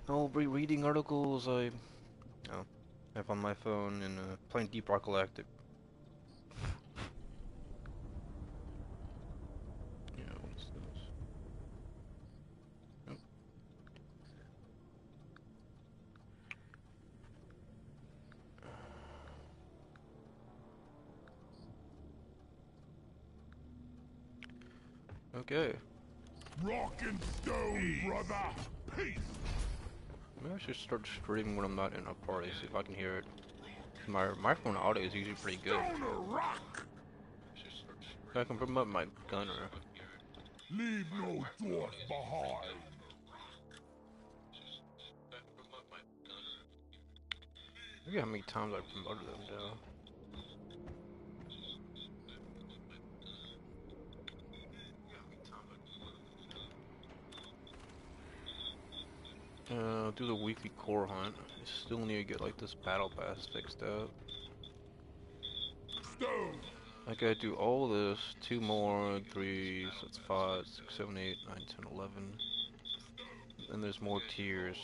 I'll be reading articles I have on my phone and playing Deep Rock Galactic. Yeah, what's this? Oh. Okay. Rock and stone, brother! Peace! Maybe I should start streaming when I'm not in a party, see if I can hear it. My phone audio is usually pretty good. Rock! I can promote my gunner. Leave no thought behind! Look at how many times I promoted them, though. Do the weekly core hunt. I still need to get like this battle pass fixed up. Stone! I gotta do all this, 2 more, 3, so that's 5, 6, 7, 8, 9, 10, 11. And there's more tiers.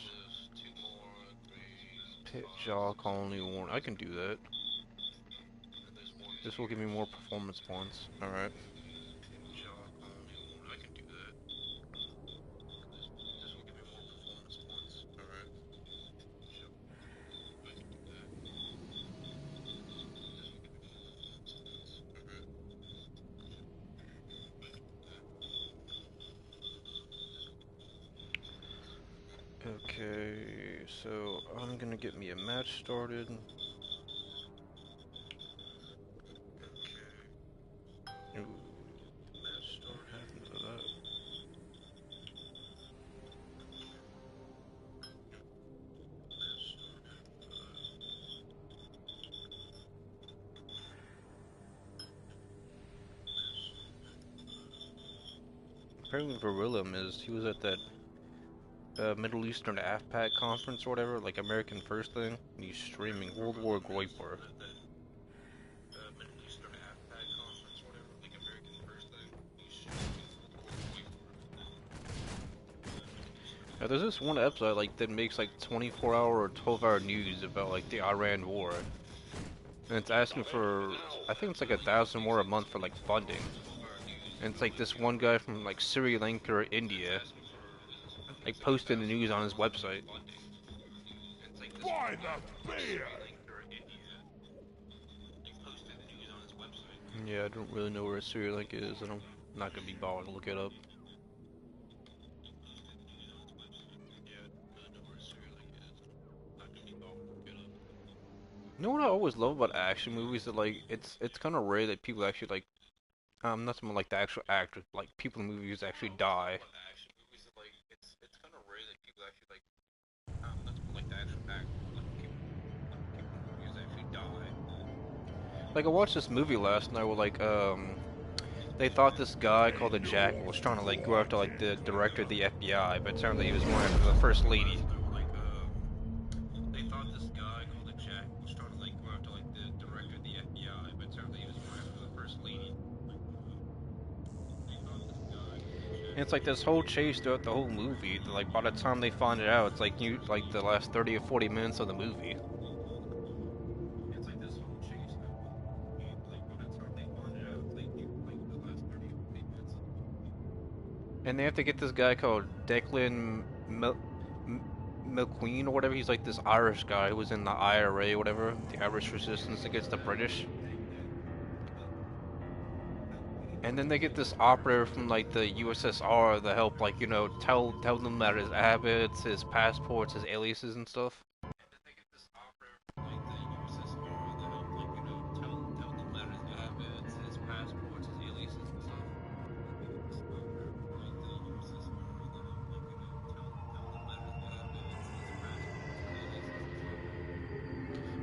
Pit jaw colony warn. I can do that. This will give me more performance points. Alright. Okay, so I'm gonna get me a match started. Ooh. What happened to that? Apparently Virilum he was at that Middle Eastern AFPAC conference or whatever, like American First thing, and he's streaming World War Groiper. Now, there's this one episode like that makes like 24-hour or 12-hour news about like the Iran war, and it's asking for, I think it's like 1,000 more a month for like funding, and it's like this one guy from like Sri Lanka or India, like posting the news on his website. By the beard! Yeah, I don't really know where Sri Lanka is, and I'm not gonna be bothered to look it up. You know what I always love about action movies? That like it's kind of rare that people actually like not someone like the actual actors, like people in movies actually die. Like I watched this movie last night where like they thought this guy called the Jackal was trying to like go after like the director of the FBI, but it turned out he was going after the first lady. And it's like this whole chase throughout the whole movie. Like by the time they find it out, it's like like the last 30 or 40 minutes of the movie. And they have to get this guy called Declan McQueen or whatever. He's like this Irish guy who was in the IRA or whatever, the Irish Resistance against the British. And then they get this operator from like the USSR to help, like, you know, tell them about his habits, his passports, his aliases and stuff.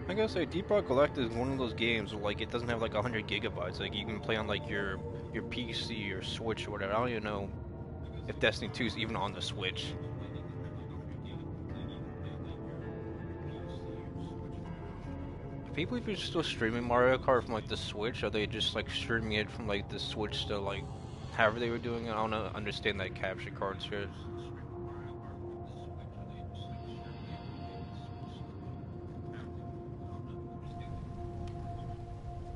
I gotta say, Deep Rock Galactic is one of those games where like it doesn't have like 100 gigabytes. Like you can play on like your PC or Switch or whatever. I don't even know if Destiny 2 is even on the Switch. Are people even still streaming Mario Kart from like the Switch? Are they just like streaming it from like the Switch to like however they were doing it? I don't understand that capture card shit.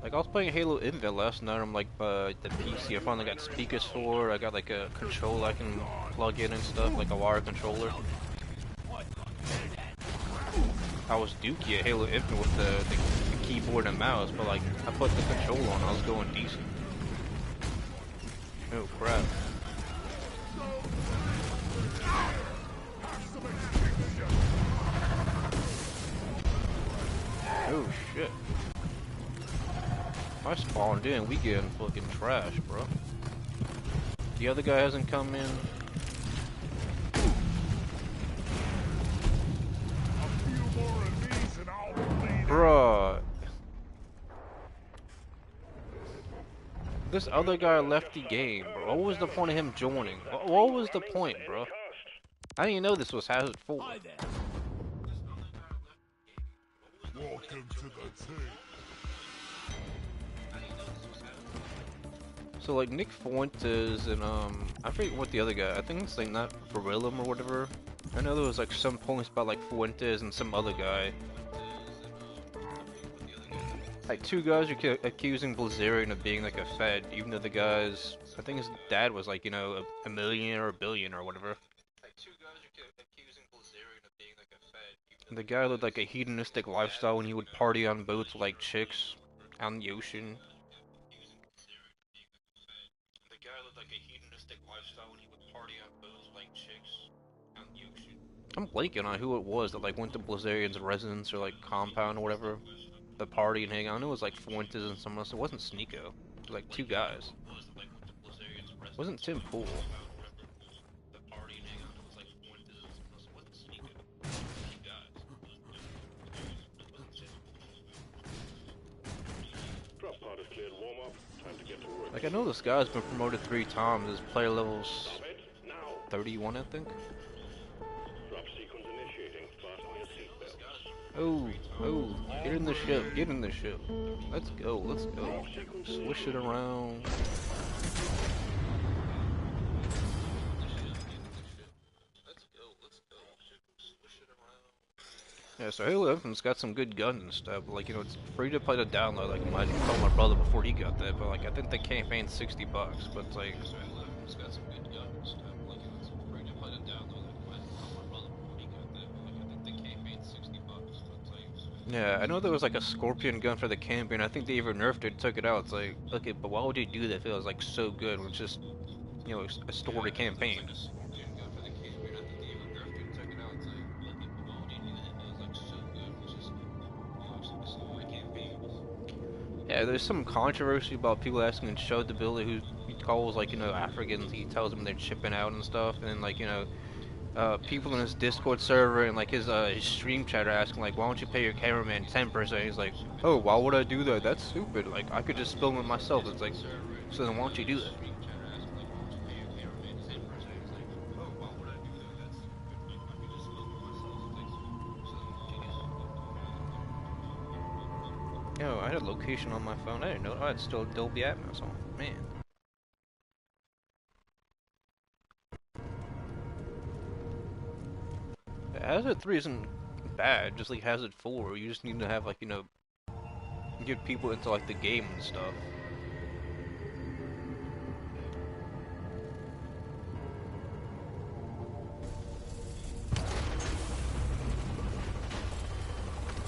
Like I was playing Halo Infinite last night on like the PC. I finally got speakers for it. I got like a controller I can plug in and stuff, like a wire controller. I was dookie at Halo Infinite with the keyboard and mouse, but like I put the controller on, I was going decent. Oh crap. Oh shit. I spawned in, we getting fucking trash, bro. The other guy hasn't come in. Bruh. This other guy left the game, bro. What was the point of him joining? What was the point, bro? I didn't even know this was Hazard 4. Welcome to the team. So like Nick Fuentes and I forget what the other guy. I think it's like not Beryllium or whatever. I know there was like some points about like Fuentes and some other guy. Like two guys are accusing Blazarian of being like a Fed, even though the guy's, I think his dad was like, you know, a million or a billion or whatever. Like two guys are accusing Blazarian of being like a Fed. And the guy lived like a hedonistic lifestyle when he would party on boats with like chicks out in the ocean. The guy lived like a hedonistic lifestyle when he would party on boats with like chicks out in the ocean. I'm blanking on who it was that like went to Blazarian's residence or like compound or whatever. The party and hang out. I know it was like Fuentes and someone else. It wasn't Sneeko. It was like two guys. It wasn't Tim Pool. Like I know this guy's been promoted 3 times. His player level's 31, I think. Oh, get in the ship, get in the ship. Let's go, let's go. Swish it around. Yeah, so Halo Infinite's got some good guns and stuff, but like, you know, it's free to play to download. Like, I told my brother before he got that, but like, I think the campaign's $60, but it's like, so Halo Infinite's got some good guns and stuff, but like, you know, it's free to play to download. Like, I told my brother before he got that, but like, I think the campaign's $60, but it's like, yeah, I know there was like a Scorpion gun for the campaign. I think they even nerfed it, took it out. It's like, okay, but why would you do that if it was like so good? It's just, you know, a story campaign. Yeah, there's some controversy about people asking and showed the builder who he calls like, you know, Africans. He tells them they're chipping out and stuff, and then like, you know, people in his Discord server and like his stream chat are asking like, why don't you pay your cameraman 10%? He's like, oh, why would I do that? That's stupid. Like, I could just film it myself. It's like, so then why don't you do that? Yo, I had a location on my phone. I didn't know I had still Dolby Atmos on. Man. Hazard 3 isn't bad, just like Hazard 4. You just need to have like, you know, get people into like the game and stuff.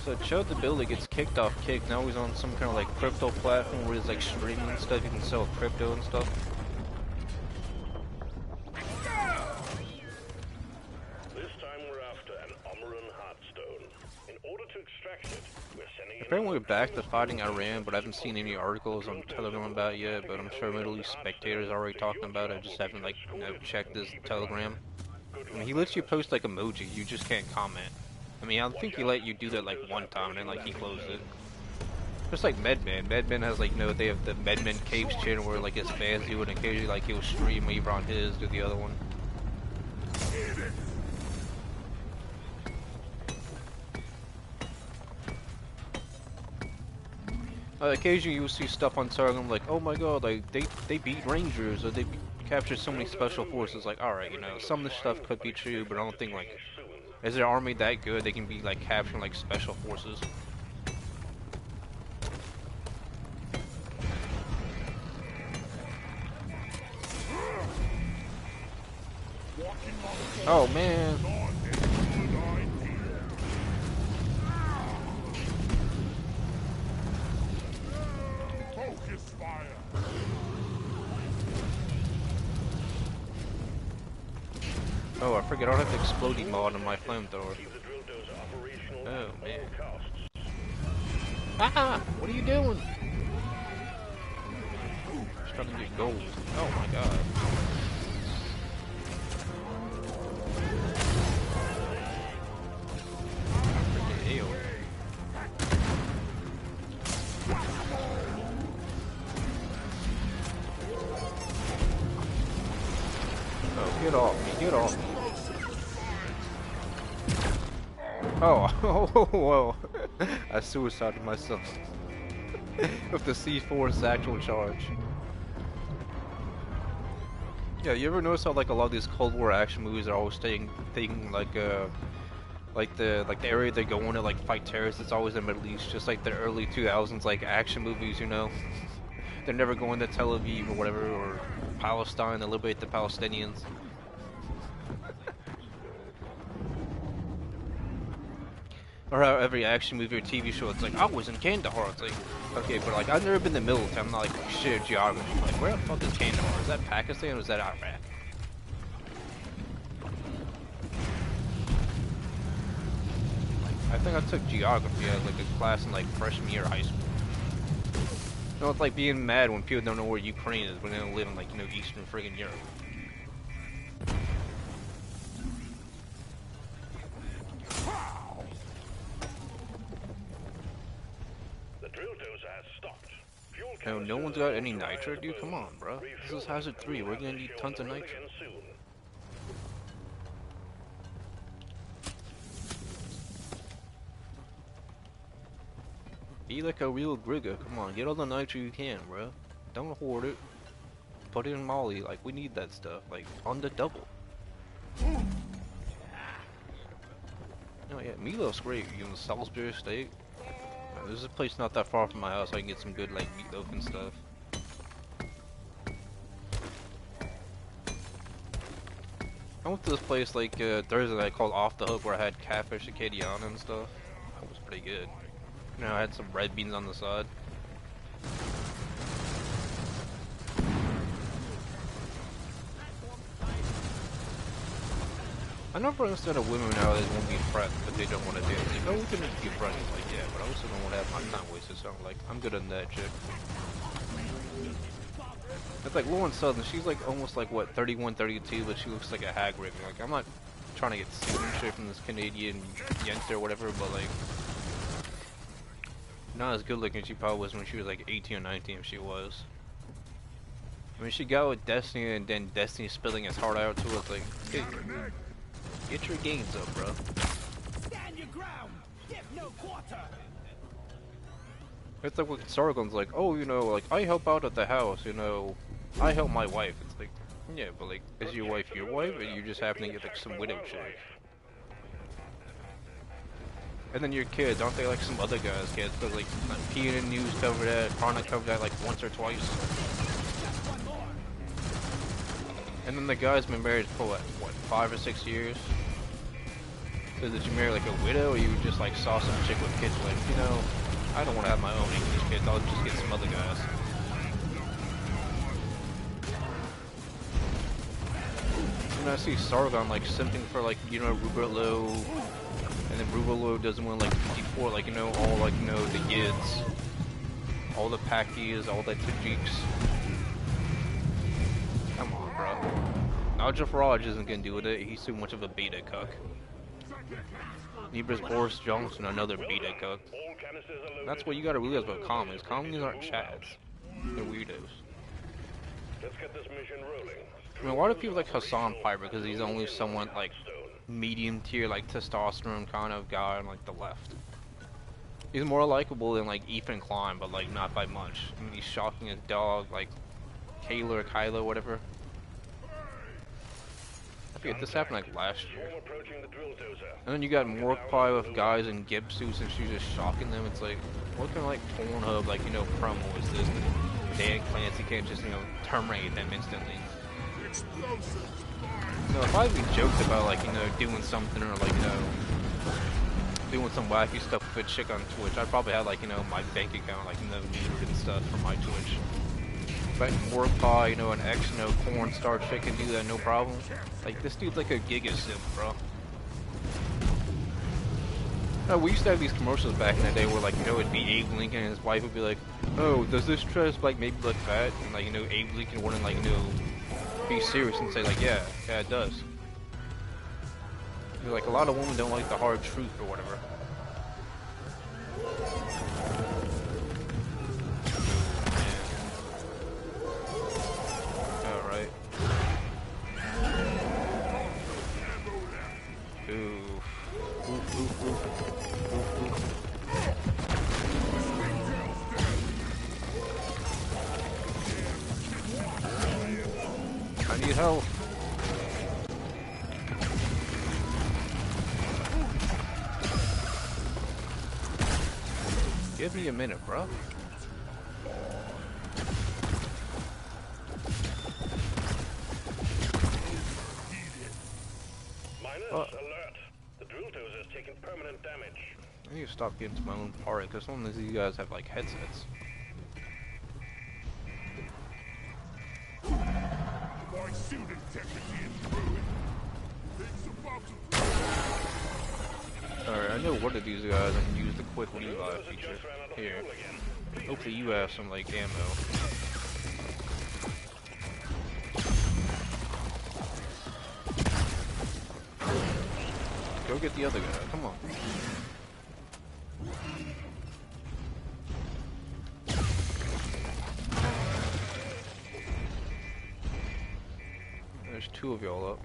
So Chode the Builder gets kicked off Kick. Now he's on some kind of like crypto platform where he's like streaming and stuff. You can sell crypto and stuff. This time we're after an Omeran Heartstone. In order to extract it, we're sending Apparently we're back to fighting Iran, but I haven't seen any articles on Telegram about it yet. But I'm sure Middle East spectators are already talking about it. I just haven't like, you know, checked his Telegram. I mean, he lets you post like emoji. You just can't comment. I mean, I think he let you do that like one time, and then like he closed it. Just like Medman. Medman has like, you know, they have the Medman Caves channel where like his fans do it, and occasionally like he'll stream either on his or the other one. Occasionally you'll see stuff on Telegram like, oh my god, like they beat Rangers, or they captured so many special forces. Like, alright, you know, some of this stuff could be true, but I don't think like, is their army that good they can be like capturing like special forces? Oh man. Focus fire. Oh, I forget I don't have the exploding mod on my flamethrower. Keep the drill dozer operational Oh at man. all costs. Ah! What are you doing? Just trying to get gold. Oh my god. Freaking hell. Oh, get off me, get off me. Oh, oh, whoa. I suicided myself. With the C4 actual charge. Yeah, you ever notice how like a lot of these Cold War action movies are always taking like the area they go in to like fight terrorists, it's always the Middle East, just like the early 2000s like action movies, you know? They're never going to Tel Aviv or whatever, or Palestine to liberate the Palestinians. Or how every action movie or TV show, it's like, I was in Kandahar. It's like, okay, but like, I've never been to the military. I'm not like shit at geography. Like, where the fuck is Kandahar? Is that Pakistan or is that Iraq? I think I took geography as like a class in like freshman year of high school. You know, it's like being mad when people don't know where Ukraine is when they don't live in like, you know, Eastern friggin' Europe. No, no one's got any nitro, dude. Come on, bro. This is Hazard 3. We're gonna need tons of nitro. Be like a real Grigger. Come on, get all the nitro you can, bro. Don't hoard it. Put it in Molly. Like, we need that stuff. Like, on the double. Oh yeah, meatloaf's great. You in Salisbury State. There's a place not that far from my house I can get some good like meatloaf and stuff. I went to this place like Thursday night called Off the Hook where I had catfish acadiana and stuff. That was pretty good. You know, I had some red beans on the side. I never understand how women nowadays won't be friends, but they don't want to date. Like, oh, we can just be friends. Like, yeah, but I also don't want to have my time wasted, so I'm like, I'm good on that chick. It's like Lauren Southern, she's like almost like, what, 31, 32, but she looks like a hag raving. Like, I'm not trying to get sued and shit from this Canadian youngster or whatever, but like, not as good looking as she probably was when she was like 18 or 19 if she was. I mean, she got with Destiny and then Destiny spilling his heart out to her. It's like, hey, get your gains up, bro. Stand your ground. Give no quarter. It's like with Sargon's like, oh, you know, like, I help out at the house, you know, I help my wife. It's like, yeah, but like, is your wife, or you just happen to get like some widow chick? And then your kids, aren't they like some other guys' kids? Cause like, PNN News covered that, Chronic covered that like once or twice. And then the guy's been married for what, 5 or 6 years? So did you marry like a widow, or you just like saw some chick with kids like, you know, I don't want to have my own English kids, I'll just get some other guys. And I see Sargon like simping for like, you know, Rupert Lowe, and then Rupert Lowe doesn't want like 54, like, you know, all like, you know, the Yids, all the Pakis, all the Tajiks. Come on, bro. Nigel Farage isn't gonna do with it. He's too much of a beta cuck. Neither is Boris Johnson, another beta cuck. That's what you gotta realize about commies. Commies aren't chads. They're weirdos. Let's get this mission rolling. I mean, why do people like Hassan Piper? Because he's only somewhat like medium tier, like testosterone kind of guy on like the left. He's more likable than like Ethan Klein, but like not by much. I mean, he's shocking his dog, like Kayla or Kylo, whatever. I forget, this happened like last year. And then you got Morkpie with guys in Gib suits and she's just shocking them. It's like, what kind of like Pornhub, like, you know, promo is this? Dan Clancy can't just, you know, terminate them instantly. Explosive. No, if I even joked about like, you know, doing something or like, you know, doing some wacky stuff with a chick on Twitch, I'd probably have like, you know, my bank account like, you know, neutered and stuff for my Twitch. If I can work by, you know, an ex, you know, porn star chick and do that no problem. Like, this dude's like a giga simp, bro. No, we used to have these commercials back in the day where, like, you know, it'd be Abe Lincoln and his wife would be like, oh, does this dress, like, maybe look fat? And, like, you know, Abe Lincoln wouldn't, like, you know, be serious and say, like, yeah, it does. Like, a lot of women don't like the hard truth or whatever. Alright. Ooh. Oof, oof, oof. Oof, oof. I need help. Give me a minute, bro. Miners, alert. The drill dozer has taken permanent damage. I need to stop getting to my own party because some of these guys have like headsets. My suit integrity is ruined. It's about to... Alright, I know one of these guys I can use the quick revive feature. Here. Hopefully you have some like ammo. Go get the other guy, come on. There's two of y'all up.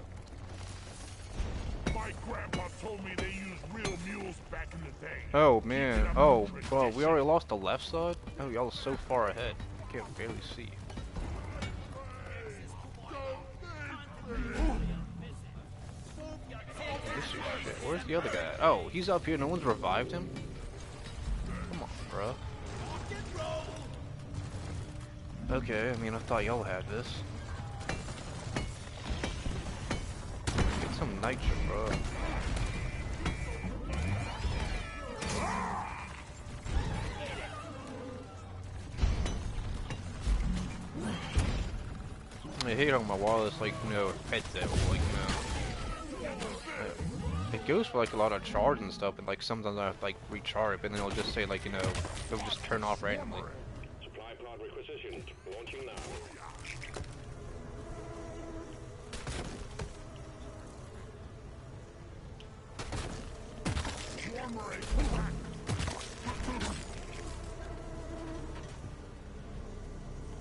My grandpa told me they used real mules back in the day. Oh man, oh, bro, we already lost the left side? Oh, y'all are so far ahead. I can't barely see. This is shit. Where's the other guy at? Oh, he's up here, no one's revived him? Come on, bro. Okay, I mean, I thought y'all had this. Get some nitro, bro. I hate on my wireless, like, you know, headset, like, you know. It goes for, like, a lot of charge and stuff, and, like, sometimes I have to, like, recharge, but then it'll just say, like, you know, it'll just turn off randomly. Supply pod requisitioned. Launching now.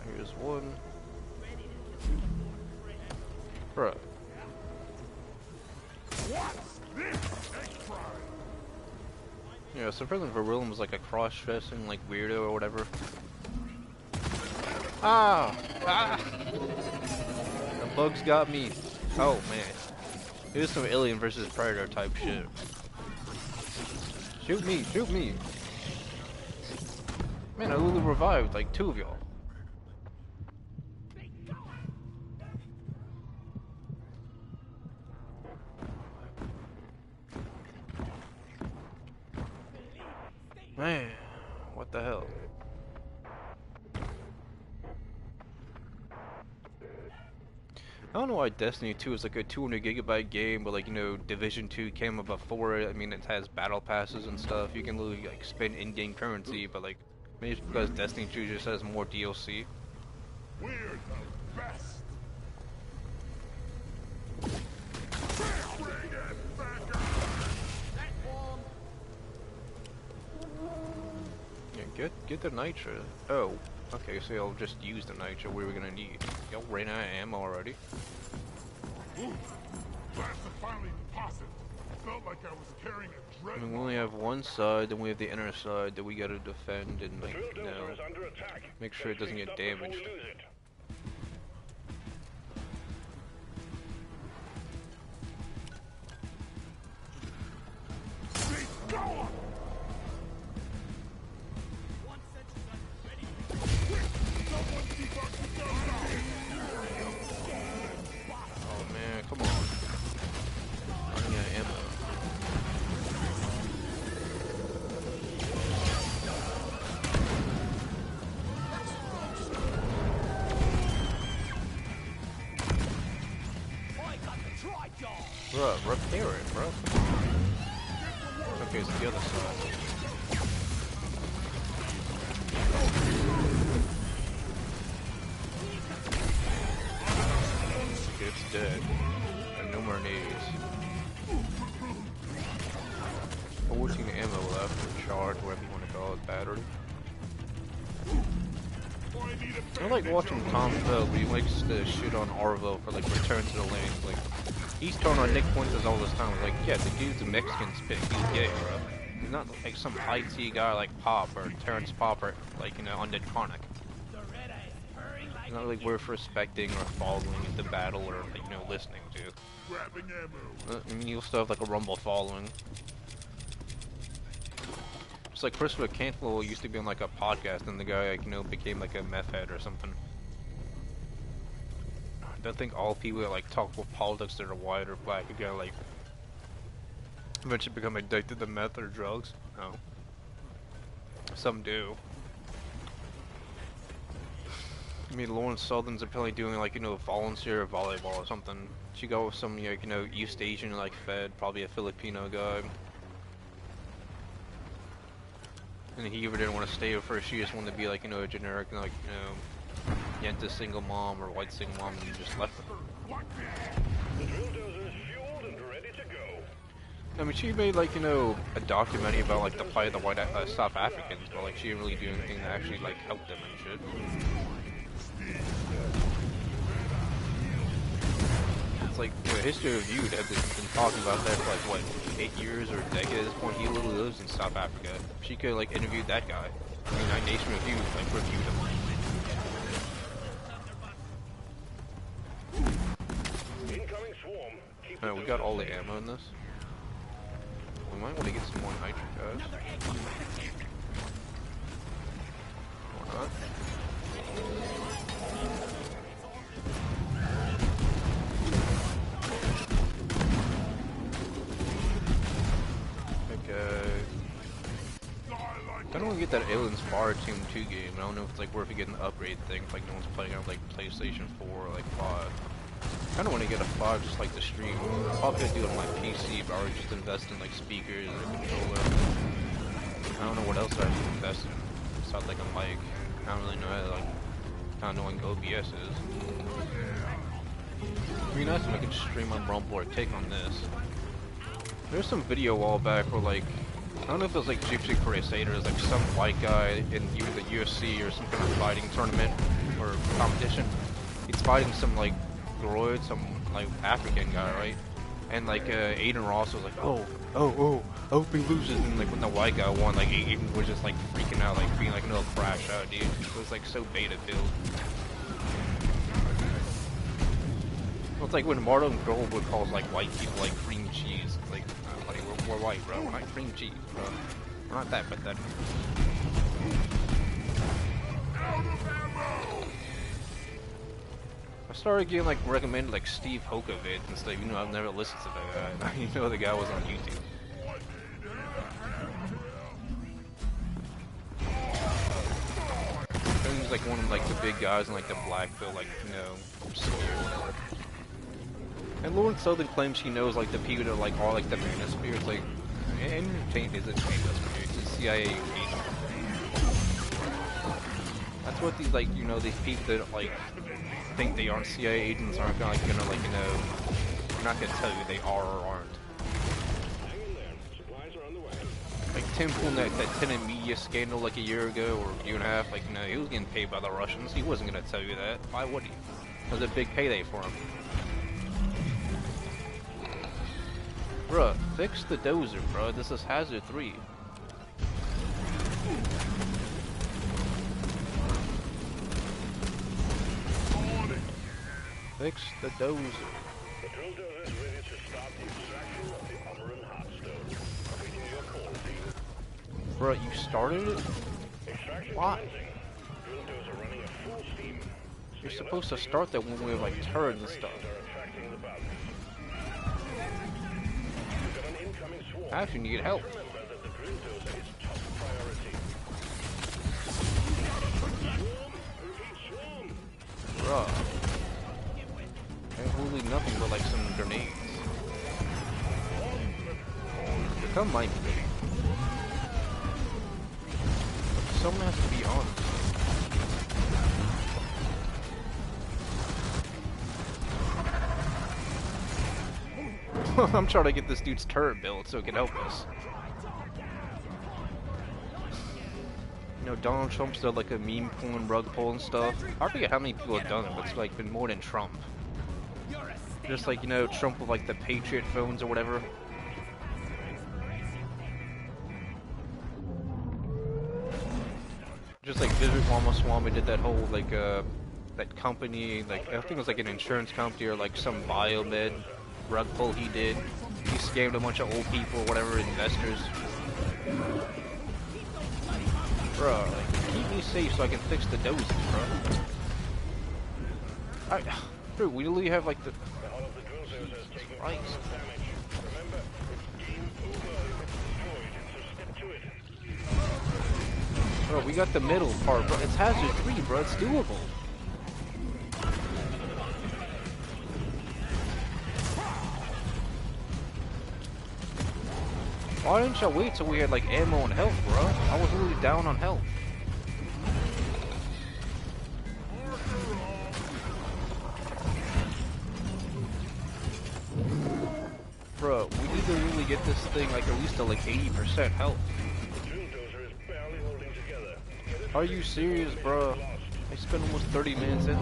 Here's one. Bruh. What's this? Yeah, so President Virilum was like a cross-dressing, like, weirdo or whatever. Ah! Ah! The bugs got me. Oh, man. It was some Alien versus Predator type shit. Shoot me, shoot me! Man, I literally revived, like, two of y'all. Man, what the hell? I don't know why Destiny 2 is like a 200 gigabyte game, but like, you know, Division 2 came up before it. I mean, it has battle passes and stuff. You can literally like spend in-game currency, but like, maybe it's because Destiny 2 just has more DLC. We're the best. Yeah, get the nitro. Oh, okay, so I'll just use the nitro we were gonna need. Y'all ran out of ammo already. Ooh, glad to finally deposit. Felt like I was carrying a I dreadnought. mean, we only have one side, then we have the inner side that we gotta defend and like, you know, make sure it doesn't get damaged. Oh man, come on. Bruh, repair it, bro. Okay, it's the other side. Okay, it's dead. And no more nades. 14 ammo left, or charge, whatever you want to call it, battery. I like watching Tom Feld, he likes to shit on Arvo for like Return to the Land. Like, he's throwing on Nick Fuentes all this time. Like, yeah, the dude's a Mexican spick, he's gay, bro. He's not like some IT guy like Pop or Terrence Pop or like, you know, Undead Chronic. He's not like worth respecting or following the battle or like, you know, listening to. I mean, he'll still have like a Rumble following. It's like Christopher Cantwell used to be on like a podcast, and the guy, like, you know, became like a meth head or something. I don't think all people that like talk about politics that are white or black are gonna like eventually become addicted to meth or drugs. No, some do. I mean, Lauren Southern's apparently doing like, you know, volunteer volleyball or something. She got with some, like, you know, East Asian like Fed, probably a Filipino guy. And he either didn't want to stay with her, she just wanted to be like, you know, a generic, like, you know, Yenta single mom or white single mom, and just left her. The drill dozer is fueled and ready to go. I mean, she made like, you know, a documentary about like the plight of the white South Africans, but like she didn't really do anything to actually like help them and shit. It's like, you know, History Reviewed had been talking about that for like, what, 8 years or a decade at this point. He literally lives in South Africa. She could like interviewed that guy. I mean, Nine Nation Review like reviewed him. Incoming swarm. Keep Alright, we got all the ammo in this. We might want to get some more nitric, guys. Or not. I don't want to get that Aliens Fire Team 2 game. I don't know if it's like worth getting the upgrade thing if like no one's playing on like PlayStation 4 or like 5. I kind of want to get a 5 just like the stream. I'm probably gonna do it on my PC, but I would just invest in like speakers or a controller. I don't know what else I should invest in. Besides like a mic. I don't really know how to like kind of know what OBS is. It'd be nice if I could stream on Rumble or take on this. There's some video a while back where like, I don't know if it was like Gypsy Crusaders, like some white guy in either the UFC or some kind of fighting tournament or competition. He's fighting some like Groid, some like African guy, right? And like Aiden Ross was like, oh, I hope he loses. And like when the white guy won, like Aiden was just like freaking out, like being like, no, crash out, dude. It was like so beta filled. Well, it's like when Marlon Goldwood calls like white people like cream cheese. It's like, we're white, bro. We're not cream cheese, bro. We're not that pathetic. I started getting like recommended like Steve Hoka vids and stuff. You know, I've never listened to that guy. You know, the guy was on YouTube. He's like one of like the big guys in like the black belt, like, you know, spear or whatever. And Lauren Southern claims she knows like the people that like are like the Manosphere. It's like, Entertainment isn't Manosphere, it's a CIA agent. That's what these like, you know, these people that like think they aren't CIA agents aren't gonna like, gonna like, you know, they're not gonna tell you they are or aren't. Hang in there. Supplies are on the way. Like Tim Pool, that tenant media scandal like a year ago or a year and a half, like, you know, he was getting paid by the Russians. He wasn't gonna tell you that. Why would he? It was a big payday for him. Bruh, fix the dozer, bruh. This is Hazard 3. Fix the dozer. The drill dozer is ready to start the extraction of the Umbran Heartstone. Awaiting your call, team. Bruh, you started it? Extraction Why? commencing. Drill dozer running at full steam. You're supposed to start that when we have like turrets and stuff. Are attracting the bugs. We've got an incoming swarm. Actually, you need help. Remember that the drill dozer is top priority. Swarm! Repeat, swarm! Bruh. Absolutely nothing but like some grenades. Come might be. Someone has to be on. I'm trying to get this dude's turret built so it can help us. You know, Donald Trump's done like a meme pulling rug pull and stuff. I forget how many people have done it, but it's like been more than Trump. Just like, you know, Trump with like the Patriot phones or whatever. Just like Vivek Ramaswamy did that whole like that company, like I think it was like an insurance company or like some biomed rug pull he did. He scammed a bunch of old people or whatever, investors. Bro, like, keep me safe so I can fix the dozers, bro. Dude, we literally have like the Jesus Christ. Bro, we got the middle part, bro. It's hazard 3, bro. It's doable. Why didn't y'all wait till we had like ammo and health, bro? I was really down on health. Bro, we need to really get this thing like at least to like 80% health. Are you serious, bro? I spent almost 30 minutes in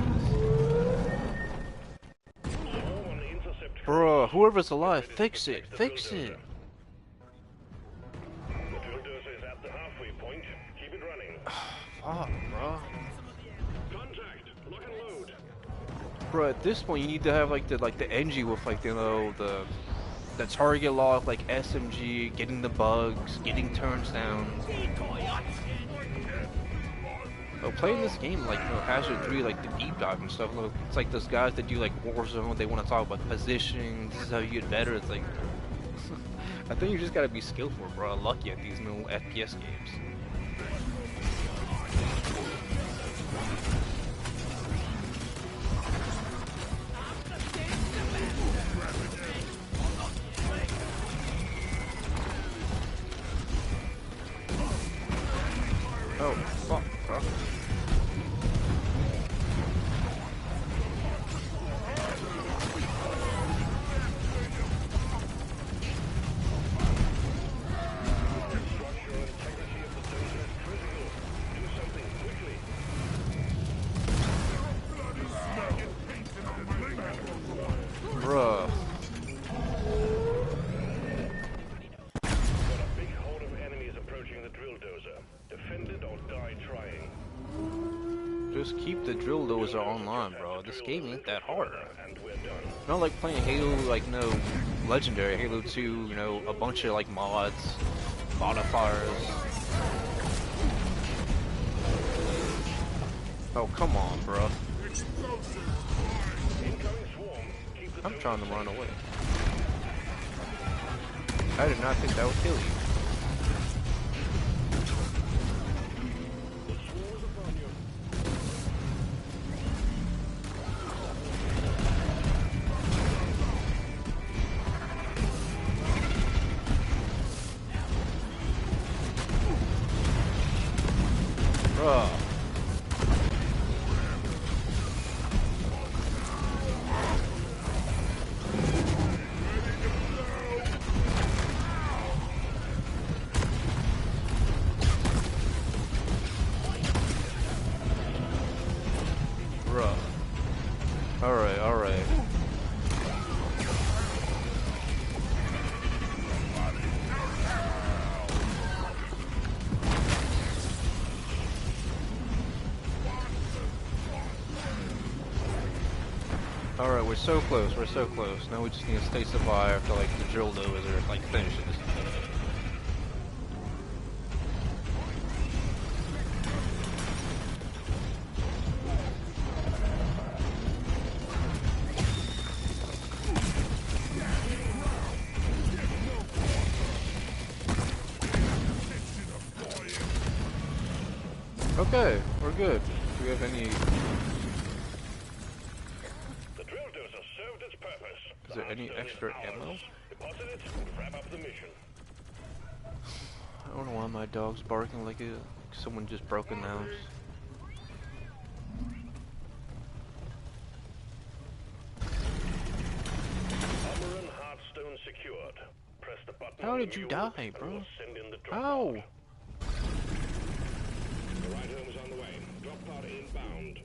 this. Bro, whoever's alive, fix it, fix it. Fuck, bro. Bro, at this point, you need to have like the NG with like you know the target lock, like SMG, getting the bugs, getting turns down. Oh, playing this game like, you know, Hazard 3, like the deep dive and stuff, look, it's like those guys that do like Warzone, they want to talk about positioning, this is how you get better. It's like, I think you just gotta be skillful, bro, lucky at these new FPS games. Oh, fuck, bro. Bruh. Just keep the drill dozer online, bro. This game ain't that hard. Not like playing Halo, like, no, Legendary, Halo 2, you know, a bunch of, like, mods, modifiers. Oh, come on, bro. I'm trying to run away. I did not think that would kill you. Bruh. Bruh. Alright, alright. Alright, we're so close, we're so close. Now we just need to stay survive after like the drill dozer like finishes. Okay, we're good. Do we have any... The drill dozer served its purpose. Is there any extra ammo? Deposit it and wrap up the mission. my dog's barking like someone just broke in the house. Armor and Hearthstone secured. Press the button How on the did you mule die, and bro? we'll send in the drop How? pod. The ride home is on the way. Drop pod inbound.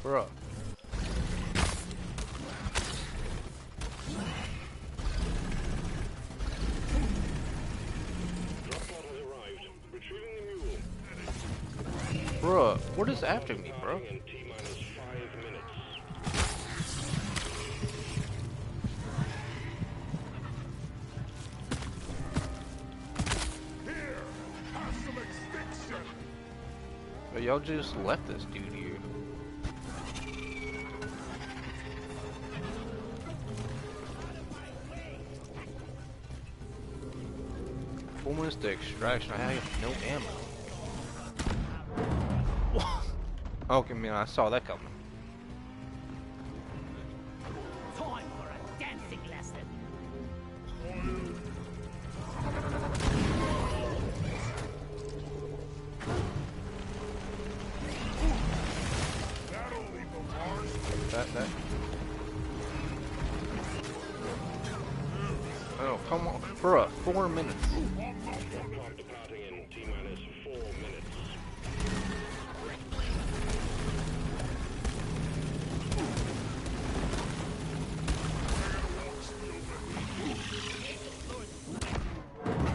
Bruh. Drop pod has arrived. Retrieving the mule. Bruh, what is after me, bro? Departing in T-minus 5 minutes. Here, have some extinction. Y'all just left this dude here. Almost the extraction. I have no ammo. Okay, man, I saw that coming. Time for a dancing lesson. That'll leave a mark. That. Oh, come on. Bruh, 4 minutes. Drop pod departing in T-minus 4 minutes.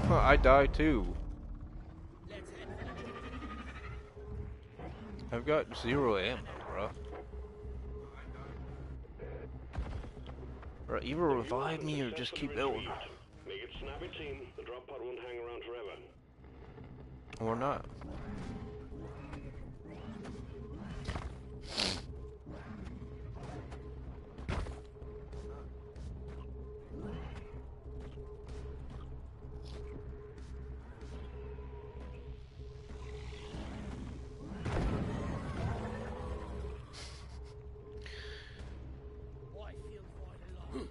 Huh, I died too. I've got 0 ammo, bro. Bro, either revive me or just keep going. Make it snappy, team. The drop pod won't hang around forever. Or not. I feel quite alive.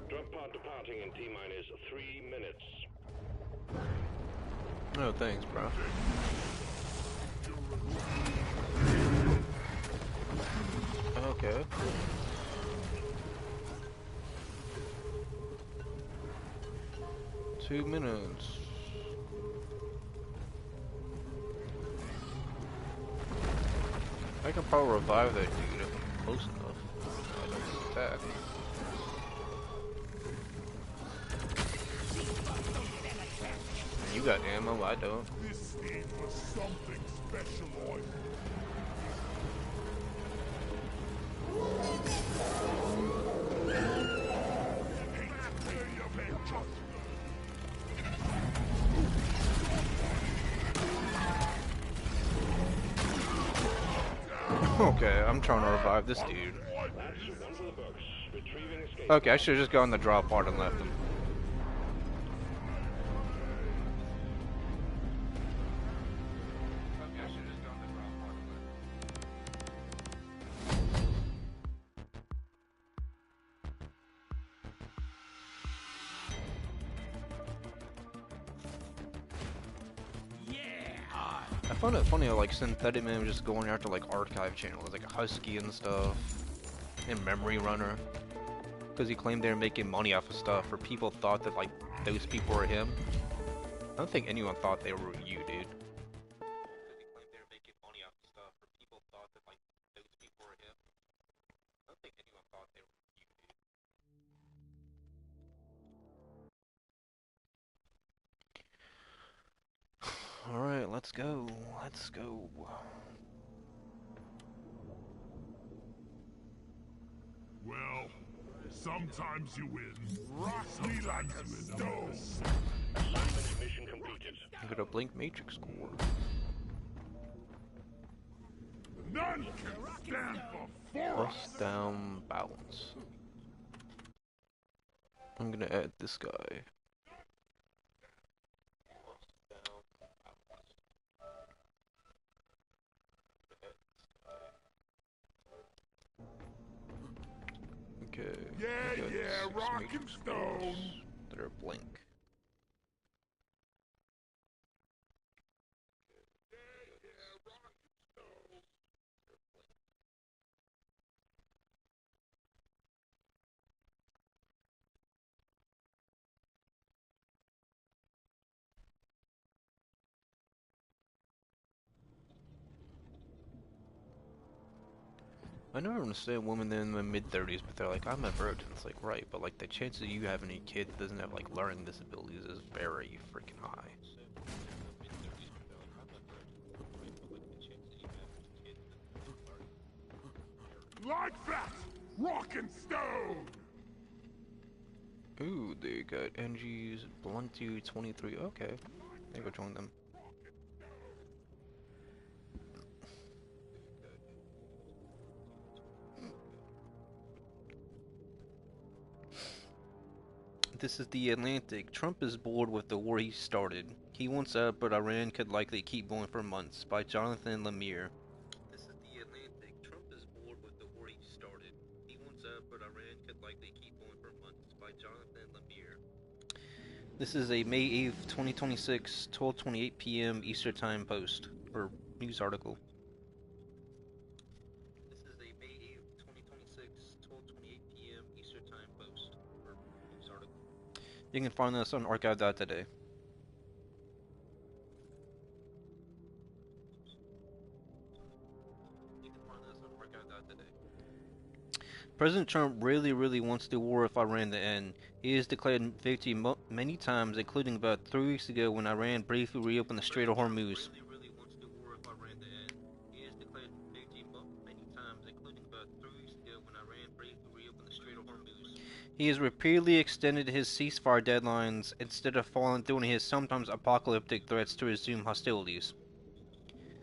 Drop pod departing in T-minus 3 minutes. No, thanks, bro. Okay. Two minutes. I can probably revive that dude if I'm close enough. I don't attack. You got ammo, I don't. This thing was something special, boy. Okay, I'm trying to revive this dude. That's one for the books. Retrieving escape. Okay, I should have just gone the drop part and left him. I found it funny how like Synthetic Man was just going after like archive channels, like Husky and stuff, and Memory Runner, because he claimed they were making money off of stuff, or people thought that like those people were him. I don't think anyone thought they were you, dude. Alright, let's go. Let's go. Well, sometimes you win. Rock me like a stone. Assignment mission completed. I'm gonna blink Matrix score. None can stand before us. Plus down balance. I'm gonna add this guy. Yeah, Got yeah, 6 rock major and schools stone. that are blank. I never understand women in their mid-30s, but they're like, I'm a virgin. It's like, right, but like the chances of you having a kid that doesn't have like learning disabilities is very freaking high. Like that! Rock and stone! Ooh, they got NG's Blunty 23. Okay, I go join them. This is the Atlantic. Trump is bored with the war he started. He wants out, but Iran could likely keep going for months. By Jonathan Lemire. This is the Atlantic. Trump is bored with the war he started. He wants out, but Iran could likely keep going for months. By Jonathan Lemire. This is a May 8th, 2026, 12:28 p.m. Eastern Time post or news article. This is a May 8th, 2026, 12:28 p.m. Eastern Time post or news article. You can find this on archive.today. President Trump really wants the war with Iran to end. He has declared victory many times, including about 3 weeks ago when Iran briefly reopened the Strait of Hormuz. He has repeatedly extended his ceasefire deadlines instead of following through on his sometimes apocalyptic threats to resume hostilities.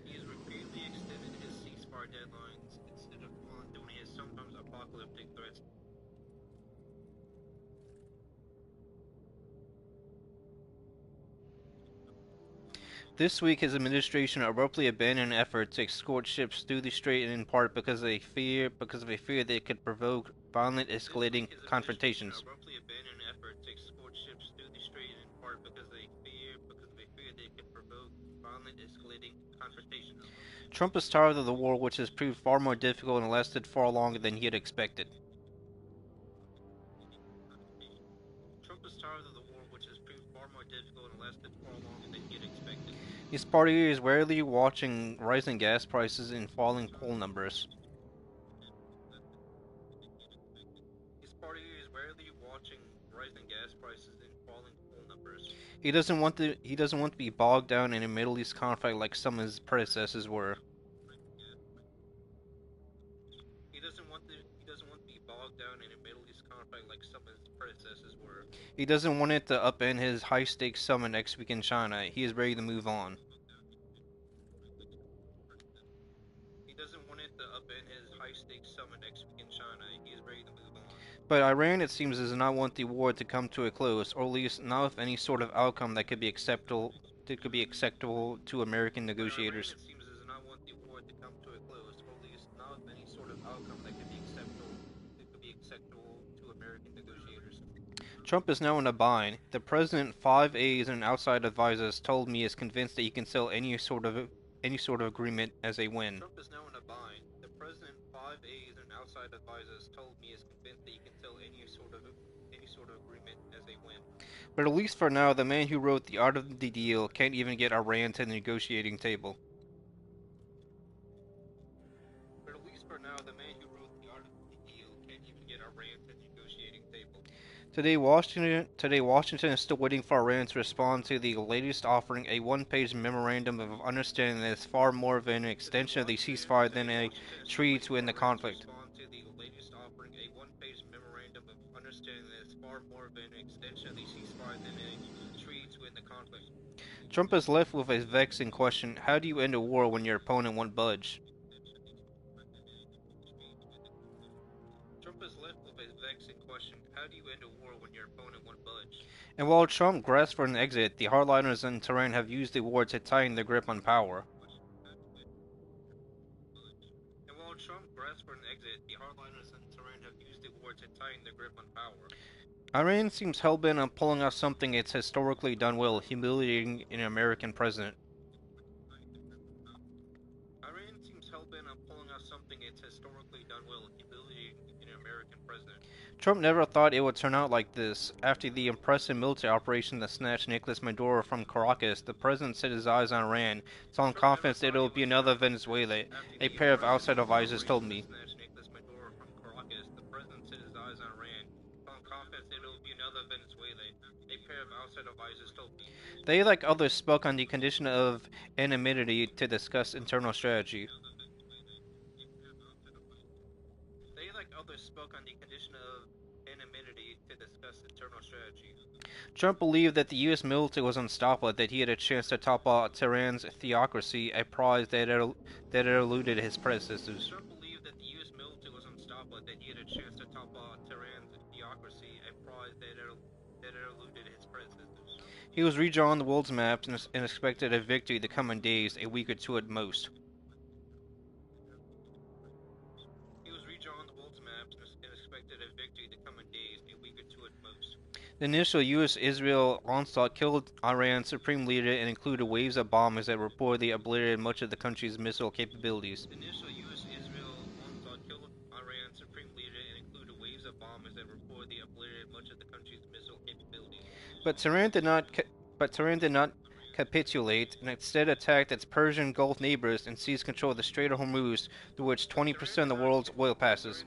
He has repeatedly extended his ceasefire deadlines instead of following through on his sometimes apocalyptic threats. This week, his administration abruptly abandoned an effort to escort ships through the strait, in part because of a fear that it could provoke violent, escalating confrontations. Trump is tired of the war, which has proved far more difficult and lasted far longer than he had expected. His party is rarely watching rising gas prices and falling poll numbers. He doesn't want to be bogged down in a Middle East conflict like some of his predecessors were. He doesn't want it to upend his high-stakes summit next week in China. He is ready to move on. But Iran, it seems, does not want the war to come to a close, or at least not with any sort of outcome that could be acceptable to American negotiators. Trump is now in a bind. The president, 5 aides, and outside advisors told me is convinced that he can sell any sort of agreement as a win. Trump is now in a bind. The president, 5 aides, and outside advisors told me is convinced that he can sell any sort of agreement as a win. But at least for now, the man who wrote the art of the deal can't even get Iran to the negotiating table. Today, Washington is still waiting for Iran to respond to the latest offering, a one-page memorandum of understanding that is far more of an extension of the ceasefire than a treaty to end the conflict. Trump is left with a vexing question: how do you end a war when your opponent won't budge? And while Trump grasps for an exit, the hardliners in Tehran have used the war to tighten their grip on power. to tighten the grip on power. Iran seems hell-bent on pulling off something it's historically done well, humiliating an American president. Iran seems hell-bent on pulling off something it's historically done well, humiliating an American president. Trump never thought it would turn out like this. After the impressive military operation that snatched Nicolas Maduro from Caracas, the president set his eyes on Iran, telling confidence that it will be another Venezuela, a pair of outside advisors told me. They, like others, spoke on the condition of anonymity to discuss internal strategy. Trump believed that the U.S. military was unstoppable, that he had a chance to topple out Tehran's theocracy, a prize that had eluded his predecessors. Trump believed that the U.S. military was unstoppable, that he had a chance to topple out Tehran's theocracy, a prize that had eluded his predecessors. He was redrawing the world's maps and expected a victory the coming days, a week or two at most. The initial U.S.-Israel onslaught killed Iran's supreme leader and included waves of bombers that reportedly obliterated much of the country's missile capabilities. But Tehran did not capitulate, and instead attacked its Persian Gulf neighbors and seized control of the Strait of Hormuz, through which 20% of the world's oil passes.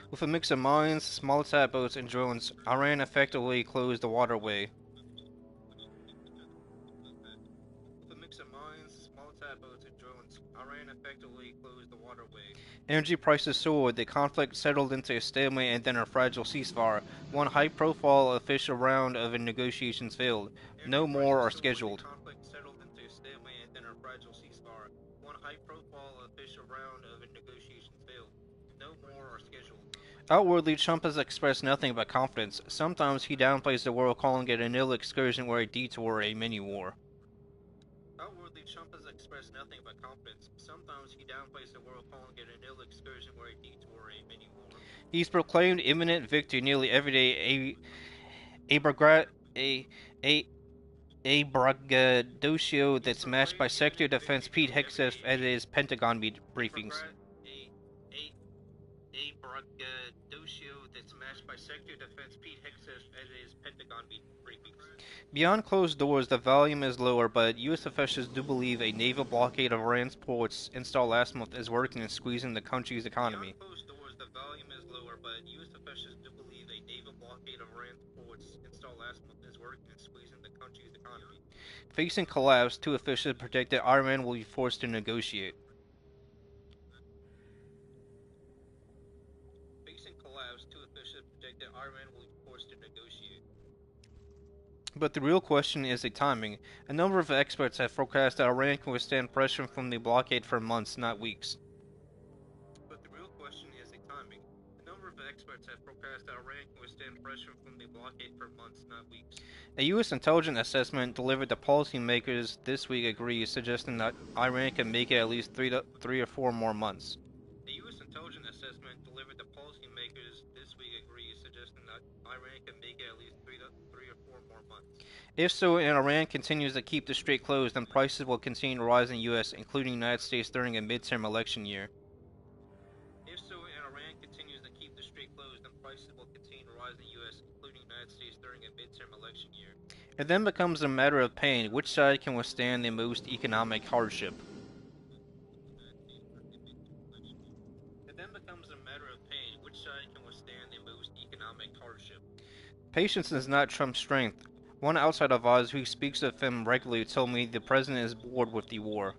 With a mix of mines, small attack boats, and drones, Iran effectively closed the waterway. Energy prices soared, the conflict settled into a stalemate and then a fragile ceasefire. One high-profile official round of negotiations failed. No more are scheduled. Outwardly, Trump has expressed nothing but confidence. Sometimes he downplays the war, calling it a nil excursion or a detour, a mini-war. Outwardly, Trump has expressed nothing but confidence. Sometimes he downplays the war, calling it a nil excursion or a detour, a mini-war. He's proclaimed imminent victory nearly every day. A braggadocio that's matched by Secretary of Defense Pete Hegseth at his Pentagon briefings. A braggadocio that's matched by Secretary of Defense Pete Hegseth at his Pentagon briefings. Beyond closed doors, the volume is lower, but U.S. officials do believe a naval blockade of Iran's ports installed last month is working in squeezing the country's economy. Beyond closed doors, the volume is lower, but U.S. officials do believe a naval blockade of Iran's ports installed last month is working in squeezing the country's economy. Facing collapse, two officials predict that Iran will be forced to negotiate. But the real question is the timing. A number of experts have forecast that Iran can withstand pressure from the blockade for months, not weeks. But the real question is the timing. A number of experts have forecast that Iran can withstand pressure from the blockade for months, not weeks. A U.S. intelligence assessment delivered to policymakers this week agrees, suggesting that Iran can make it at least 3 or 4 more months. A U.S. intelligence assessment delivered to policymakers this week agrees, suggesting that Iran can make it at least 3 or 4 more months. If so, and Iran continues to keep the strait closed, then prices will continue to rise in the U.S., including the United States, during a midterm election year. If so, and Iran continues to keep the strait closed, then prices will continue to rise in the U.S., including the United States, during a midterm election year. It then becomes a matter of pain. Which side can withstand the most economic hardship? Patience is not Trump's strength. One outside advisor who speaks of him regularly told me the president is bored with the war.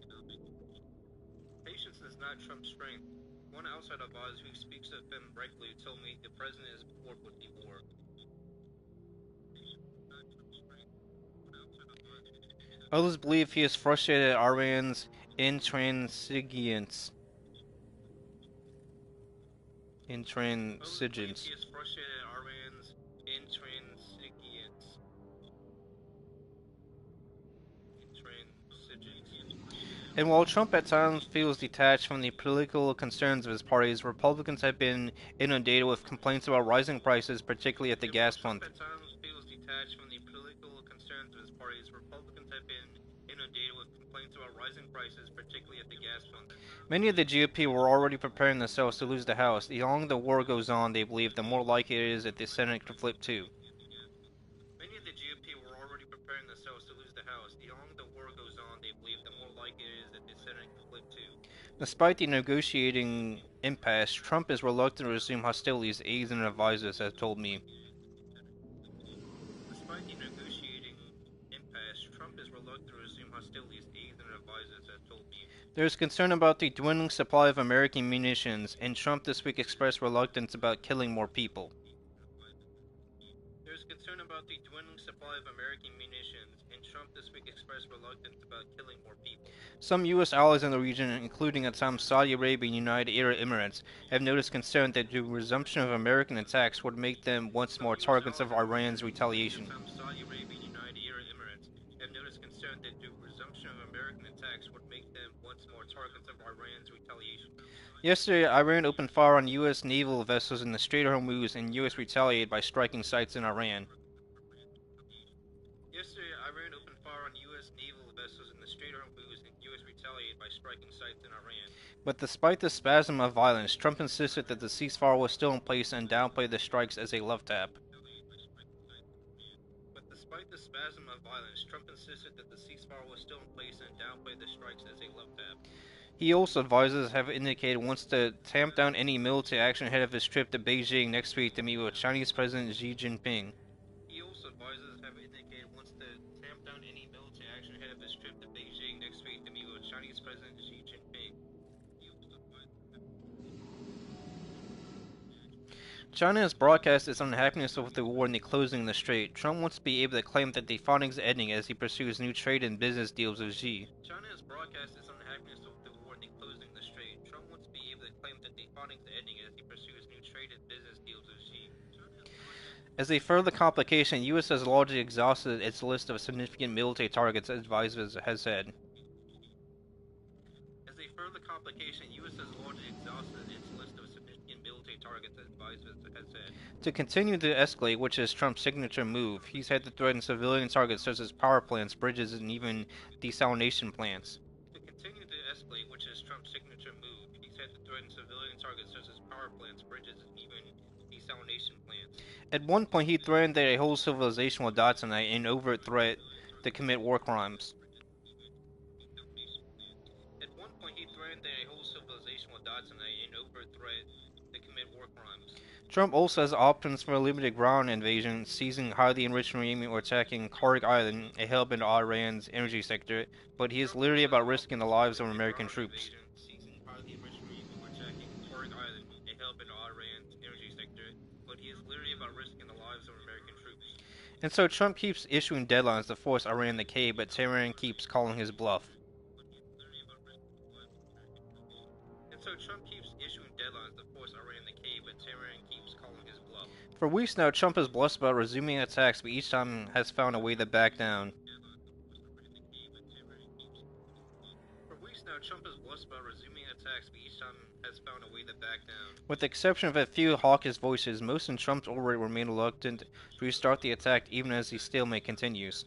Patience is not Trump's strength. One outside advisor who speaks of him regularly told me the president is bored with the war. Others believe he is frustrated at Iran's intransigence. And while Trump at times feels detached from the political concerns of his parties, Republicans have been inundated with complaints about rising prices, particularly at the gas pump. Many of the GOP were already preparing themselves to lose the House. The longer the war goes on, they believe, the more likely it is that the Senate could flip too. Despite the negotiating impasse, Trump is reluctant to resume hostilities, aides and advisors have told me. There is concern about the dwindling supply of American munitions, and Trump this week expressed reluctance about killing more people. Some U.S. allies in the region, including at times Saudi Arabia and United Arab Emirates, have noticed concern that the resumption of American attacks would make them once more targets of Iran's retaliation. Yesterday, Iran opened fire on U.S. naval vessels in the Strait of Hormuz, and U.S. retaliated by striking sites in Iran. But despite the spasm of violence, Trump insisted that the ceasefire was still in place and downplayed the strikes as a love tap. He also, advisors have indicated, wants to tamp down any military action ahead of his trip to Beijing next week to meet with Chinese President Xi Jinping. China has broadcast its unhappiness with the war and the closing of the strait. Trump wants to be able to claim that the fighting is ending as he pursues new trade and business deals with Xi. As a further complication, U.S. has largely exhausted its list of significant military targets, advisors has said. To continue to escalate, which is Trump's signature move, he's had to threaten civilian targets such as power plants, bridges, and even desalination plants. At one point, he threatened that a whole civilization will die tonight in an overt threat to commit war crimes. Trump also has options for a limited ground invasion, seizing highly enriched uranium or attacking Karg Island, a hub in Iran's energy sector, but he is literally about risking the lives of American troops. And so Trump keeps issuing deadlines to force Iran to cave, but Tehran keeps calling his bluff. For weeks now, Trump has blustered about resuming attacks, but each time has found a way to back down. With the exception of a few hawkish voices, most in Trump's orbit remain reluctant to restart the attack even as the stalemate continues.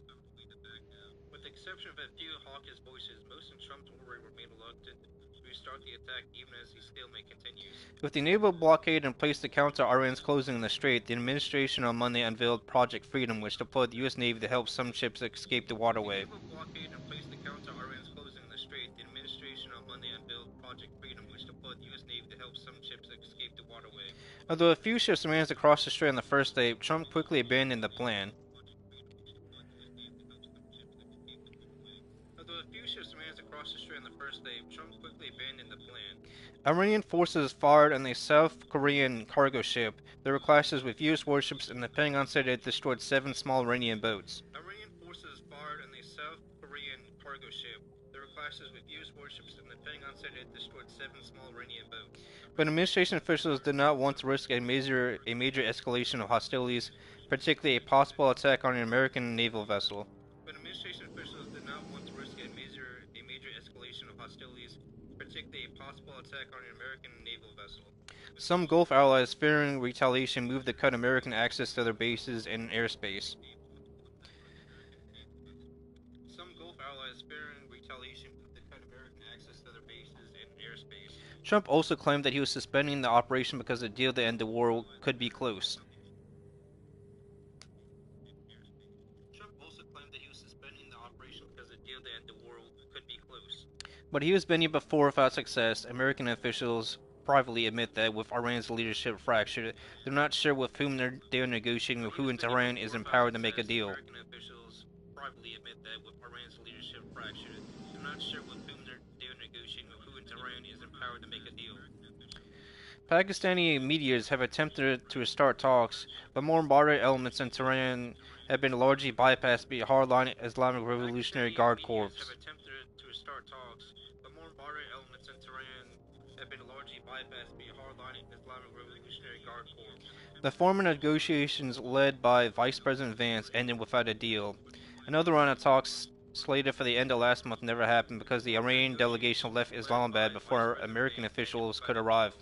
With the naval blockade in place to counter Iran's closing the strait, the administration on Monday unveiled Project Freedom, which deployed the U.S. Navy to help some ships escape the waterway. Although a few ships managed to cross the strait on the first day, Trump quickly abandoned the plan. Iranian forces fired on a South Korean cargo ship. There were clashes with U.S. warships, and the Pentagon said it destroyed 7 small Iranian boats. But administration officials did not want to risk a major escalation of hostilities, particularly a possible attack on an American naval vessel. Some Gulf allies, fearing retaliation, moved to cut American access to their bases and airspace. Trump also claimed that he was suspending the operation because the deal to end the war could be close. But he was bending before without success. American officials privately admit that with Iran's leadership fractured, they're not sure with whom they're negotiating or who in Tehran is empowered to make a deal. Pakistani medias have attempted to restart talks, but more moderate elements in Tehran have been largely bypassed by hardline Islamic Revolutionary Guard Corps. The former negotiations led by Vice President Vance ended without a deal. Another round of talks slated for the end of last month never happened because the Iranian delegation left Islamabad before American officials could arrive.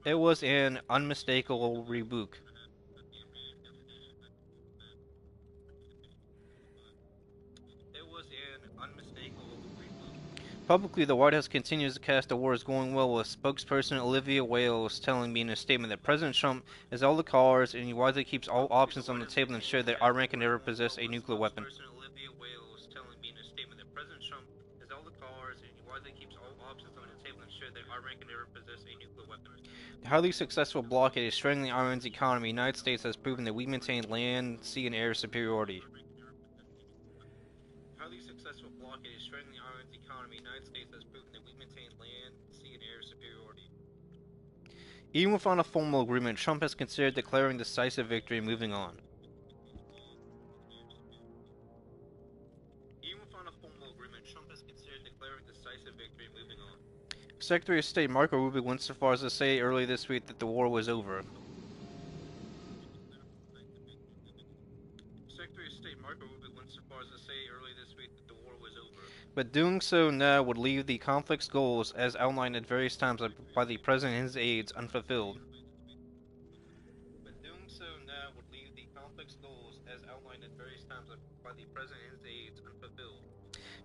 It was an unmistakable rebuke. Publicly, the White House continues to cast the war is going well, with spokesperson Olivia Wales telling me in a statement that President Trump has all the cards and he wisely keeps all options on the table to ensure that Iran can never possess a nuclear weapon. The highly successful blockade is strengthening Iran's economy. The United States has proven that we maintain land, sea, and air superiority. Even without a formal agreement, Trump has considered declaring decisive victory and moving on. Secretary of State Marco Rubio went so far as to say earlier this week that the war was over. But doing so now would leave the conflict's goals, as outlined at various times by the President and his aides, unfulfilled.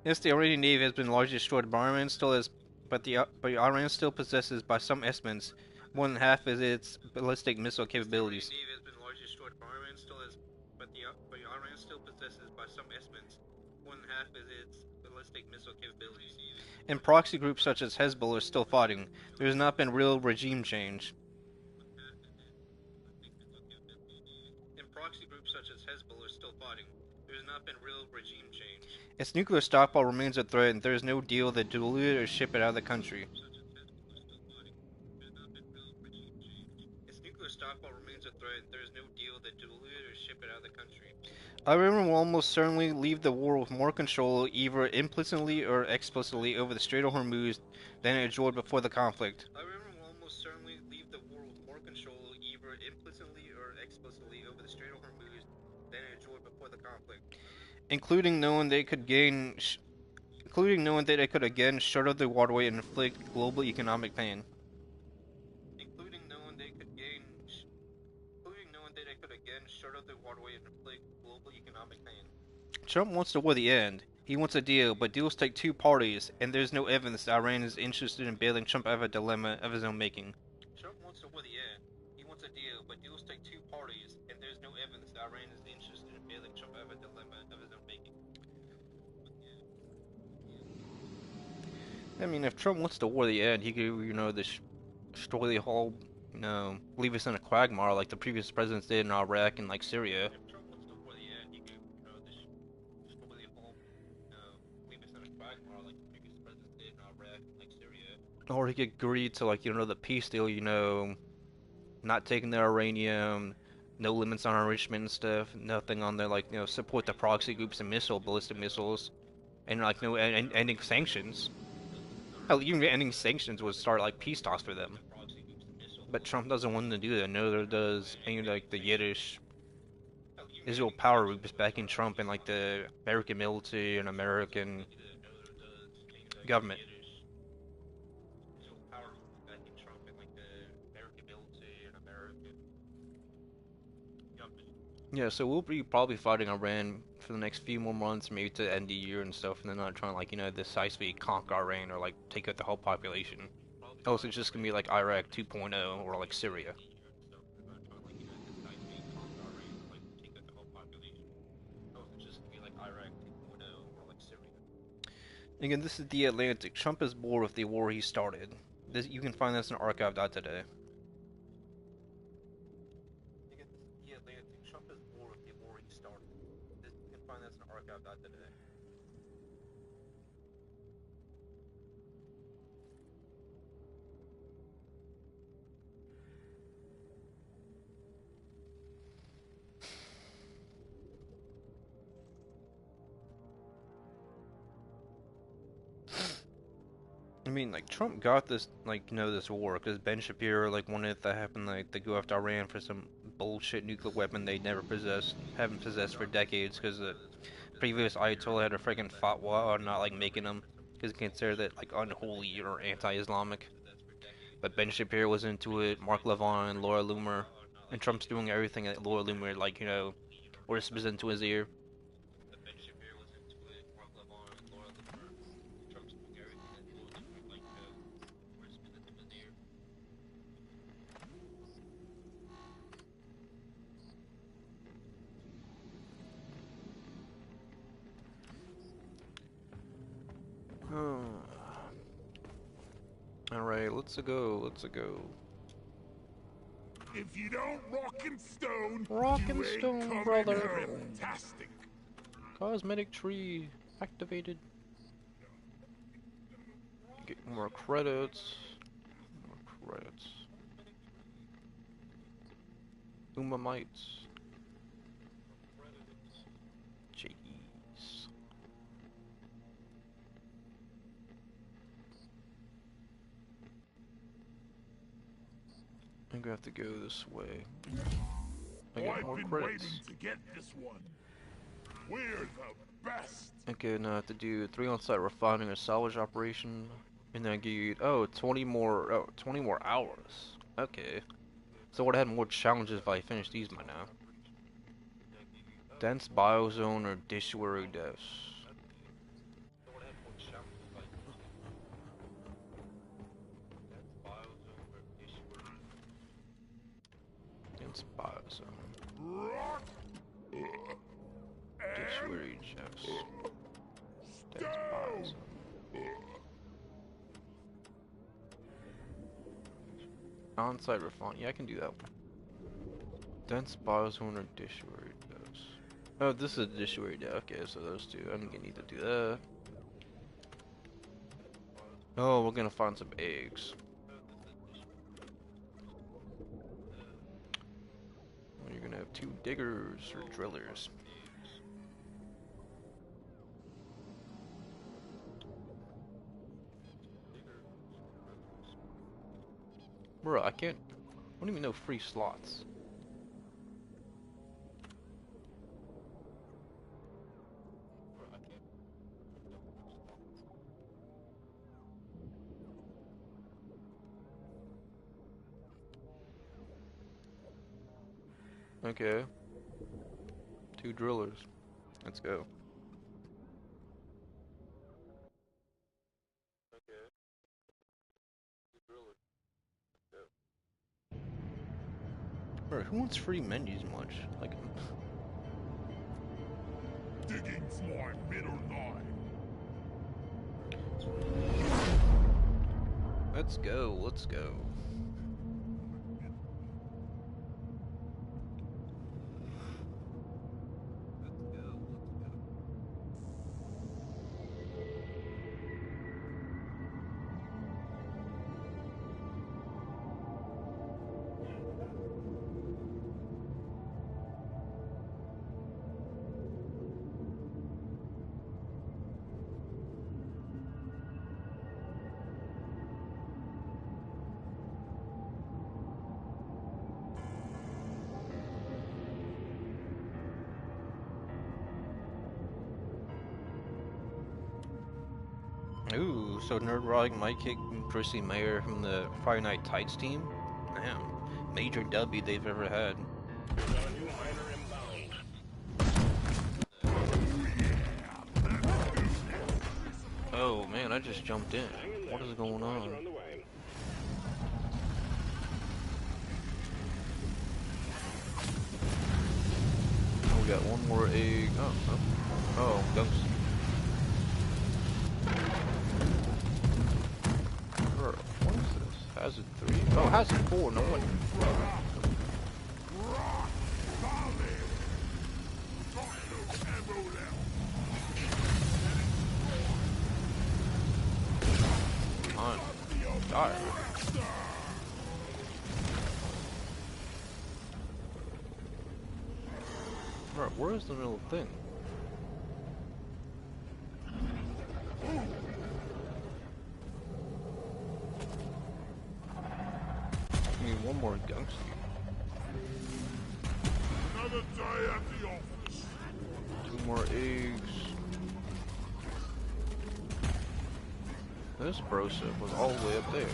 Yes, the Iranian Navy has been largely destroyed, but Iran still possesses, by some estimates, more than half of its ballistic missile capabilities. And proxy groups such as Hezbollah are still fighting. There has not been real regime change. Its nuclear stockpile remains a threat, and there is no deal that dilute it or ship it out of the country. Iran will almost certainly leave the war with more control, either implicitly or explicitly, over the Strait of Hormuz than it enjoyed before the conflict. Including knowing that it could again shut off the waterway and inflict global economic pain. Trump wants the war to end. He wants a deal, but deals take two parties, and there's no evidence that Iran is interested in bailing Trump out of a dilemma of his own making. I mean, if Trump wants the war to end, he could, destroy the whole, leave us in a quagmire like the previous presidents did in Iraq and, Syria. Or he could agree to, the peace deal, not taking their uranium, no limits on enrichment and stuff, nothing on there, support the proxy groups and ballistic missiles, and, ending sanctions. Hell, even ending sanctions would start, peace talks for them. But Trump doesn't want to do that, neither does any, the Yiddish Israel power groups backing Trump and like the American military and American government. Yeah, so we'll be probably fighting Iran for the next few more months, maybe to end the year and stuff, and then not trying to like, you know, decisively conquer Iran or like take out the whole population. Else it's just gonna be like Iraq 2.0 or like Syria. Again, this is the Atlantic. Trump is bored with the war he started. This you can find this in archive.today. I mean, like, Trump got this, like, you know, this war, because Ben Shapiro, like, wanted it to happen, like, to go after Iran for some bullshit nuclear weapon they never possessed, haven't possessed for decades, because the previous Ayatollah had a freaking fatwa on not, like, making them, because he considered it, like, unholy or anti-Islamic. But Ben Shapiro was into it, Mark Levine, Laura Loomer, and Trump's doing everything that Laura Loomer, like, you know, whispers into his ear. Alright, let's go, let's go. If you don't rock and stone, Rock you and ain't stone, coming brother. home. Fantastic. Cosmetic tree activated. Get more credits. More credits. Umamites. Jeez. I'm gonna have to go this way. I get more I've been credits. waiting to get this one. We're the best. Okay, now I have to do 3 on-site refining or salvage operation. And then I get, 20 more, 20 more hours. Okay. So I would have had more challenges if I finished these by now. Dense biozone or dishware deaths. Dense biozone. Rock. Dishware deaths. Dense biozone. On-site refine. Yeah, I can do that one. Dense biozone or dishware deaths. Oh, this is a dishware death. Okay, so those two. I think I need to do that. Oh, we're gonna find some eggs. You're gonna have 2 diggers or drillers. Bro, I can't. I don't even know free slots. Okay. 2 drillers. Let's go. Bro, who wants free menus much? Like, Digging's my middle line. let's go, let's go. Ooh, so Nerdrock might kick Chrissy Mayer from the Friday Night Tights team? Damn. Major W they've ever had. We've got a new miner inbound. Oh man, I just jumped in. Hang in What there. is going Supplies on? are on the way. Oh, we got one more egg. Oh, oh, oh, ghost. What is this? Hazard 3? Oh, Hazard 4, no wonder. Come on. Die. Bro, where's the middle thing? I need one more gangster. Another day at the office. 2 more eggs. This brosip was all the way up there.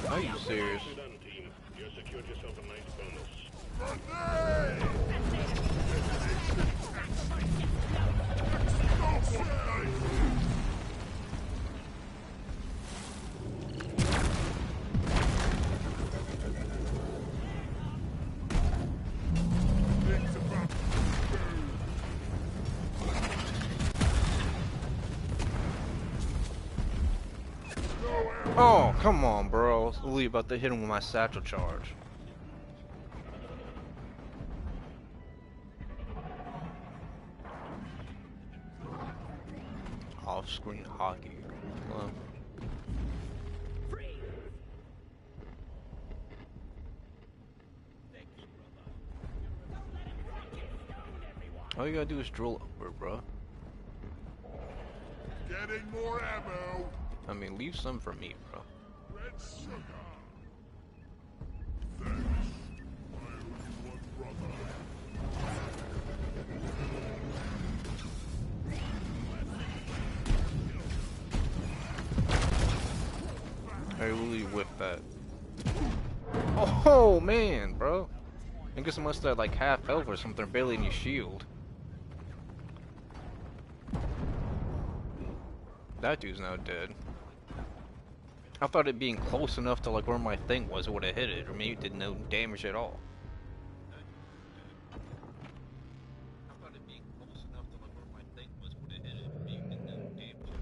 Are you serious? Nicely done, team. You secured yourself a nice bonus. Grenade! Things about to Oh, come on, bro. I was really about to hit him with my satchel charge. Off-screen hockey. Well, all you gotta do is drill upward, bro. Getting more ammo. I mean, leave some for me, bro. Red sugar. Thanks. I owe you one, brother. I really whipped that. Oh man, bro. I guess it must have like half health or something, barely in your shield. That dude's now dead. I thought it being close enough to like where my thing was would have hit it, or maybe it did no damage at all. I thought it being close enough to like where my thing was would have hit it, or maybe it did no damage at all.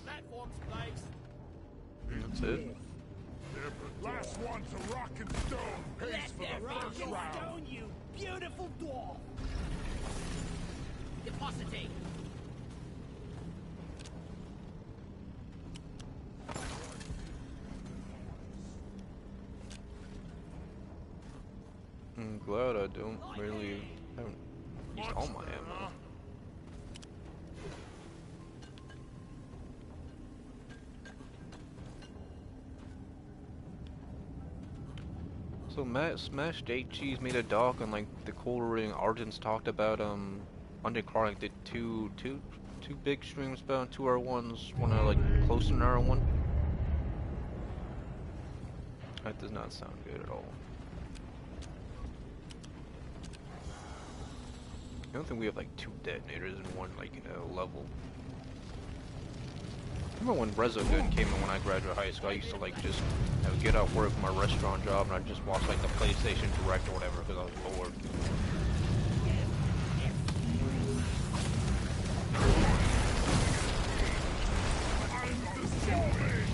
Platforms placed. That's it. Last one to rock and stone pays Let for them the rock first and round. stone, you beautiful dwarf. Depositing. I'm glad I don't really haven't used all my ammo. So Matt Smash Jake Cheese made a doc on like the Ring Argents talked about Underchronic did two big streams about 2R1s, one like close to an R1. That does not sound good at all. I don't think we have like 2 detonators in one like level. Remember when Rezo Gun came in when I graduated high school? I used to like just get out work my restaurant job and I'd just watch like the PlayStation Direct or whatever because I was bored. I'm dissolving.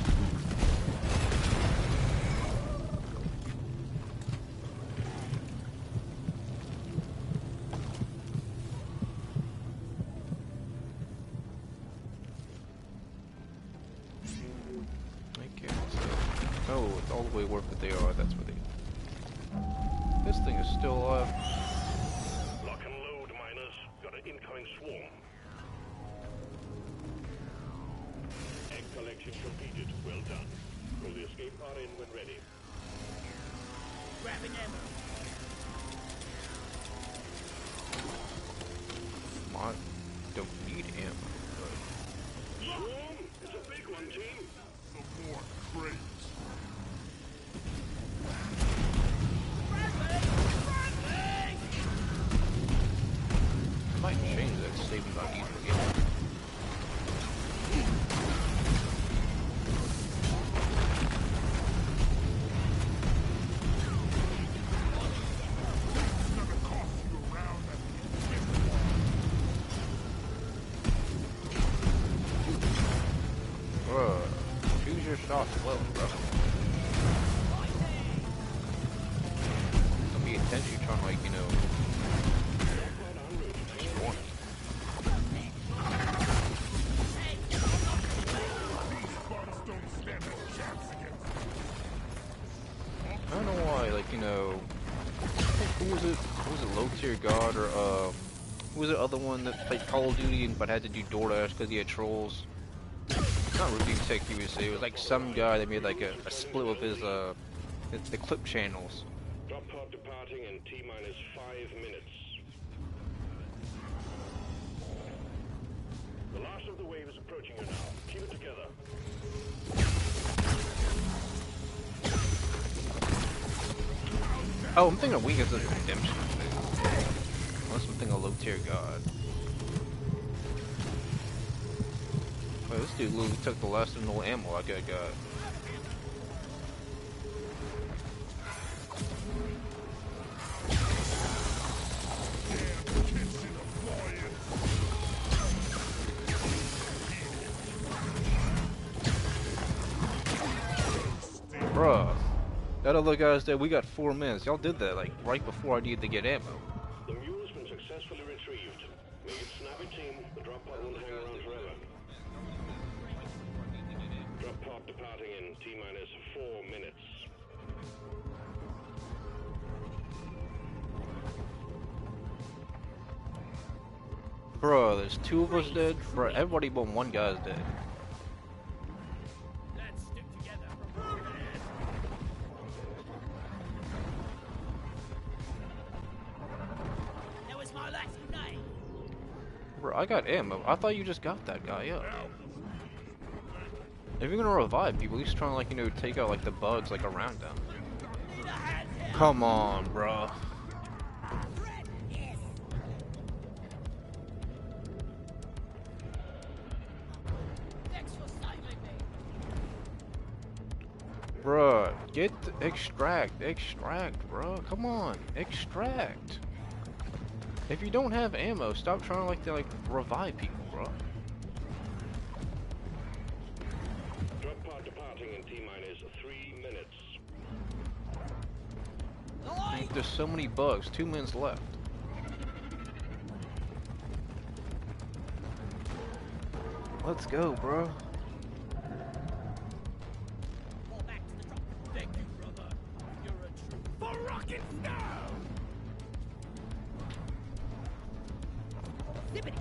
Oh, it's all the way worth it they are. That's what they. This thing is still alive. Lock and load, miners. Got an incoming swarm. Egg collection completed. Well done. Pull the escape pod in when ready. Grabbing ammo. I don't need ammo, but Swarm? It's a big one, team. Some more crates. I might change that statement about each game. It's gonna cost you around that Bruh, choose your shots well, bro. Don't be intentionally trying to, like, you know, destroy me. bugs don't stand a chance against I don't know why, like, you know, who was it? Who was it, Low Tier God, or, who was the other one that played Call of Duty but had to do DoorDash because he had trolls? Not Review Tech USA, it was like some guy that made like a split with his, the clip channels. Drop pod departing in T-minus 5 minutes. The last of the wave is approaching you now. Keep it together. Oh, I'm thinking of Weakness of Redemption. Unless I'm thinking of Low Tier God. Well, this dude literally took the last of no ammo I got. Bruh, that other guy's dead. We got 4 minutes. Y'all did that like right before I needed to get ammo. The mule's been successfully retrieved. Make it snappy, team. The drop pod won't hang around forever. Drop pod departing in T-minus 4 minutes. Bruh, there's 2 of us dead. Bruh, everybody but 1 guy's dead. Let's stick together. That was my last night. Bruh, I got ammo. I thought you just got that guy up. If you're gonna revive people, at least try to, like, you know, take out like the bugs like around them. Need a hand here. Come on, bruh. Yes. Thanks for saving me. Bruh, get the extract, bruh. Come on, extract. If you don't have ammo, stop trying to like revive people, bruh. Drop pod departing in T-minus 3 minutes. Dude, there's so many bugs. 2 minutes left. Let's go, bro. Fall back to the drop. Thank you, brother. You're a true. For rocket now. Zippity.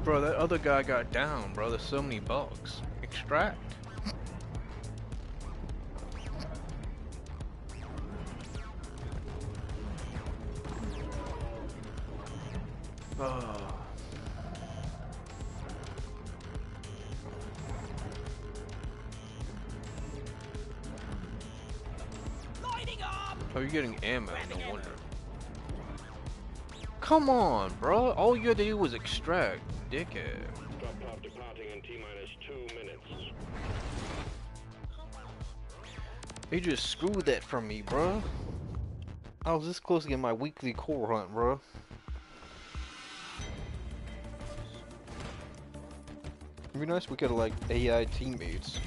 Bro, that other guy got down, bro. There's so many bugs. Extract. Oh. Lighting up. Oh, you're getting ammo. No wonder. Come on, bro. All you had to do was extract, dickhead. Drop pod departing in T-minus 2 minutes. They just screwed that from me, bro. I was this close to getting my weekly core hunt, bro. It'd be nice if we could like AI teammates.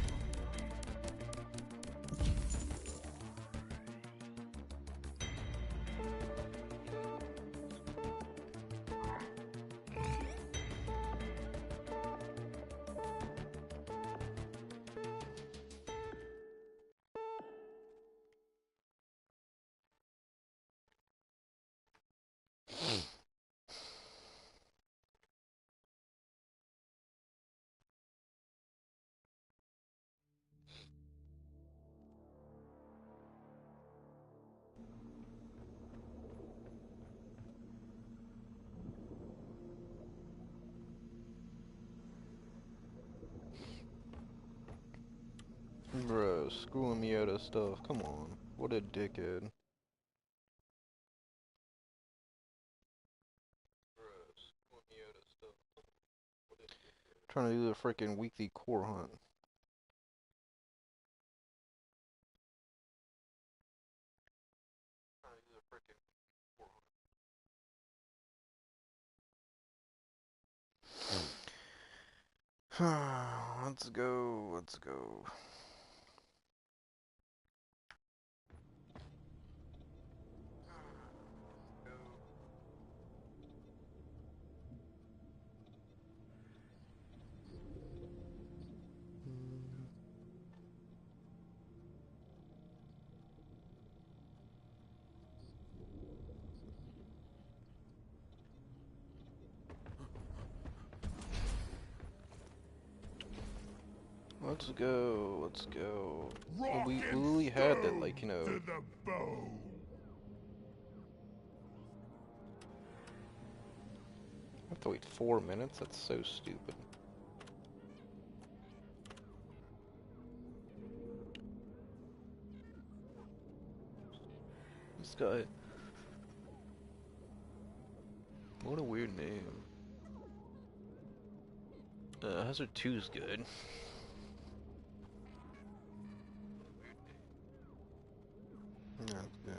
Bro, screwing me out of stuff. Come on. What a dickhead. Trying to do the freaking weekly core hunt. Let's go, let's go. Let's go, let's go. Rock We and really had that, stone like, you know. to the bone. I have to wait 4 minutes? That's so stupid. This guy. What a weird name. Hazard 2's good. That's good.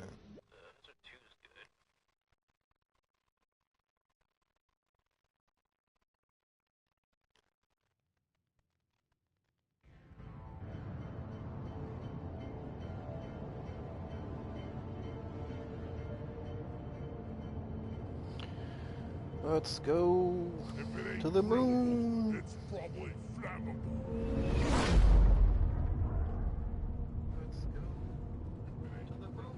Let's go If it ain't to the moon. it's probably flammable. Let's go to the moon.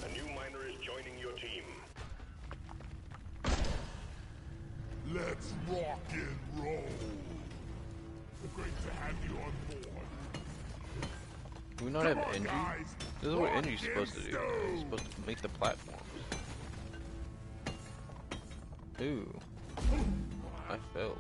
A new miner is joining your team. Let's rock and roll. Great to have you on board. Do we not Come have on, Engie? guys. This is what Rock Engie's supposed to and do. He's stone. supposed to make the platforms. Ooh. I fell.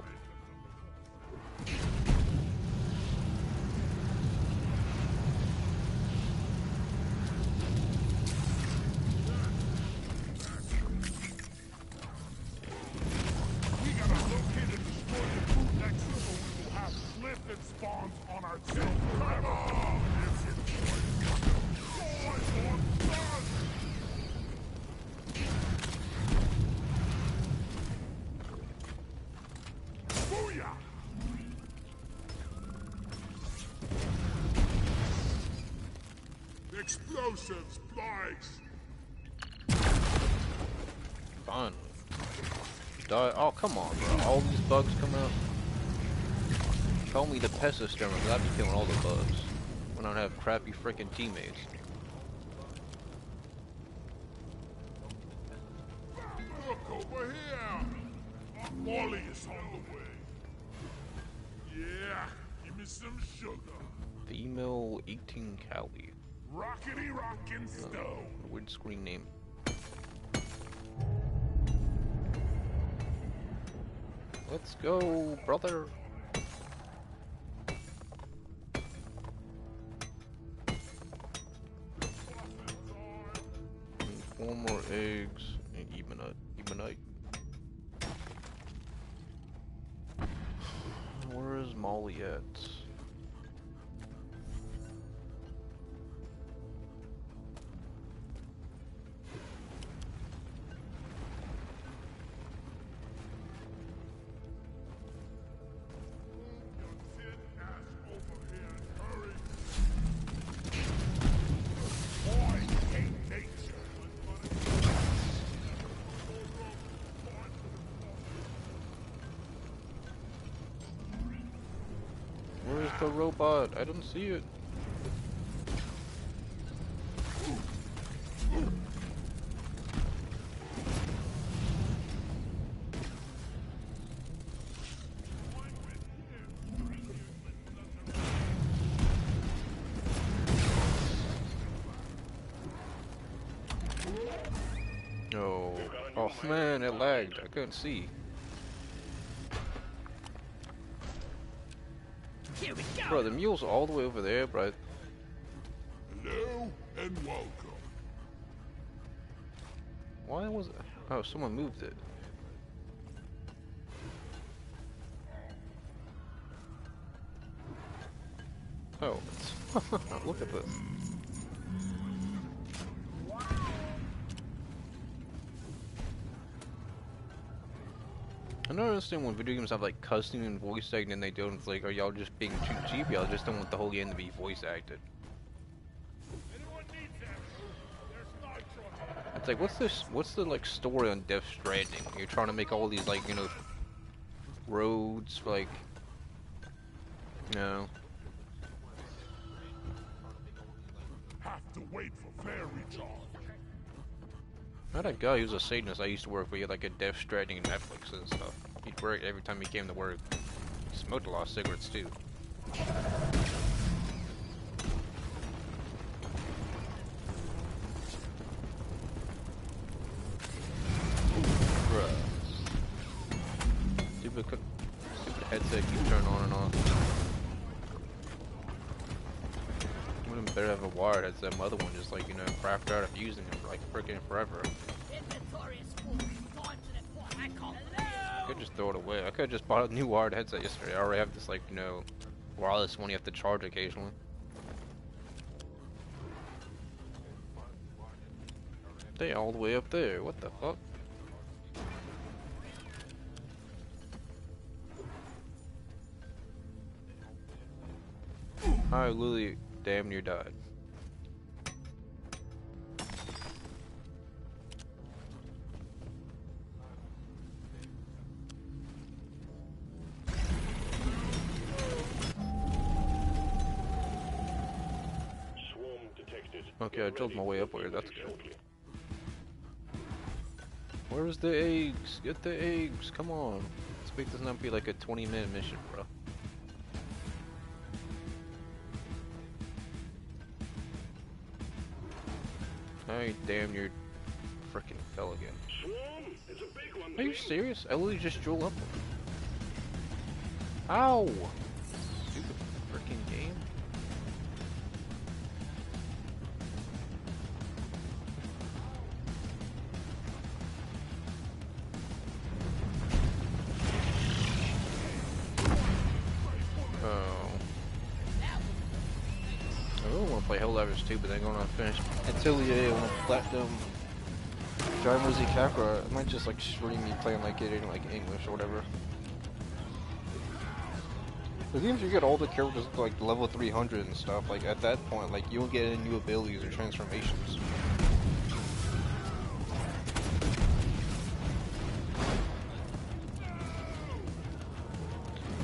We gotta locate and destroy the bootlegs so we will have lifted spawns on ourselves. Come on! Boys on gun! Booyah! Explosives, spikes! Finally. Die. Oh, come on, bro. All these bugs come out. Call me the pest exterminator, because I'd be killing all the bugs. When I don't have crappy freaking teammates. Look over here! Molly is on the way. Yeah, give me some sugar. Female 18 Cali. Rockety rockin' stone. Weird screen name. Let's go, brother. Need 4 more eggs and ebenite. Where is Molly at? Sit down. the robot? I don't see it. No. Oh man, it lagged. I couldn't see. Here we go. Bro, the mule's all the way over there, bro. Hello and welcome. Why was it? Oh, someone moved it. Oh, look at this. I don't understand when video games have like cussing and voice acting and they don't. It's like, are y'all just being too cheap? Y'all just don't want the whole game to be voice acted. Anyone needs ammo? There's nitro. It's like, what's this? What's the like story on Death Stranding? You're trying to make all these like, you know, roads like, you know. Have to wait for flare recharge. I had a guy who's a Satanist I used to work with. He had like a Death Stranding and Netflix and stuff. He'd work every time he came to work. He smoked a lot of cigarettes too. Bruh. Stupid headset keeps turning on and off. Wouldn't better have a wired headset. My other one just like, you know, crapped out of using it for like freaking forever. Inventory is full. Time to report. I call it. I could just throw it away. I could have just bought a new wired headset yesterday. I already have this like, you know, wireless one you have to charge occasionally. They all the way up there. What the fuck? I literally damn near died. Swarm detected. Okay, I drilled my way upward. That's good. Where's the eggs? Get the eggs. Come on. Let's make this not be like a 20-minute mission, bro. I damn near freaking fell again. Swarm, it's a big one. Are you serious? I literally just drilled up one. Ow! Stupid freaking game. Oh. I really want to play Helldivers 2, but then going to finish Atelier on a platinum Giant Wizzy Capra. I might just like stream me playing like it in like English or whatever. Because even if you get all the characters to like level 300 and stuff, like at that point, like you won't get any new abilities or transformations.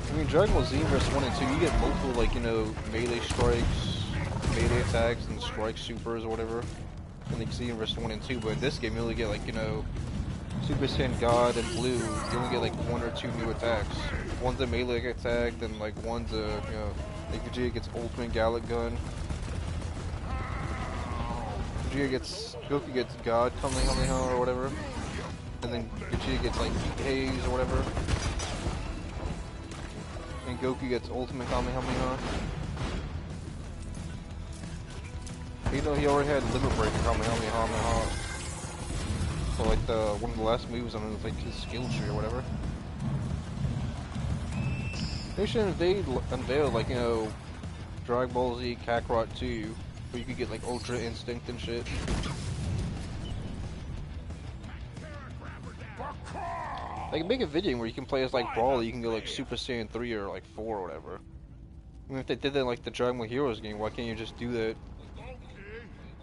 I mean, Dragon Ball Z vs 1 and 2, you get multiple like, you know, melee strikes, melee attacks, and strike supers or whatever. In like Z vs 1 and 2, but in this game you only get like, you know, Super Saiyan God and Blue, you only get like 1 or 2 new attacks. One's a melee attack, then like one's a, you know, like Vegeta gets Ultimate Gallic Gun. Goku gets God Kamehameha or whatever. And then Vegeta gets like Heat Haze or whatever. And Goku gets Ultimate Kamehameha. You know, he already had Limit Breaker Kamehameha. So like one of the last moves on like his skill tree or whatever. They should unveil like, you know, Dragon Ball Z Kakarot 2, where you could get like Ultra Instinct and shit. Like make a video where you can play as like Brawler, you can go like Super Saiyan 3 or like 4 or whatever. I mean, if they did that in like the Dragon Ball Heroes game, why can't you just do that?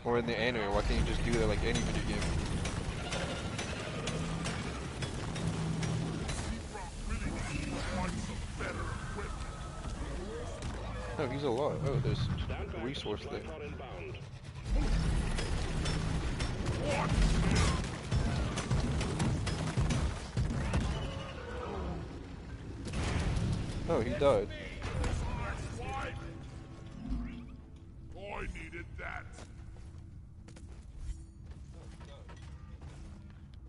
Or in the anime, why can't you just do that like any video game? Oh, he's alive. Oh, there's Stand a back. resource Supply there. pod inbound. Oh, he died. Why? I needed that.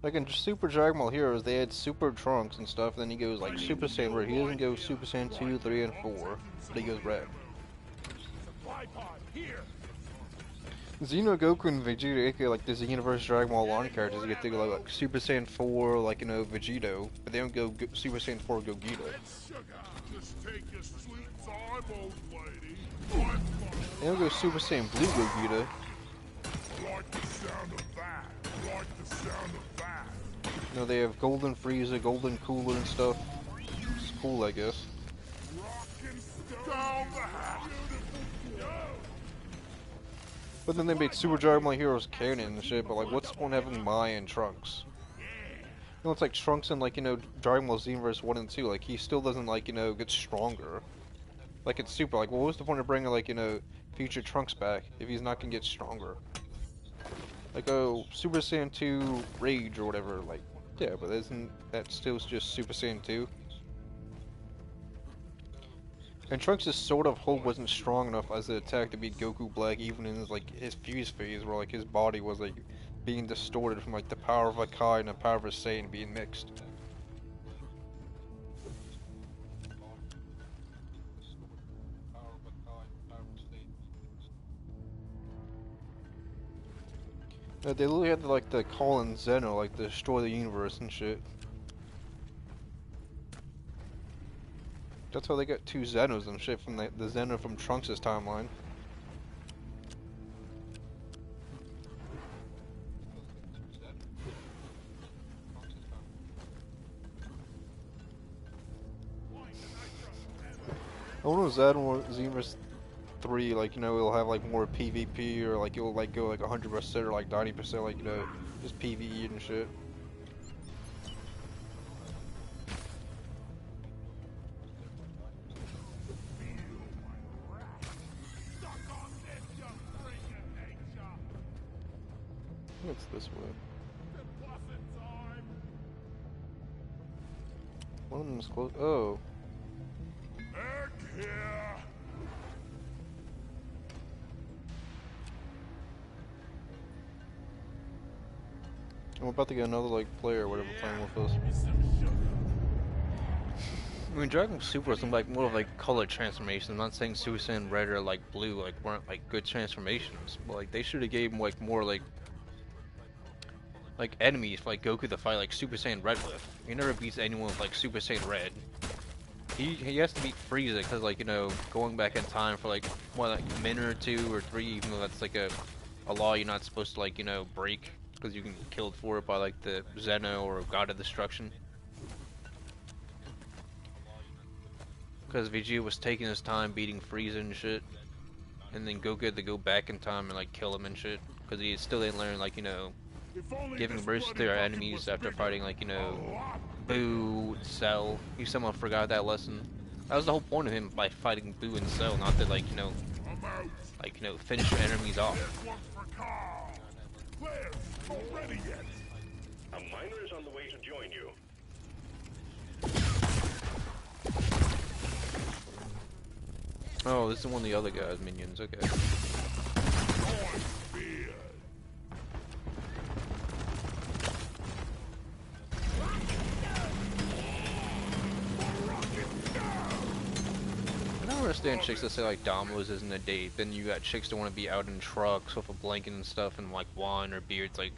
Like in Super Dragon Ball Heroes, they had Super Trunks and stuff, then he goes like Super Saiyan Red. He doesn't go Super Saiyan 2, 3, and 4, but he goes Red. Supply pod here. Xeno, Goku, and Vegeta, aka like the Xenoverse Dragon Ball line characters, get to go like Super Saiyan 4, like, you know, Vegito, but they don't go Super Saiyan 4 Gogeta. Sugar. Just take your sweet time, old lady. I'm They don't go Super Saiyan Blue Gogeta. like the sound of that. Like the sound of that. You know, they have Golden Frieza, Golden Cooler and stuff. It's cool, I guess. Rockin' down the hatch. But then they made Super Dragon Ball Heroes canon and shit, but like, what's the point of having Mai and Trunks? You know, it's like Trunks in, like, you know, Dragon Ball Xenoverse 1 and 2, like, he still doesn't, like, you know, get stronger. Like, it's Super, like, what was the point of bringing, like, you know, future Trunks back if he's not gonna get stronger? Like, oh, Super Saiyan 2 Rage or whatever, like, yeah, but isn't that still just Super Saiyan 2? And Trunks' Sword of Hope wasn't strong enough as an attack to beat Goku Black, even in his, like, his fuse phase, where, like, his body was, like, being distorted from, like, the power of a Kai and the power of a Saiyan being mixed. They literally had to, like, the call in Zeno, like, to destroy the universe and shit. That's how they got 2 Zenos and shit from the Zeno from Trunks' timeline. I wonder if Xenoverse 3, like, you know, it'll have, like, more PvP, or, like, it'll, like, go, like, 100% or, like, 90%, like, you know, just PvE and shit. What's this way? One of them is close. Oh. Back here. I'm about to get another, like, player or whatever playing with us. I mean, Dragon Ball Super was like more of like color transformations. I'm not saying Super Saiyan Red or like Blue like weren't like good transformations, but like they should have gave him like more like enemies for like Goku to fight like Super Saiyan Red with. He never beats anyone with like Super Saiyan Red. He has to beat Frieza because, like, you know, going back in time for like what, like a minute or 2 or 3, even though that's like a law you're not supposed to, like, you know, break because you can get killed for it by like the Zeno or God of Destruction. Because Vegeta was taking his time beating Frieza and shit, and then Goku had to go back in time and like kill him and shit because he still didn't learn, like, you know, giving mercy to their enemies after fighting, like, you know, Boo, Cell. He somehow forgot that lesson. That was the whole point of him by fighting Boo and Cell, not to, like, you know, finish your enemies off. A miner is on the way to join you. Oh, this is one of the other guys' minions, okay. I don't understand chicks that say like Domino's isn't a date, then you got chicks that want to be out in trucks with a blanket and stuff and like wine or beer. It's like,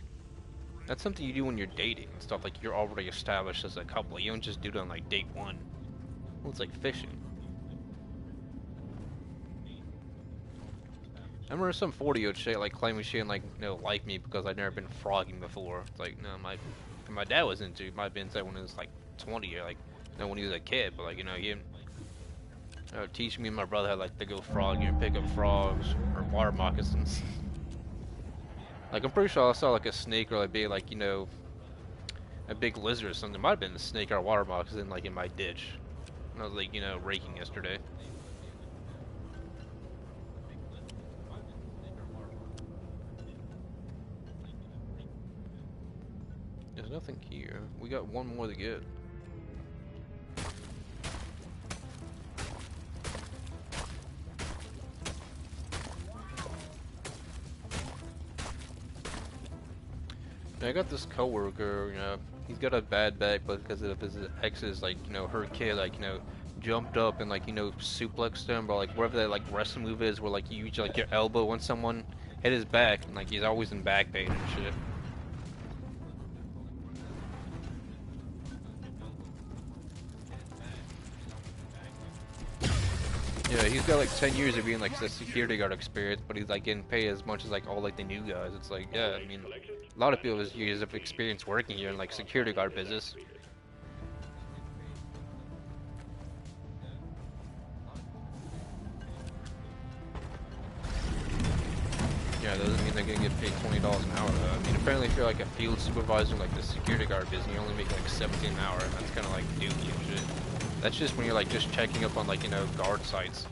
that's something you do when you're dating and stuff, like you're already established as a couple. You don't just do it on like date 1. Well, it's like fishing. I remember some 40-year-old chick like claiming she didn't, like, you know, like me because I'd never been frogging before. It's like, no, my dad was into it. My been into when he was like 20 or like, you know, when he was a kid, but like, you know, he didn't teach me and my brother how like to go frogging or pick up frogs or water moccasins. Like, I'm pretty sure I saw like a snake or like big, like, you know, a big lizard or something. It might have been a snake or a water moccasin like in my ditch when I was, like, you know, raking yesterday. we got one more to get. I got this coworker, you know, he's got a bad back, but because of his ex's, like, you know, her kid, like, you know, jumped up and, like, you know, suplexed him, or, like, whatever that, like, wrestling move is, where, like, you use, like, your elbow when someone hit his back, and, like, he's always in back pain and shit. Yeah, he's got, like, 10 years of being, like, the security guard experience, but he's, like, getting paid as much as, like, all, like, the new guys. It's like, yeah, I mean, a lot of people have years of experience working here in, like, security guard business. Yeah, doesn't mean they're gonna get paid $20 an hour though. I mean, apparently if you're like a field supervisor, like the security guard business, you only make like 17 an hour, and that's kind of like dookie and shit. That's just when you're like just checking up on like, you know, guard sites.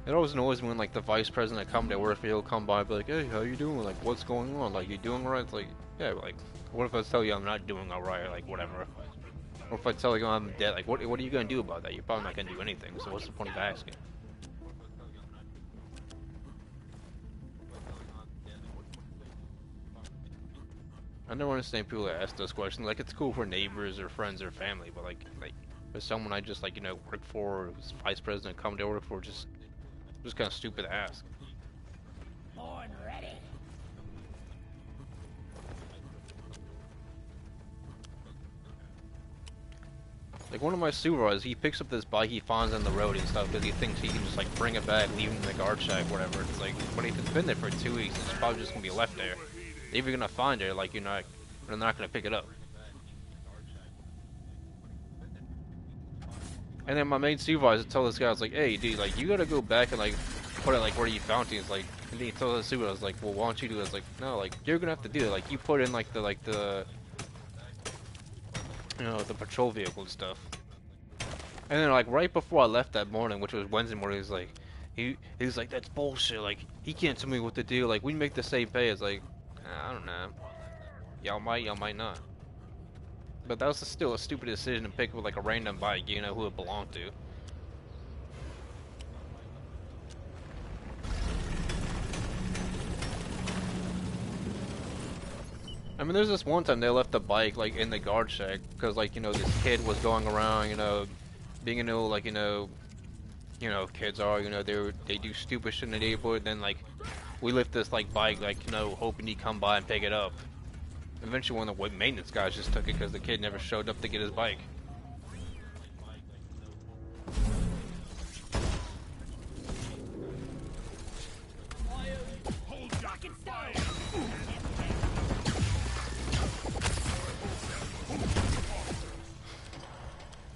It always annoys me when like the vice president come to work, he'll come by and be like, hey, how you doing? Like, what's going on? Like, you doing alright? It's like, yeah, like, what if I tell you I'm not doing alright? Like, whatever. Or if I tell you I'm dead, like, what are you gonna do about that? You're probably not gonna do anything, so what's the point of asking? I never understand people that ask those questions. Like, it's cool for neighbors or friends or family, but like for someone I just, like, you know, work for, or who's vice president come to work for, just kind of stupid to ask. Born ready. Like, one of my supervisors, he picks up this bike he finds on the road and stuff because he thinks he can just, like, bring it back, leave it in the guard shack, whatever. It's like, but if it's been there for 2 weeks, it's probably just gonna be left there. If you're gonna find it, like, they're not gonna pick it up. And then my main supervisor told this guy, I was like, hey, dude, like, you gotta go back and, like, put it, like, where you found it. It's like, and then he told the supervisor, I was like, well, why don't you do it? I was like, no, like, you're gonna have to do it. Like, you put in, like, the you know, the patrol vehicle and stuff. And then, like, right before I left that morning, which was Wednesday morning, he's like, that's bullshit. Like, he can't tell me what to do. Like, we make the same pay. It's like, I don't know. Y'all might not. But that was still a stupid decision to pick up, like, a random bike, you know, who it belonged to. I mean, there's this one time they left the bike, like, in the guard shack, because, like, you know, this kid was going around, you know, being, you know, like, you know, kids are, you know, they do stupid shit in the neighborhood, then, like, we left this, like, bike, like, you know, hoping he'd come by and pick it up. Eventually one of the maintenance guys just took it because the kid never showed up to get his bike.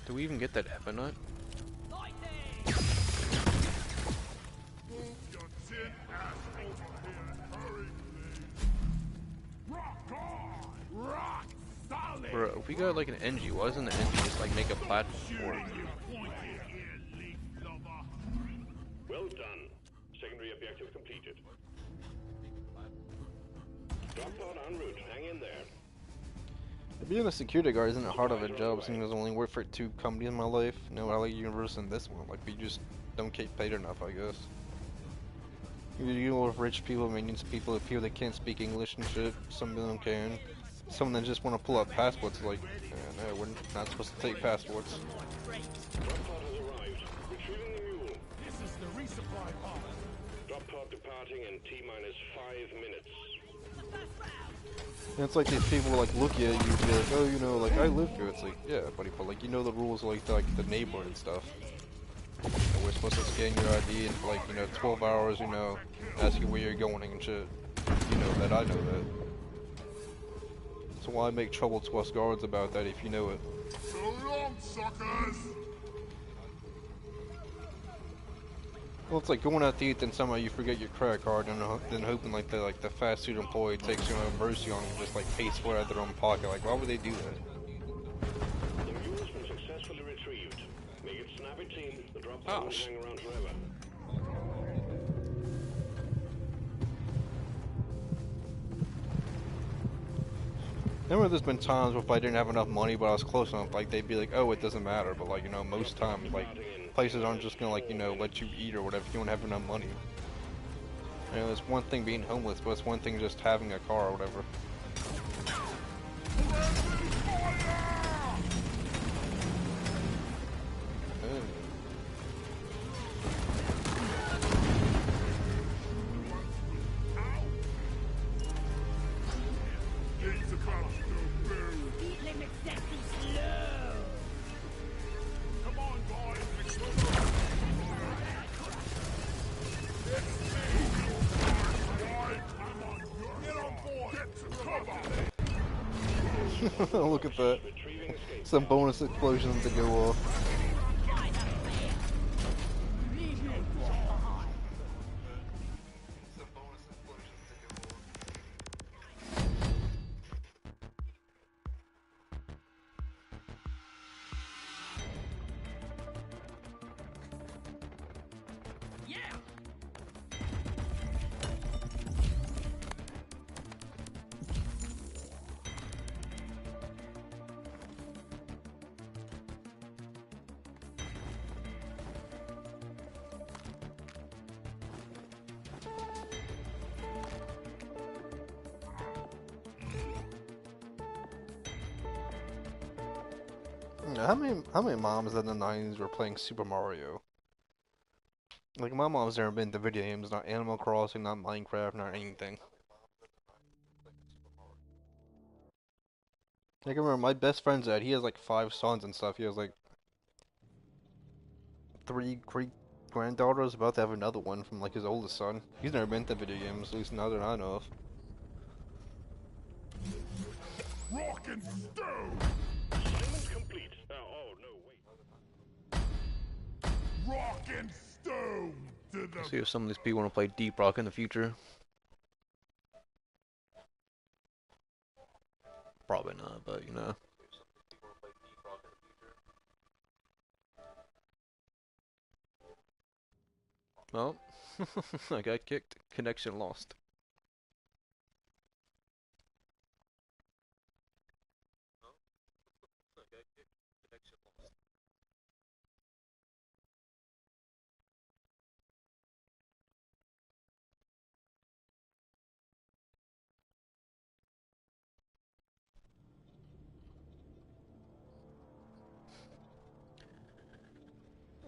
Do we even get that Epinut? Bro, if we got like an NG, why doesn't the NG just like make a platform for it? Well done. Secondary objective completed. Drop pod en route. Hang in there. Being a security guard isn't hard of a job, seeing as I only worked for 2 companies in my life. No, I like Universal and this one. Like, we just don't get paid enough, I guess. You deal with rich people, maintenance people, people that can't speak English and shit. Some of them can. Some of them just want to pull out passports. Like, no, we're not supposed to take passports. Drop pod has arrived. Retrieving the mule. This is the resupply pod. Drop pod departing in T-minus 5 minutes. And it's like these people like look at you and be like, oh, you know, like I live here. It's like, yeah, buddy, but like you know the rules like the neighborhood and stuff. And we're supposed to scan your ID and for like, you know, 12 hours, you know, ask you where you're going and shit. You know that, I know that. So why make trouble to us guards about that if you know it? So long, suckers! Well, it's like going out to eat, then somehow you forget your credit card, and then hoping like the fast food employee takes you on mercy on you and just like pays for it out of their own pocket. Like, why would they do that? The mule's been successfully retrieved. Make it snappy, team. The drop cops Oh, won't hang around forever. remember there's been times where if I didn't have enough money but I was close enough, like they'd be like, oh, it doesn't matter, but like, you know, most times, like, places aren't just gonna, like, you know, let you eat or whatever if you don't have enough money. You know, it's one thing being homeless, but it's one thing just having a car or whatever. He's about to move. Speed limit set to slow. Come on, boys. It's me. Right, I'm on your Get on board. Get to cover. Look at that. Some bonus explosions to go off. Yeah. How many moms in the 90s were playing Super Mario? Like, my mom's never been to video games, not Animal Crossing, not Minecraft, not anything. Like, I remember my best friend's dad, he has like 5 sons and stuff. He has like three great granddaughters, about to have another one from like his oldest son. He's never been to video games, at least not that I know of. Rock and stone. Assignment complete. Oh, no, wait. Rock and stone to Let's the see if some of these people want to play Deep Rock in the future. Probably not, but you know. Well, I got kicked. Connection lost.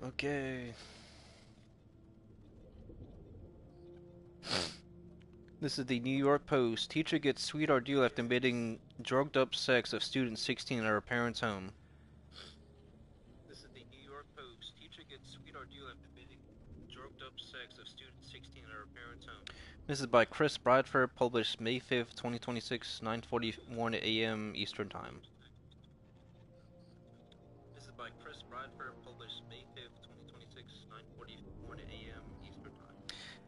Okay. This is the New York Post. Teacher gets sweet ordeal after admitting drugged up sex of student 16 at her parents' home. This is the New York Post. Teacher gets sweet ordeal after admitting drugged up sex of student 16 at her parents' home. This is by Chris Bradford, published May 5th, 2026, 9:41 a.m. Eastern Time. This is by Chris Bradford, published May 5th, 2026, 9:41 a.m. Eastern Time.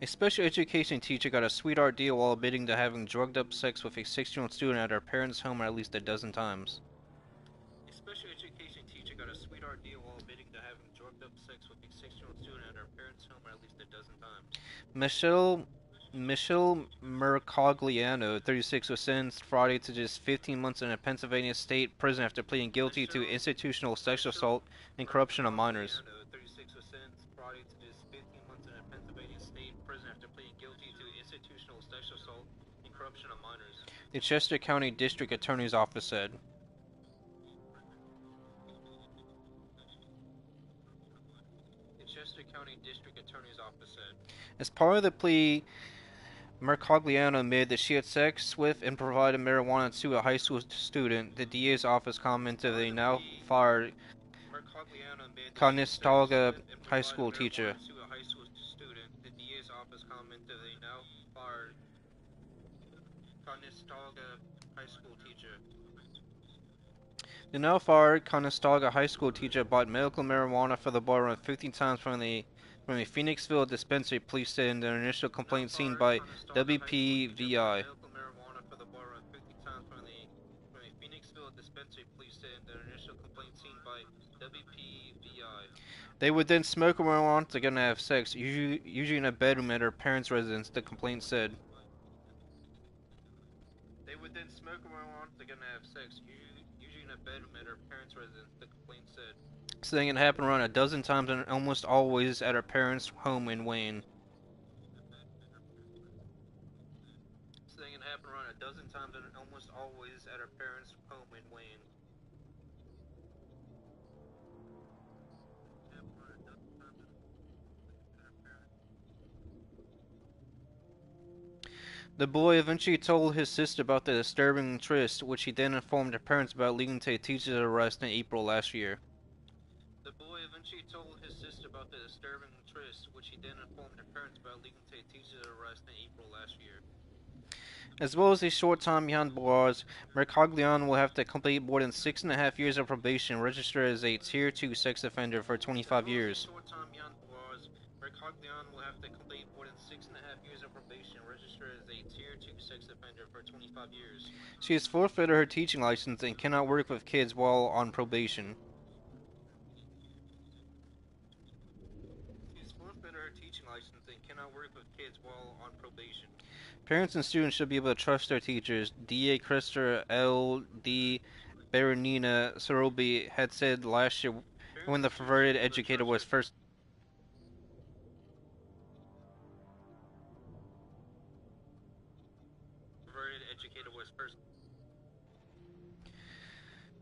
A special education teacher got a sweetheart deal while admitting to having drugged up sex with a 16-year-old student at her parents' home at least a dozen times. A special education teacher got a sweetheart deal while admitting to having drugged up sex with a 16-year-old student at her parents' home at least a dozen times. Michelle Mercogliano, 36, was sentenced Friday to just 15 months in a Pennsylvania state prison after pleading guilty to institutional sexual assault and corruption of minors. The Chester County District Attorney's Office said. As part of the plea, Mercogliano admitted that she had sex with and provided marijuana to a high school student. The DA's office commented the now fired Conestoga high school teacher. The now fired Conestoga high school teacher bought medical marijuana for the boy around 15 times from a Phoenixville dispensary, police said in their initial complaint seen by WPVI. They would then smoke marijuana together and have sex, usually in a bedroom at her parents' residence, the complaint said. They would then smoke marijuana together and have sex, usually in a bedroom at her parents' residence, the complaint said. Saying it happened around a dozen times and almost always at her parents' home in Wayne. Saying it happened around a dozen times and almost always at her parents' home in Wayne. The boy eventually told his sister about the disturbing tryst, which he then informed her parents about, leading to a teacher's arrest in April last year. The boy eventually told his sister about the disturbing tryst, which he then informed her parents about, leading to a teacher's arrest in April last year. As well as a short time behind bars, Mercogliano will have to complete more than 6.5 years of probation and register as a Tier 2 sex offender for 25 years. Mercogliano will have to complete more than 6.5 years of probation and register as a Tier 2 sex offender for 25 years. She has forfeited her teaching license and cannot work with kids while on probation. She has forfeited her teaching license and cannot work with kids while on probation. Parents and students should be able to trust their teachers. D.A. Christopher L. D. Baronina Sorobi had said last year when the perverted educator was first.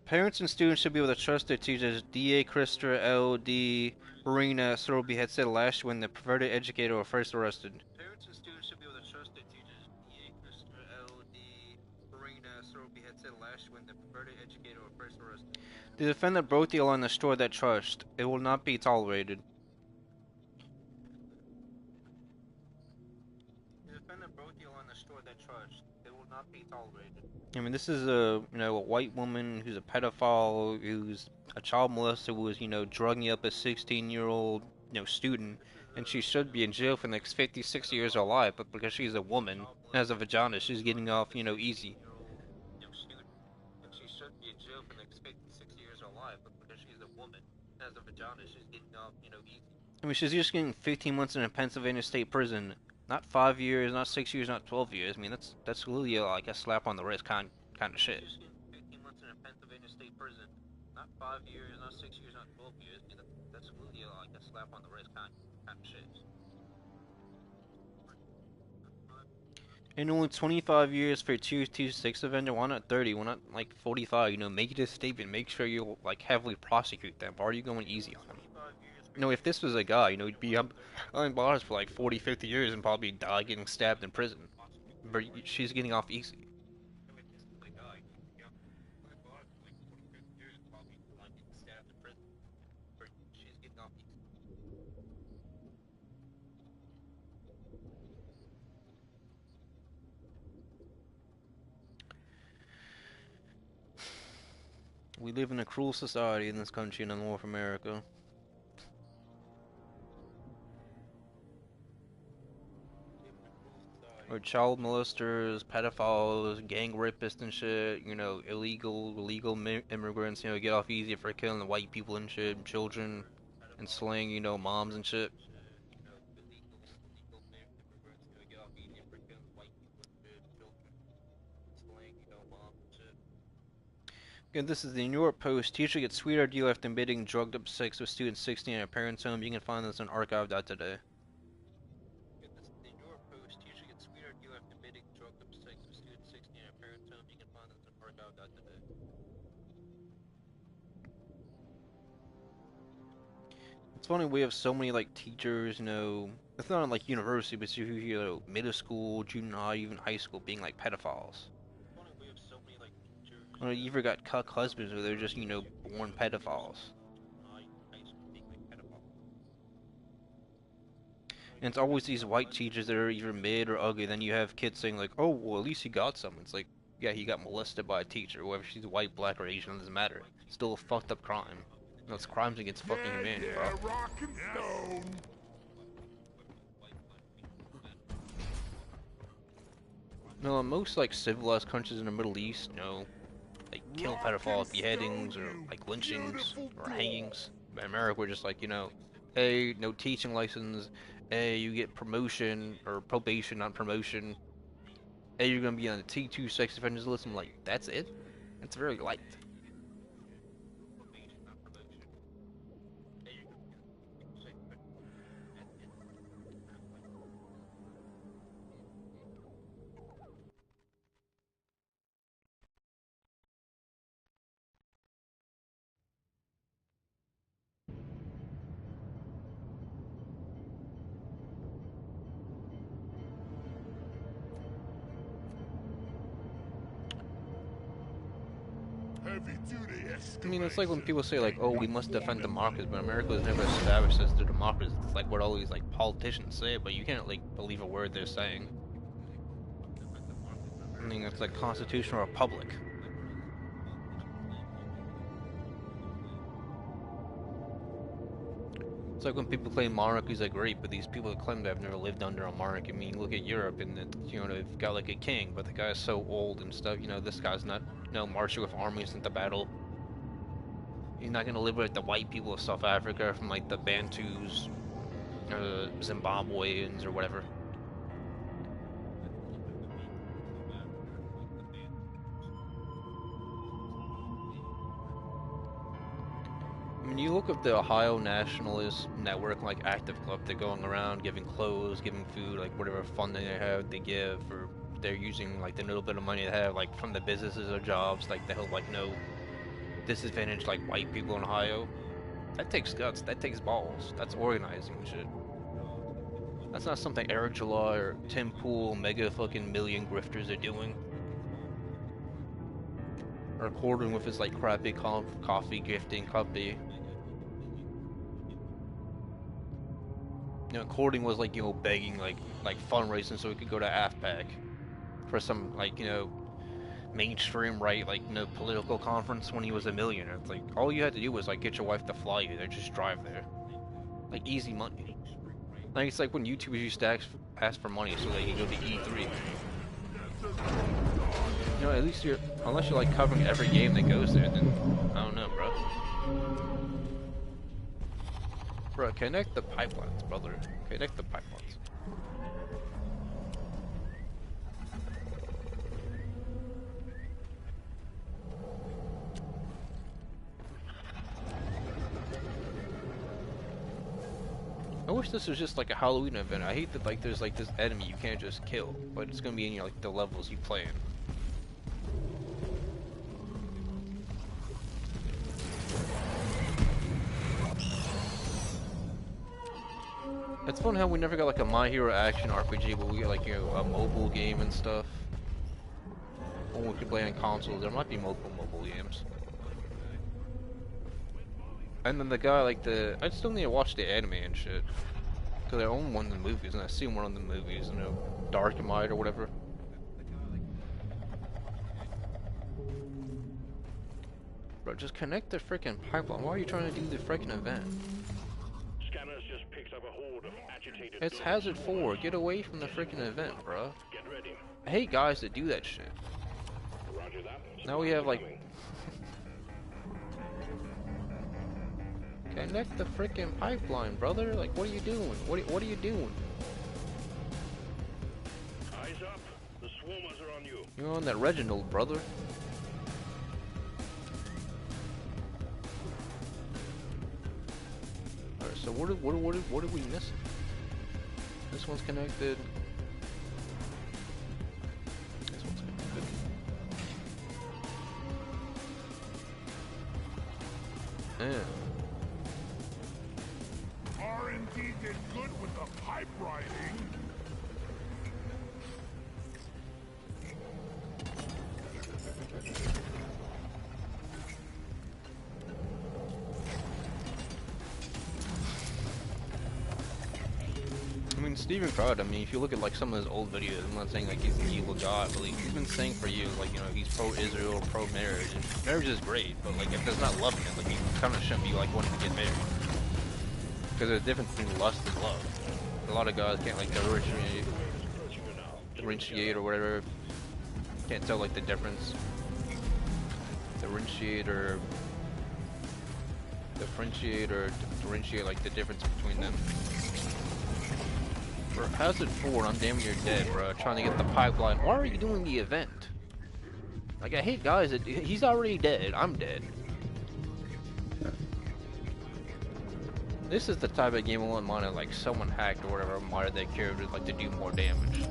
Parents and students should be able to trust their teachers. D.A. Christopher L. D. Marina Sorobi had said last year when the perverted educator was first arrested. Parents and students should be able to trust their teachers. D.A. Christopher L. D. Marina Sorobi had said last year when the perverted educator was first arrested. The defendant broke the law and destroyed that trust. It will not be tolerated. The defendant broke the law and destroyed that trust. It will not be tolerated. I mean, this is a a white woman who's a pedophile, who's a child molester, who was drugging up a 16-year-old student, and she should be in jail for the next 56 years of her life. But because she's a woman and has a vagina, she's getting off easy. She should be in jail for the next 56 years of her life, but because she's a woman and has a vagina, she's getting off easy. I mean, she's just getting 15 months in a Pennsylvania state prison. Not 5 years, not 6 years, not 12 years. I mean, that's really like a slap on the wrist kind of shit. 15 months in a Pennsylvania state prison. Not 5 years, not 6 years, not 12 years. I mean, that's really like a slap on the wrist kind of shit. And only 25 years for a Tier 2 sex offender. Why not 30? Why not like 45? Make it a statement. Make sure you like heavily prosecute them. Why are you going easy on them? If this was a guy, he'd be behind bars for like 40, 50 years and probably die getting stabbed in prison. But she's getting off easy. We live in a cruel society in this country in North America. Or child molesters, pedophiles, gang rapists and shit, illegal immigrants, get off easy for killing the white people and shit, children, and slaying, moms and shit. Again, this is the New York Post. Teacher gets sweeter deal after admitting drugged up sex with student 16 at a parent's home. You can find this on archive.today. It's funny we have so many like teachers, it's not like university, but middle school, junior high, even high school being like pedophiles. Or you even got cuck husbands where they're just, born pedophiles. And it's always these white teachers that are either mid or ugly. Then you have kids saying like, oh, well, at least he got some. It's like, yeah, he got molested by a teacher. Whether she's white, black, or Asian, doesn't matter. It's still a fucked up crime. It's crimes against fucking humanity, bro. Rock and stone. No, most like civilized countries in the Middle East, like kill pedophiles, beheadings, or like lynchings or hangings. But in America, we're just like, A, no teaching license. A, you get promotion or probation, not promotion. A, you're gonna be on the T2 sex offenders list. I'm like, that's it? That's very light. Heavy duty I mean, it's like when escalation. people say like, "Oh, we must defend democracy," but America was never established as the democracy. It's like what all these like politicians say, but you can't like believe a word they're saying. I mean, it's like constitutional republic. It's like when people claim monarchies are great, but these people that claim they've never lived under a monarchy. I mean, look at Europe, and it, you know they've got like a king, but the guy's so old and stuff. You know, this guy's not, you know, marching with armies into battle. You're not gonna liberate the white people of South Africa from like the Bantus, Zimbabweans, or whatever. I mean, you look at the Ohio Nationalist Network, like active club, they're going around giving clothes, giving food, like whatever funding they have, they give, or they're using like the little bit of money they have, like from the businesses or jobs, like to help like no disadvantaged like white people in Ohio. That takes guts. That takes balls. That's organizing and shit. That's not something Eric July or Tim Pool, mega fucking million grifters are doing. Or Corden with his like crappy coffee gifting company. You know, Corden was like, you know, begging like fundraising so he could go to AFPAC for some like, you know, mainstream right like, you know, political conference when he was a millionaire. It's like all you had to do was like get your wife to fly you there, just drive there. Like easy money. Like it's like when YouTubers used to ask for money so they could go to E3. You know, at least you're, unless you're like covering every game that goes there, then I don't know, bro. Bro, connect the pipelines, brother. Connect the pipelines. I wish this was just like a Halloween event. I hate that like there's like this enemy you can't just kill, but it's gonna be in your like the levels you play in. It's fun how we never got like a My Hero Action RPG, but we get like, you know, a mobile game and stuff. Or we could play on consoles. There might be mobile games. And then the guy like I still need to watch the anime and shit. Cause I own one of the movies and I seen one of the movies, you know, Dark Might or whatever. Bro, just connect the freaking pipeline. Why are you trying to do the freaking event? Scanners just picked up a horde of agitated It's ghosts. Hazard 4. Get away from the freaking event, bro. Get ready. I hate guys that do that shit. Roger that. Now we have like Coming. connect the freaking pipeline, brother. Like, what are you doing? What are you doing? Eyes up. The swarmers are on you. You're on that Reginald, brother. Alright, so what are we missing? This one's connected. This one's connected. Yeah. R&D did good with the pipe writing. I mean, Steven Crowd, I mean, if you look at like some of his old videos, I'm not saying like he's an evil god, but like, he's been saying for years, like, you know, he's pro-Israel, pro-marriage, and marriage is great, but like if there's not love in it, like, he kind of shouldn't be like wanting to get married. Because there's a difference between lust and love. A lot of guys can't like differentiate or whatever. Can't tell like the difference. Differentiate or differentiate or differentiate like the difference between them. For Hazard 4, I'm damn near dead, bro. Trying to get the pipeline. Why are you doing the event? Like, I hate guys that he's already dead. I'm dead. This is the type of game I wouldn't mind if, like, someone hacked or whatever modded their characters like to do more damage.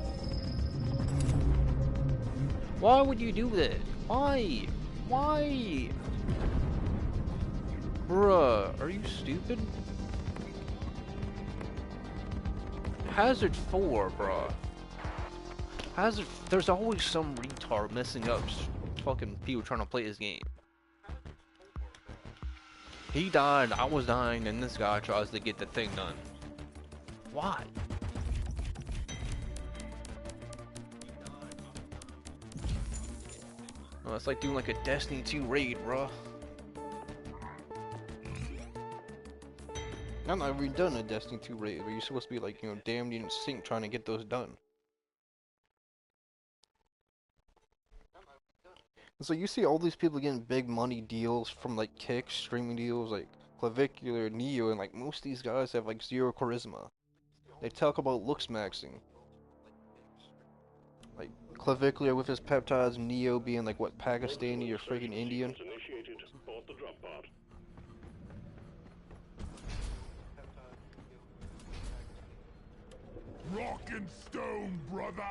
Why would you do that? Why? Why? Bruh, are you stupid? Hazard 4, bruh. Hazard, there's always some retard messing up fucking people trying to play this game. He died, I was dying, and this guy tries to get the thing done. Why? Oh, it's like doing like a Destiny 2 raid, bruh. I'm not even done a Destiny 2 raid, but you're supposed to be like, you know, damned in sync trying to get those done. So you see all these people getting big money deals from like Kick, streaming deals, like Clavicular, Neo, and like most of these guys have like zero charisma. They talk about looks maxing. Like Clavicular with his peptides, Neo being like what, Pakistani or freaking Indian. Initiated. Board the drop pod. Rock and stone, brother!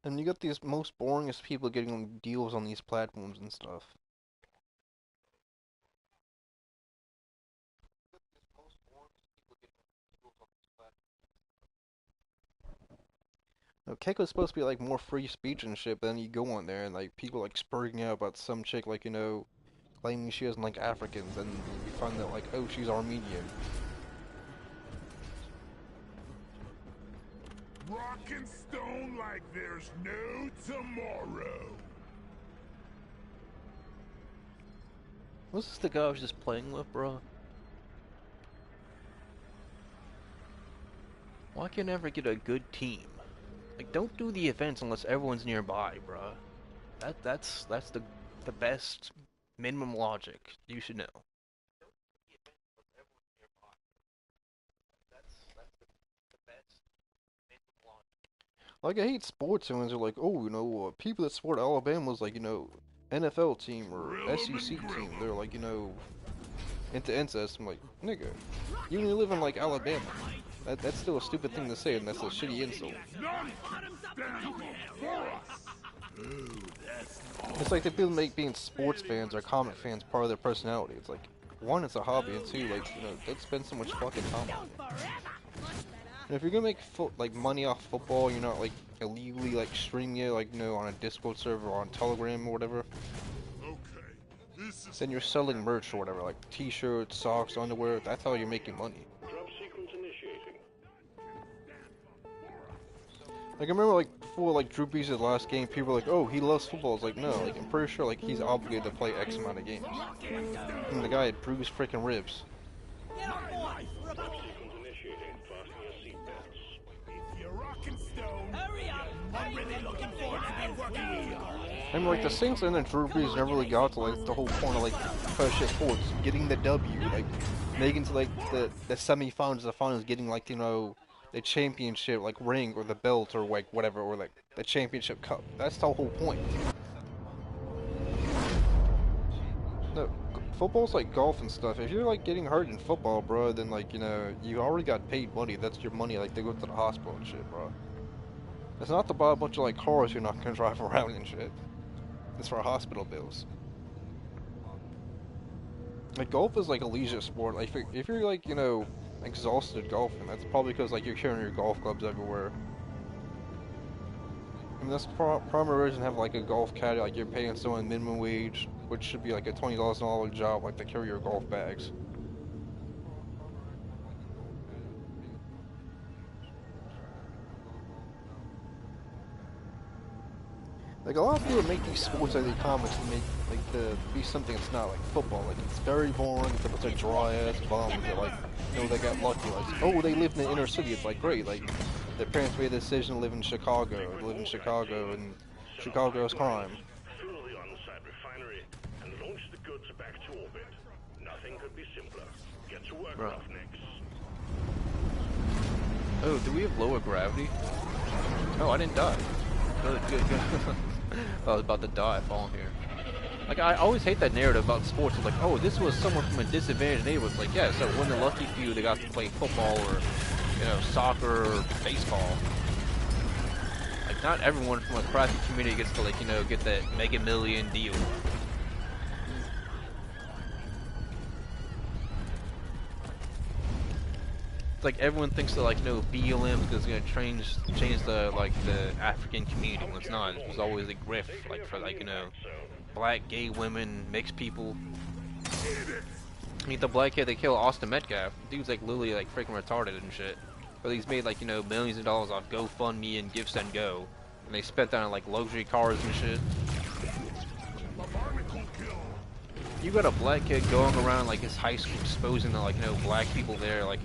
And you got these most boringest people getting deals on these platforms and stuff. Now, Keiko's was supposed to be like more free speech and shit, but then you go on there and like people like spurting out about some chick like, you know, claiming she doesn't like Africans, and you find out like, oh, she's Armenian. Rock and stone like there's no tomorrow. Was this the guy I was just playing with, bro? Why can't I ever get a good team? Like, don't do the events unless everyone's nearby, bro. That's the best minimum logic you should know. Like, I hate sports fans who are like, oh, you know, people that support Alabama's like, you know, NFL team or SEC team. They're like, you know, into incest. I'm like, nigga, you only live in like Alabama. That's still a stupid thing to say, and that's a shitty insult. It's like the people make being sports fans or comic fans part of their personality. It's like, one, it's a hobby, and two, like, you know, don't spend so much fucking time on it. And if you're gonna make like money off football, you're not like illegally like streaming it, like, you know, on a Discord server or on Telegram or whatever. Then you're selling merch or whatever, like T-shirts, socks, underwear. That's how you're making money. Drop sequence initiating. Like, I remember, like, before, like, Drew Brees' last game, people were like, oh, he loves football. It's like, no, like, I'm pretty sure, like, he's obligated to play X amount of games. And the guy had bruised freaking ribs. Sequence initiating. Fasten your seatbelts. If you're rock and stone, Hurry up! I'm really looking forward to be working with you. I mean, like, the Saints and then Drew Brees never really got to, like, the whole point of, like, push shit forward, getting the W, like, making to, like, the semifinals, the finals, getting, like, you know, the championship, like, ring, or the belt, or, like, whatever, or, like, the championship cup. That's the whole point. No, football's like golf and stuff. If you're, like, getting hurt in football, bro, then, like, you know, you already got paid money. That's your money, like, to go to the hospital and shit, bro. It's not to buy a bunch of, like, cars you're not gonna drive around and shit. It's for hospital bills. Like, golf is like a leisure sport. Like, if you're like, you know, exhausted golfing, that's probably because, like, you're carrying your golf clubs everywhere. I mean, that's the primary reason to have, like, a golf caddy. Like, you're paying someone minimum wage, which should be like a $20 an hour job, like, to carry your golf bags. Like, a lot of people make these sports like the comics and make, like, to be something it's not, like football. Like, it's very boring, it's a bunch of dry-ass bums that, like, you know, they got lucky. Like, oh, they live in the inner city. It's, like, great. Like, their parents made the decision to live in Chicago, and Chicago's crime. Fuel the on-site refinery and launch the goods back to orbit. Nothing work, Bro. roughnecks. Oh, do we have lower gravity? Oh, I didn't die. Good, good, good. I was about to die falling here. Like, I always hate that narrative about sports. It's like, oh, this was someone from a disadvantaged neighborhood. It's like, yeah, so when the lucky few, they got to play football or, you know, soccer or baseball. Like, not everyone from a crappy community gets to, like, you know, get that Mega Million deal. It's like everyone thinks that, like, you know, BLM is gonna change the, like, the African community when it's not. It's always a grift, like, for, like, you know, black, gay women, mixed people. I mean, the black kid they kill Austin Metcalf. Dude's like literally like freaking retarded and shit. But he's made like, you know, millions of dollars off GoFundMe and Give Send Go. And they spent that on like luxury cars and shit. You got a black kid going around like his high school exposing to like, you know, black people there like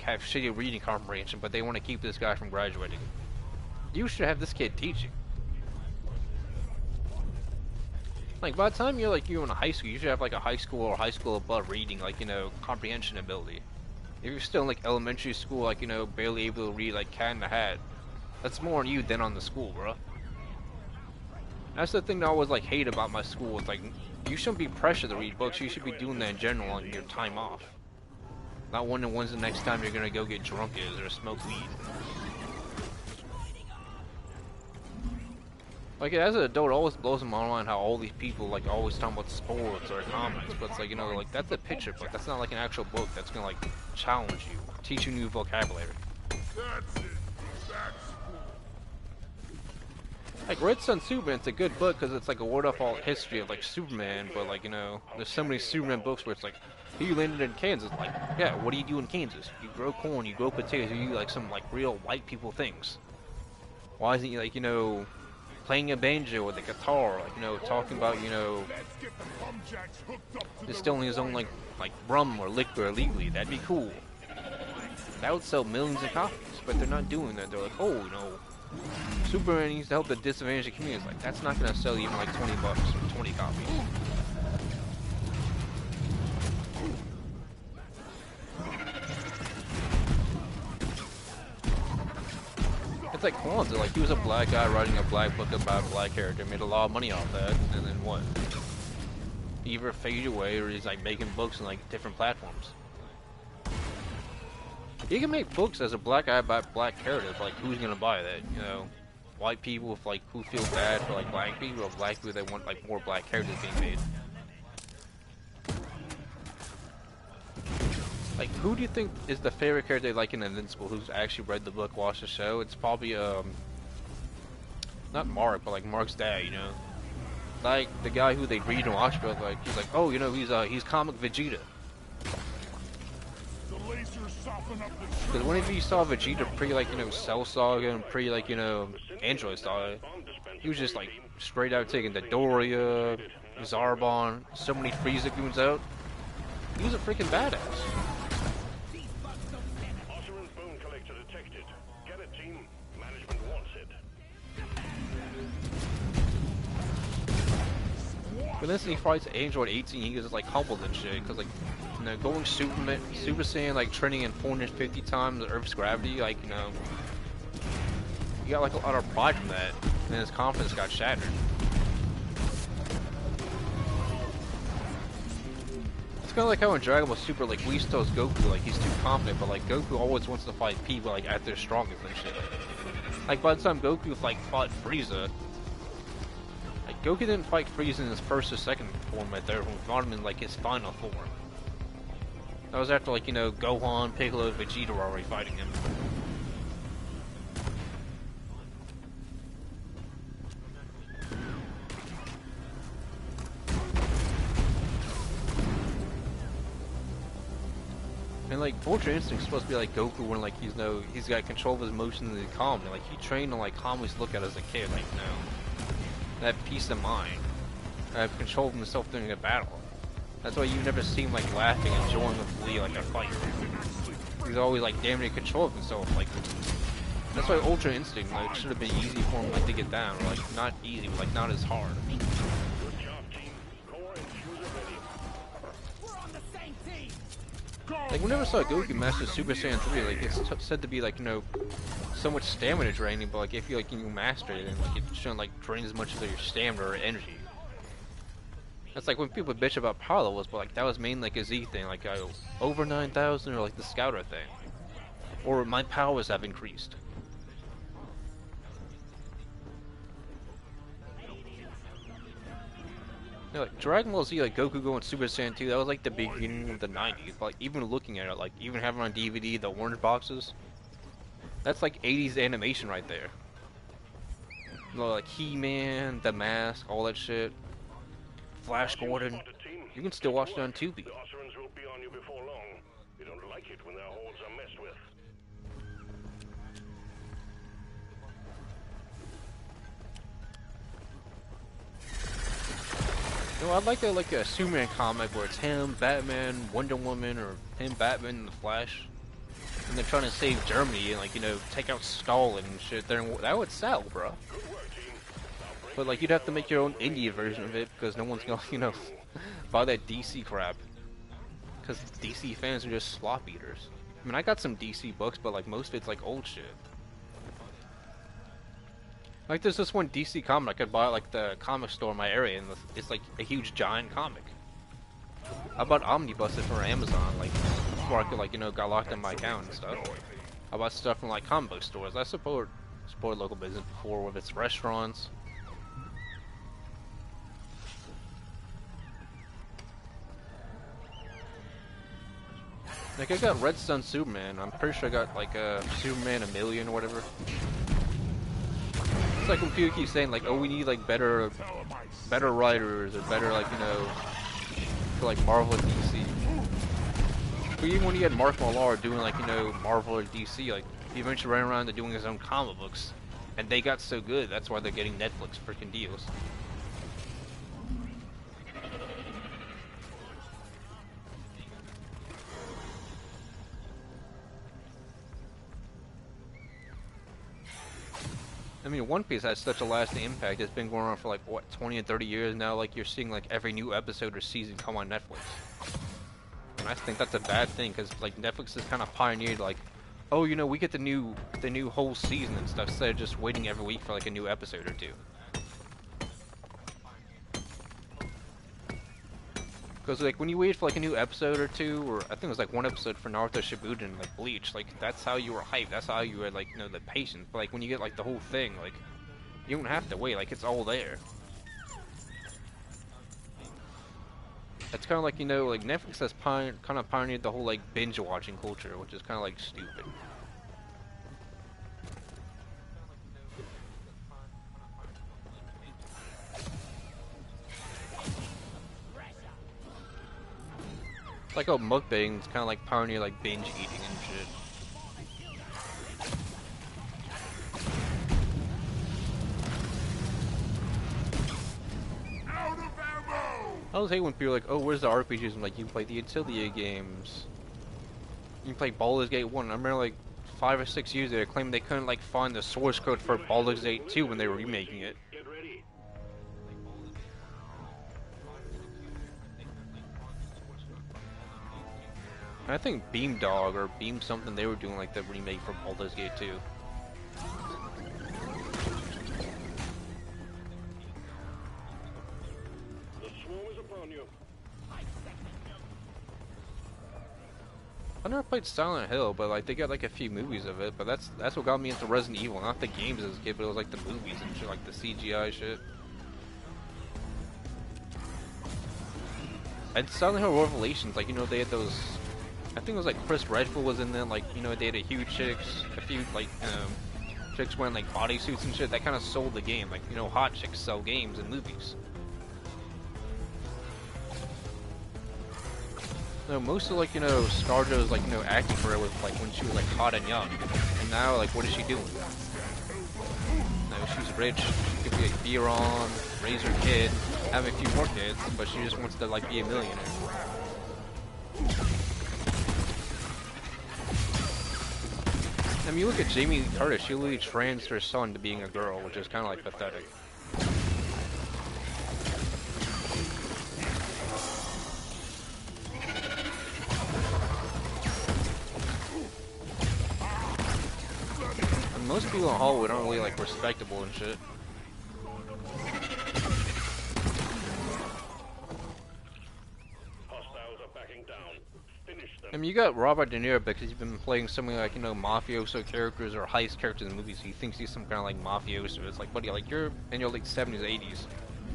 have shitty reading comprehension, but they want to keep this guy from graduating. You should have this kid teaching. Like, by the time you're in high school, you should have like a high school or high school above reading, like, you know, comprehension ability. If you're still in like elementary school, like, you know, barely able to read like Cat in the Hat, that's more on you than on the school, bro. That's the thing that I always like hate about my school. It's like, you shouldn't be pressured to read books. You should be doing that in general on your time off. Not wondering when's the next time you're gonna go get drunk is or smoke weed. Like, as an adult, it always blows my mind how all these people, like, always talking about sports or comics, but it's like, you know, like, that's a picture book. That's not, like, an actual book that's gonna, like, challenge you, teach you new vocabulary. That's it. That's Like, Red Sun Superman, it's a good book because it's, like, a word-off-all history of, like, Superman, but, like, you know, there's so many Superman books where it's like, he landed in Kansas. Like, yeah, what do you do in Kansas? You grow corn, you grow potatoes, you do, like, some, like, real white people things. Why isn't he, like, you know, playing a banjo with a guitar, like, you know, talking about, you know, distilling his own, like rum or liquor illegally? That'd be cool. That would sell millions of copies, but they're not doing that. They're like, oh, you know, Superman needs to help the disadvantaged community. It's like, that's not gonna sell even like 20 bucks for 20 copies. It's like Kwanzaa, like he was a black guy writing a black book about a black character, made a lot of money off that, and then what? He either faded away or he's like making books on like different platforms. You can make books as a black guy about black characters, but like who's gonna buy that? You know, white people with like who feel bad for like black people, or black people that want like more black characters being made. Like, who do you think is the favorite character like in Invincible? Who's actually read the book, watched the show? It's probably not Mark, but like Mark's dad. You know, like the guy who they read and watch, but like he's like, oh, you know, he's comic Vegeta. Because whenever you saw Vegeta pre like, you know, Cell Saga and pre like, you know, Android Saga, he was just like straight out taking the Doria, Zarbon, so many Frieza goons out. He was a freaking badass. But then he fights Android 18, he gets like humbled and shit, because like, you know, going Super Saiyan, like training in 450 times the Earth's gravity, like, you know, he got like a lot of pride from that, and his confidence got shattered. It's kind of like how in Dragon Ball Super, like, Whis tells Goku, like, he's too confident, but like, Goku always wants to fight people, like, at their strongest and shit. Like, by the time Goku, like, fought Frieza, like, Goku didn't fight Frieza in his first or second form right there, he fought him in, like, his final form. That was after, like, you know, Gohan, Piccolo, Vegeta were already fighting him. And like Ultra Instinct's supposed to be like Goku when like he's got control of his emotions and calm. And, like he trained to like calmly look at it as a kid, like, you know, that peace of mind. Have control of himself during a battle. That's why you never see him like laughing and enjoying like a fight. He's always like damn near control of himself. Like that's why Ultra Instinct like should have been easy for him like to get down, or like not easy, but like not as hard. We're on the same team. Like, we never saw Goku master Super Saiyan 3. Like, it's said to be like, you know, so much stamina draining, but like if you master it, and like it shouldn't like drain as much of your stamina or energy. That's like when people bitch about power levels, but like that was mainly like a Z thing, like over 9,000 or like the Scouter thing, or my powers have increased. Yeah, like Dragon Ball Z, like Goku going Super Saiyan 2, that was like the beginning of the 90s. But like even looking at it, like even having on DVD the orange boxes, that's like 80s animation right there. You know, like He-Man, The Mask, all that shit. Flash Gordon. You can still watch it on Tubi. The Osirans will be on you before long. You don't like it when their hordes are messed with. You know, I'd like a Superman comic where it's him, Batman, Wonder Woman, or him, Batman, and the Flash, and they're trying to save Germany and like take out Stalin and shit. That would sell, bro. But like you'd have to make your own indie version of it because no one's gonna buy that DC crap. Because DC fans are just slop eaters. I mean, I got some DC books, but like most of it's like old shit. Like there's this one DC comic I could buy at like the comic store in my area, and it's like a huge giant comic. I bought omnibuses for Amazon, like before I could got locked in my account and stuff. I bought stuff from like comic book stores. I support local business before with its restaurants. Like I got Red Sun Superman. I'm pretty sure I got like Superman 1,000,000 or whatever. It's like when people keep saying like, oh, we need like better writers or better for like Marvel or DC. But even when you had Mark Millar doing like Marvel or DC, like he eventually ran around to doing his own comic books, and they got so good. That's why they're getting Netflix freaking deals. I mean, One Piece has such a lasting impact. It's been going on for like, what, 20 and 30 years now? Like, you're seeing like every new episode or season come on Netflix. And I think that's a bad thing, because like Netflix has kind of pioneered like, oh, we get the new whole season and stuff, instead of just waiting every week for like a new episode or two. Because like when you wait for like a new episode or two, or I think it was like one episode for Naruto Shippuden, like Bleach, like that's how you were hyped. That's how you had like the patience. But like when you get like the whole thing, like you don't have to wait. Like it's all there. It's kind of like like Netflix has kind of pioneered the whole like binge watching culture, which is kind of like stupid. Like how mukbang's kind of like pioneer like binge eating and shit. Out of ammo! I always hate when people are like, oh, where's the RPGs? I'm like, you can play the Atelier games. You can play Baldur's Gate 1. I remember like 5 or 6 years ago, they claimed they couldn't like find the source code for Baldur's Gate 2 when they were remaking it. Get ready. And I think Beam Dog or Beam something, they were doing like the remake for Baldur's Gate 2. The swarm is upon you. I never played Silent Hill, but like they got like a few movies of it. But that's what got me into Resident Evil, not the games as a kid, but it was like the movies and shit, like the CGI shit. And Silent Hill Revelations, like they had those. I think it was like Chris Redfield was in there, like they had a few like chicks wearing like bodysuits and shit. That kind of sold the game, like hot chicks sell games and movies. No, most of like ScarJo's like acting career was like when she was like hot and young, and now like what is she doing? No, she's rich. She could be like beer on, raise her kid, have a few more kids, but she just wants to like be a millionaire. I mean, you look at Jamie Lee Curtis. She literally trans her son to being a girl, which is kind of like pathetic. people in Hollywood aren't really like respectable and shit. Hostiles are backing down. Finish them. I mean, you got Robert De Niro because he's been playing so many like, you know, mafioso characters or heist characters in movies. He thinks he's some kind of like mafioso. It's like, buddy, like you're in your like 70s, 80s.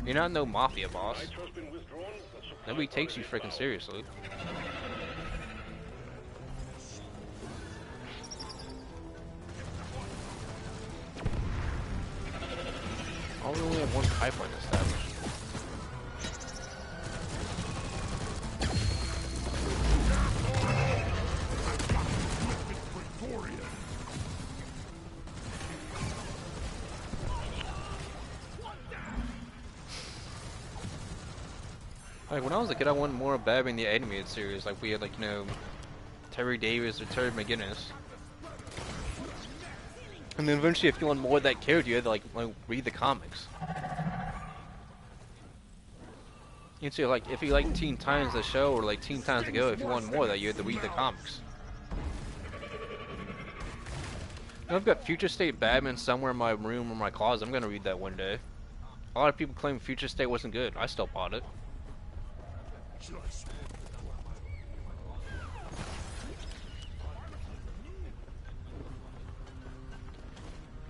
You're not no mafia boss. Nitro's been withdrawn, but supply Nobody takes you quantities freaking found. seriously. Oh, we only have one pipeline established. Like when I was a kid, I wanted more of Batman the animated series. Like we had like, you know, Terry Davis or Terry McGinnis. And then eventually, if you want more of that character, you had to like read the comics. You'd say like if you like Teen Titans the show or like Teen Titans Go, if you want more of that, you had to read the comics. Now, I've got Future State Batman somewhere in my room or my closet. I'm gonna read that one day. A lot of people claim Future State wasn't good. I still bought it. Just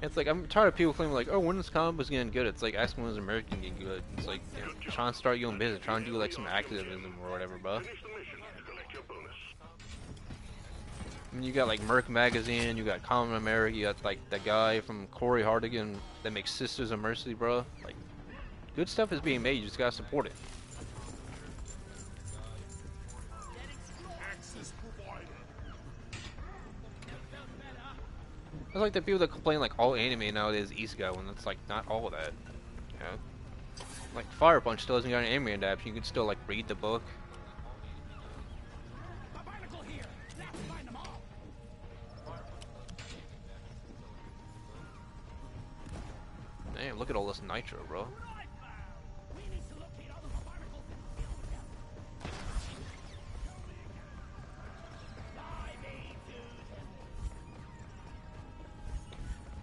It's like I'm tired of people claiming like, oh, when this comic was getting good? It's like asking when this American getting good. It's like, you know, trying to start your own business, trying to do like some activism or whatever, bro. Finish the mission to collect your bonus. I mean, you got like Merc Magazine, you got Common America, you got like that guy from Corey Hardigan that makes Sisters of Mercy, bro. Like, good stuff is being made. You just gotta support it. access provided. It's like the people that complain like all anime nowadays is Isekai, when it's like not all of that. You know? Like Fire Punch still hasn't got an anime adaptation. You can still like read the book. A barnacle here. That's find them all. Man, look at all this nitro, bro. We need to locate all of the barnacles and kill them.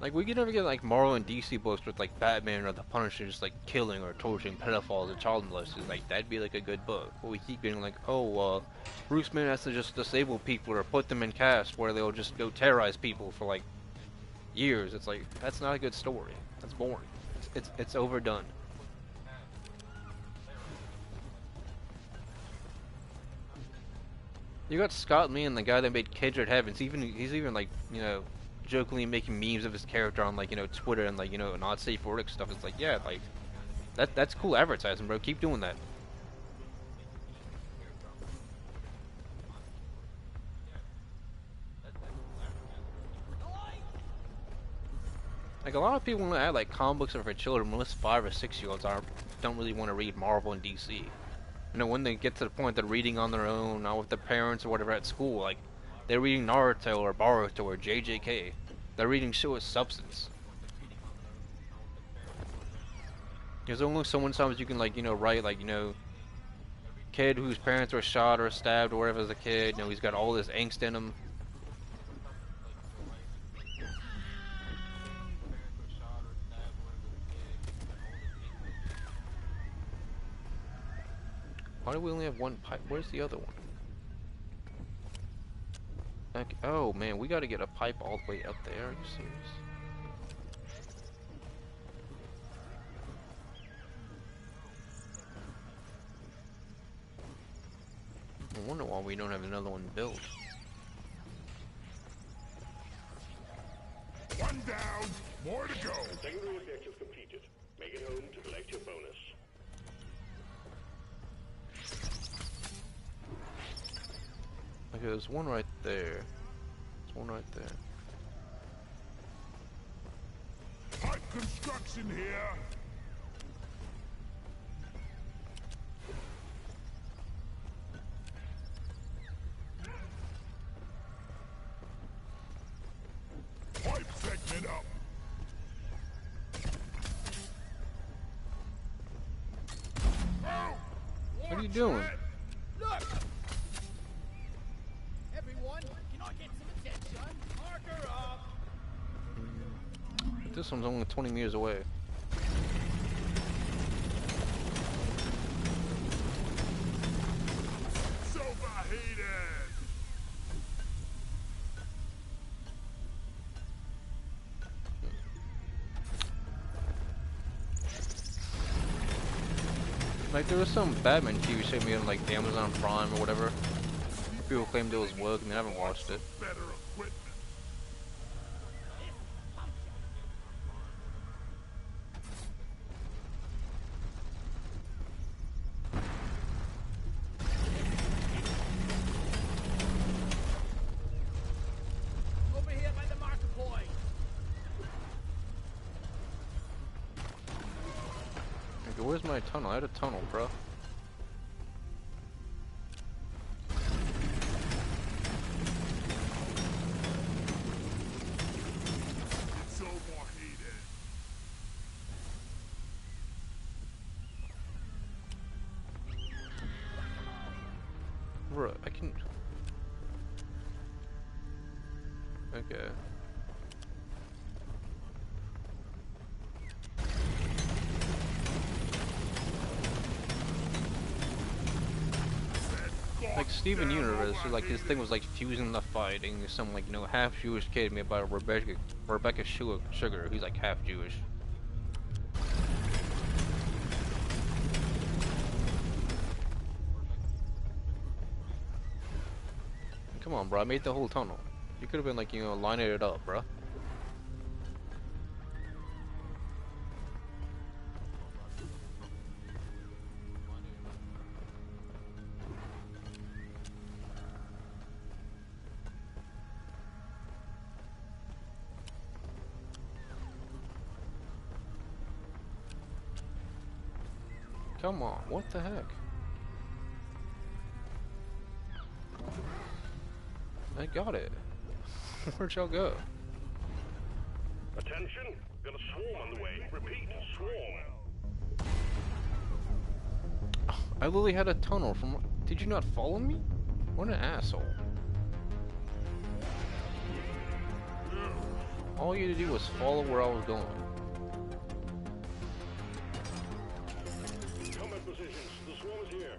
Like we could never get like Marvel and DC books with like Batman or the Punisher just like killing or torturing pedophiles or child molesters. Like that'd be like a good book. But we keep getting like, oh, Bruce Wayne has to just disable people or put them in casts where they'll just go terrorize people for like years. It's like that's not a good story. That's boring. It's overdone. You got Scott Mann, the guy that made Kindred Heavens. He's even like, you know, jokingly making memes of his character on like, you know, Twitter and like, you know, not safe for work stuff. It's like, yeah, like that's cool advertising, bro. Keep doing that. Like a lot of people want to add like comic books are for children. Most 5 or 6 year olds don't really want to read Marvel and DC. You know, when they get to the point they're reading on their own, not with their parents or whatever at school, like they're reading Naruto or Boruto or JJK. They're reading shit with substance. There's only so many times you can like, you know, write like, you know, kid whose parents were shot or stabbed or whatever as a kid. You know, he's got all this angst in him. Why do we only have one pipe? Where's the other one? Okay. Oh man, we gotta get a pipe all the way up there. Are you serious? I wonder why we don't have another one built. One down, more to go. Secondary objective completed. Make it home to collect your bonus. Okay, there's one right there. There's one right there. Pipe construction here. Pipe segment up. Oh, What are you doing? Look! Everyone, can I get some attention? Marker up! This one's only 20 meters away. It's overheated! Like there was some Batman TV show made on like Amazon Prime or whatever. People claimed it was work and I haven't watched it. Better equipment. Over here by the marker point. Like, where's my tunnel? I had a tunnel, bro. It's overheated. Bro, I can. Okay. Like Steven Universe, like his thing was like fusing the fighting. Some like half Jewish kid made by Rebecca Sugar, who's like half Jewish. Come on, bro! I made the whole tunnel. You could have been like lining it up, bro. Come on, what the heck? I got it. Where'd y'all go? Attention, got a swarm on the way. Repeat, swarm. I literally had a tunnel from. Did you not follow me? What an asshole. All you had to do was follow where I was going. Combat positions, the swarm is here.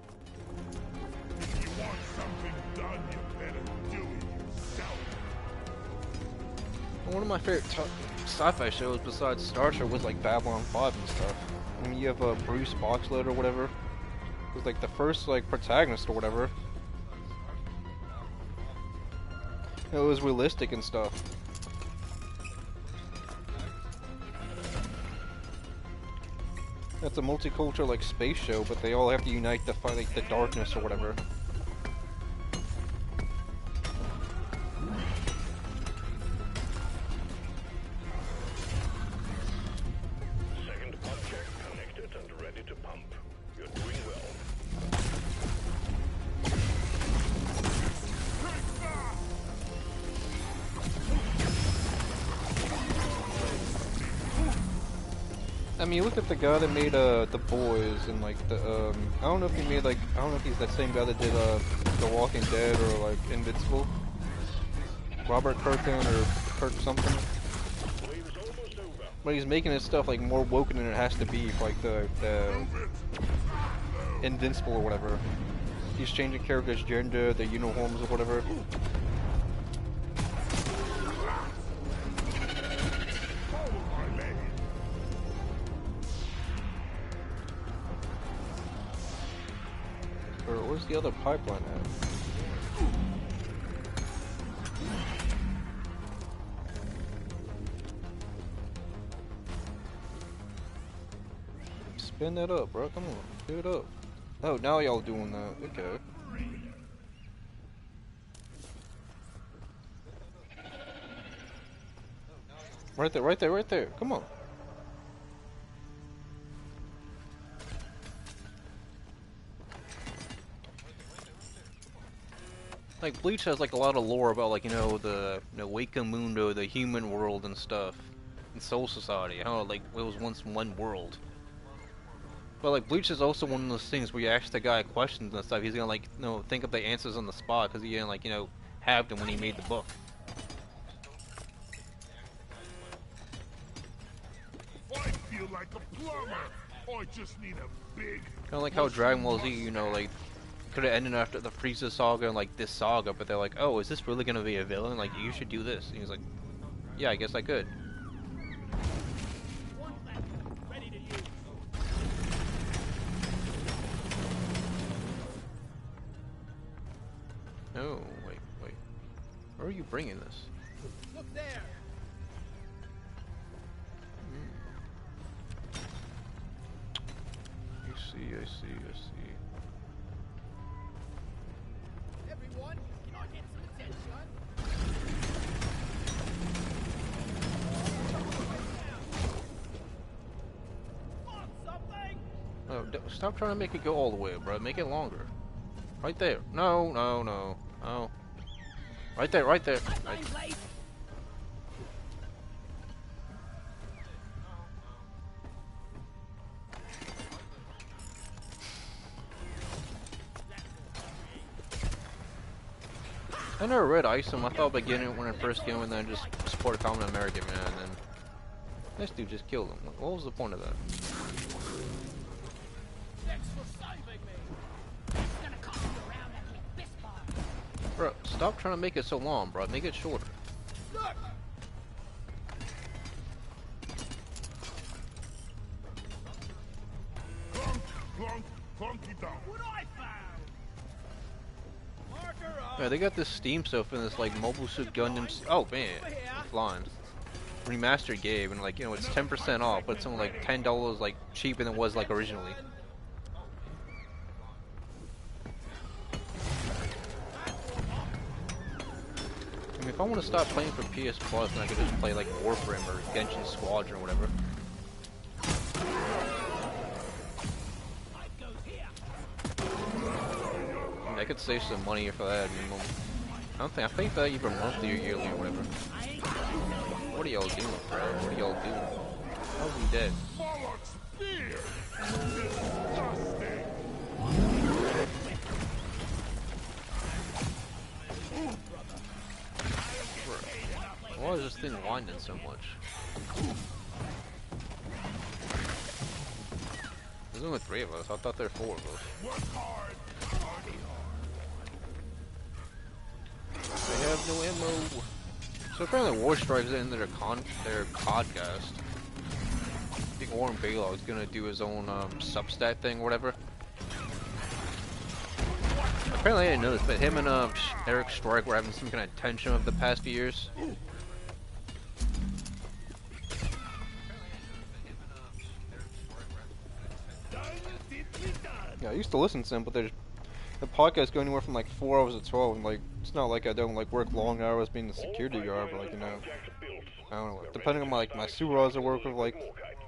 If you want something done, you better do it yourself. One of my favorite sci-fi shows besides Star Trek was like Babylon 5 and stuff. I mean, you have Bruce Boxleitner or whatever. It was like the first like protagonist or whatever. It was realistic and stuff. It's a multicultural like space show, but they all have to unite to fight like the darkness or whatever. Second object connected and ready to pump. You're doing well. I mean, look at the guy that made the Boys and like the I don't know if he made like I don't know if he's that same guy that did The Walking Dead or like Invincible. Robert Kirkman or Kirk something. Wave's almost over. But he's making his stuff like more woken than it has to be for like the Invincible or whatever. He's changing characters' gender, the uniforms or whatever. Follow my lead. Or where's the other pipeline at? Spin that up, bro. Come on, do it up. Oh, now y'all doing that. Okay. Right there, right there, right there. Come on. Like Bleach has like a lot of lore about like the Waka Mundo, the human world and stuff, and Soul Society. How like it was once one world. But like Bleach is also one of those things where you ask the guy questions and stuff, he's gonna like think of the answers on the spot because he didn't like have them when he made the book. feel like a plumber. I just need a big. Kind of like how Dragon Ball Z, you know, like could have ended after the Frieza saga and like this saga, but they're like, oh, is this really gonna be a villain? Like, you should do this. And he's like, yeah, I guess I could. One platform ready to use. Oh, wait. Where are you bringing this? Look there. I see. Everyone, can I get some attention? Want something? Oh, stop trying to make it go all the way, bro. Make it longer. Right there. No. Oh. Right there. Right. Name's late. I never read Isom. I thought beginning when I first came and then just support a common American man, and then this dude just killed him. What was the point of that? Thanks for saving me. It's gonna cost you around at me this bar. Bro, stop trying to make it so long, bro. Make it shorter. Look. Clunky down. What I found. Marker up. Yeah, they got this Steam stuff in this like Mobile Suit Gundam. Oh man, flying remastered game, and like, you know, it's 10% off, but it's only like $10 like cheaper than it was like originally. I mean, if I want to stop playing for PS Plus, then I could just play like Warframe or Genshin Squadron or whatever. I mean, I could save some money for that. I think that either monthly or yearly or whatever. What are y'all doing, bro? What are y'all doing? How's he dead? Bollocks beer. Disgusting. Why is this thing winding so much? There's only 3 of us. I thought there were 4 of us. Work hard. They have no ammo. So apparently War Strike's in their podcast. I think Warren Balog's gonna do his own Substat thing or whatever. Apparently I didn't know this, but him and Eric Strike were having some kind of tension over the past few years. Yeah, I used to listen to him, but the podcast go anywhere from like 4 hours to 12, and like it's not like I don't like work long hours being a security guard, but like, you know, I don't know. Depending on like my supervisor work with, like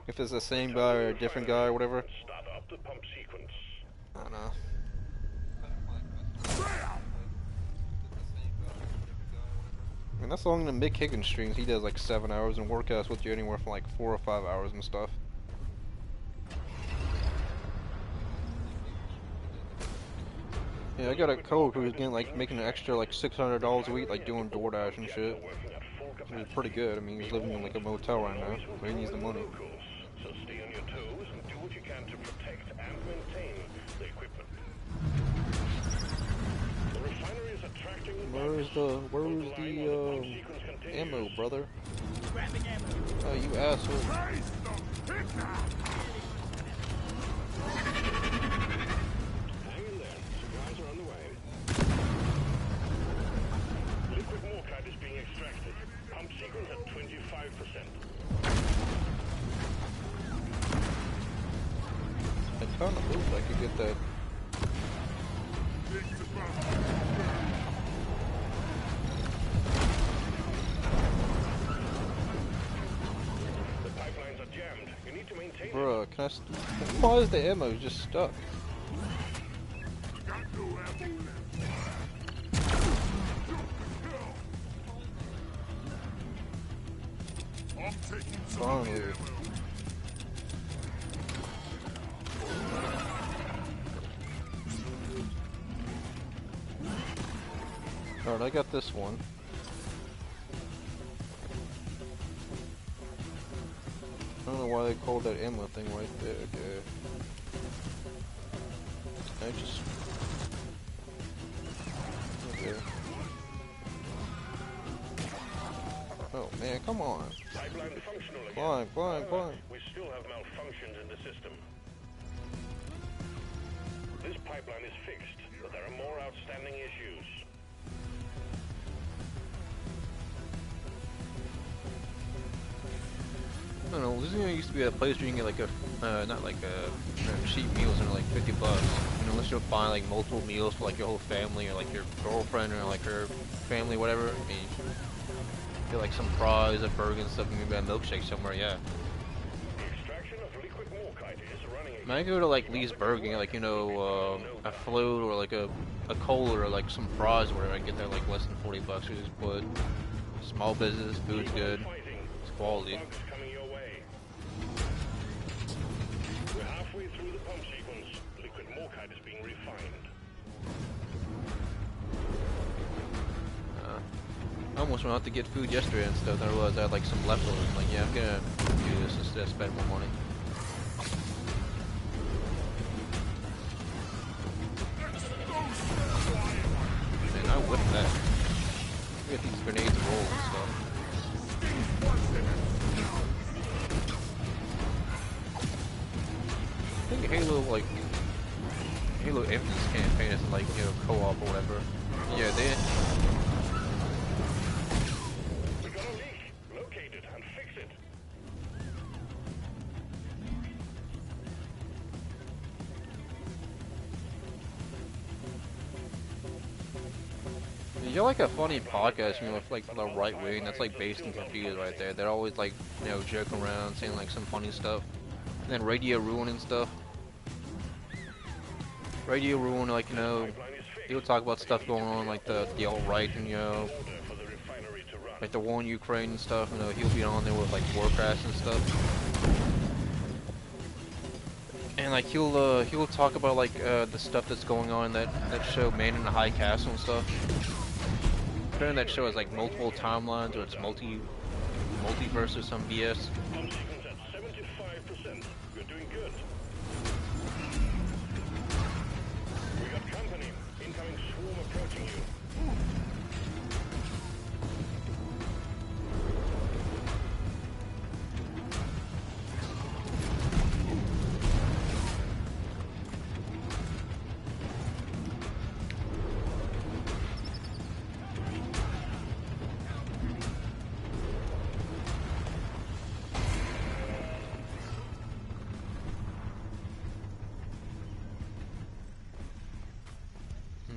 if it's the same guy or a different guy or whatever. Start up the pump sequence. I don't know. I mean, that's long in the Mick Higgins streams. He does like 7 hours, and workouts with you anywhere from like 4 or 5 hours and stuff. Yeah, I got a coworker who's getting like making an extra like $600 a week, like doing DoorDash and shit. Which is pretty good. I mean, he's living in like a motel right now, but he needs the money. So stay on your toes and do what you can to protect and maintain the equipment. The refinery is attracting Where's the ammo, brother? Grabbing ammo. Oh, you asshole. Praise the picker. Hang in there. Supplies are on the way. Liquid morkite is being extracted. Pump sequence at 25%. I found a move I could get that. It's about. The pipelines are jammed. You need to maintain it. Bruh, can I why is the ammo just stuck? Got no ammo left. I'm taking some of the Finally. ammo. Alright, I got this one. don't know why they called that ammo thing right there. Okay. I just. Okay. Oh man, come on. Pipeline functional again. Climb, climb, climb. We still have malfunctions in the system. This pipeline is fixed, but there are more outstanding issues. I don't know, this used to be a place where you can get like a, not like a, cheap meals under like $50. You know, unless you'll buy like multiple meals for like your whole family or like your girlfriend or like her family, whatever. I mean, get like some fries, a burger and stuff, and maybe a milkshake somewhere, yeah. The extraction of liquid morkite is running I mean, I go to like Lee's Burger, and, like, you know, a float or like a cola or like some fries or whatever. I get that like less than $40. We just put small business, food's good, it's quality. bugs coming your way. We're halfway through the pump sequence. Liquid morkite is being refined. I almost went out to get food yesterday and stuff, and I realized I had like some leftovers. I'm like, yeah, I'm gonna do this instead of spend more money. Man, I whipped that. Look at these grenades roll and stuff. I think Halo Infinite's campaign is like, you know, co-op or whatever. Yeah, they. We got a leak. Locate it and fix it. You're like a funny podcast, you know, with like the right wing that's like based in Confused right there. They're always like, you know, joking around, saying like some funny stuff. And then Radio Ruin and stuff. Radio Ruin, like, you know, he'll talk about stuff going on, like the alt-right, and, you know, like the war in Ukraine and stuff. You know, he'll be on there with like Warcraft and stuff. And like he'll talk about like the stuff that's going on in that show, Man in the High Castle and stuff. Apparently that show has like multiple timelines, or it's multiverse or some BS. Pump sequence at 75%. You're doing good. We got company. Incoming swarm approaching you.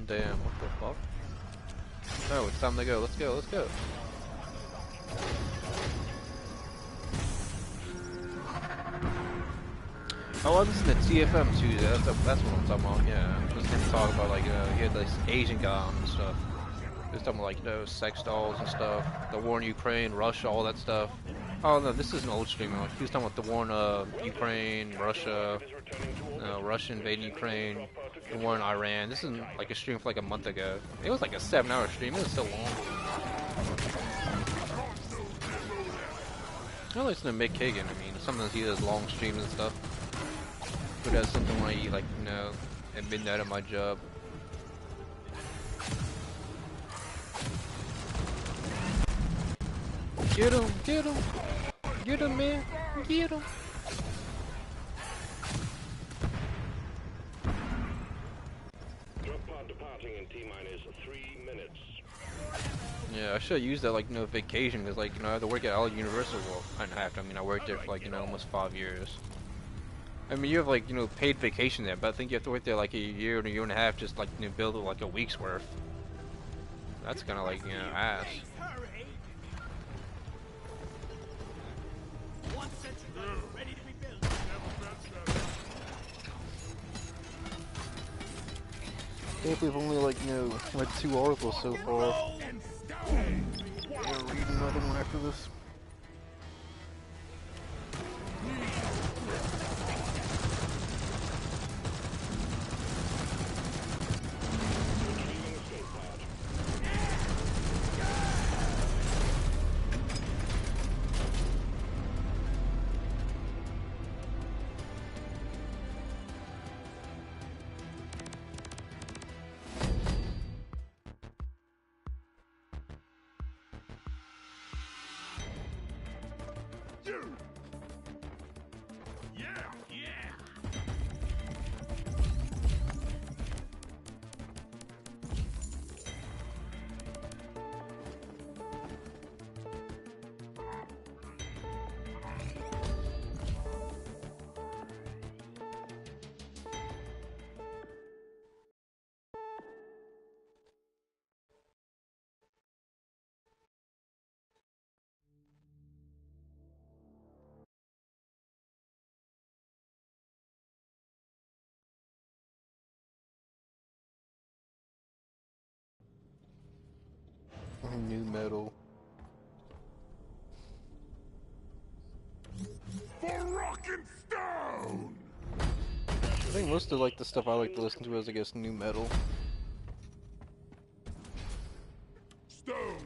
Damn, what the fuck? Oh, it's time to go. Let's go, let's go. Oh, I listened to TFM Tuesday. That's what I'm talking about. Yeah, I was gonna talk about like, you know, he had this Asian guy on and stuff. He was talking about like, you know, sex dolls and stuff, the war in Ukraine, Russia, all that stuff. Oh no, this is an old stream. He was talking about the war in Ukraine, Russia, Russia invading Ukraine, the war in Iran. This is like a stream for like a month ago. It was like a 7-hour stream. It was so long. I listen to Mick Kagan. I mean, sometimes he does long streams and stuff. But that's something when I eat, like, you know, at midnight at my job. Get him! Get him! Get him, man! Get him! Drop pod departing in T-minus 3 minutes. Yeah, I should have used that, like, you know, vacation, because, like, you know, I have to work at Allen Universal. Well, I didn't have to. I mean, I worked there for, like, you know, almost 5 years. I mean, you have, like, you know, paid vacation there, but I think you have to work there, like, a year and a half, just, like, you know, build, like, a week's worth. That's kind of, like, you know, ass. Hurry! One sentry gun ready to be built. I think we've only, like, you know, read 2 articles so far. We'll read another one after this. New metal. For rock and stone! I think most of like the stuff I like to listen to is, I guess, new metal. Stone!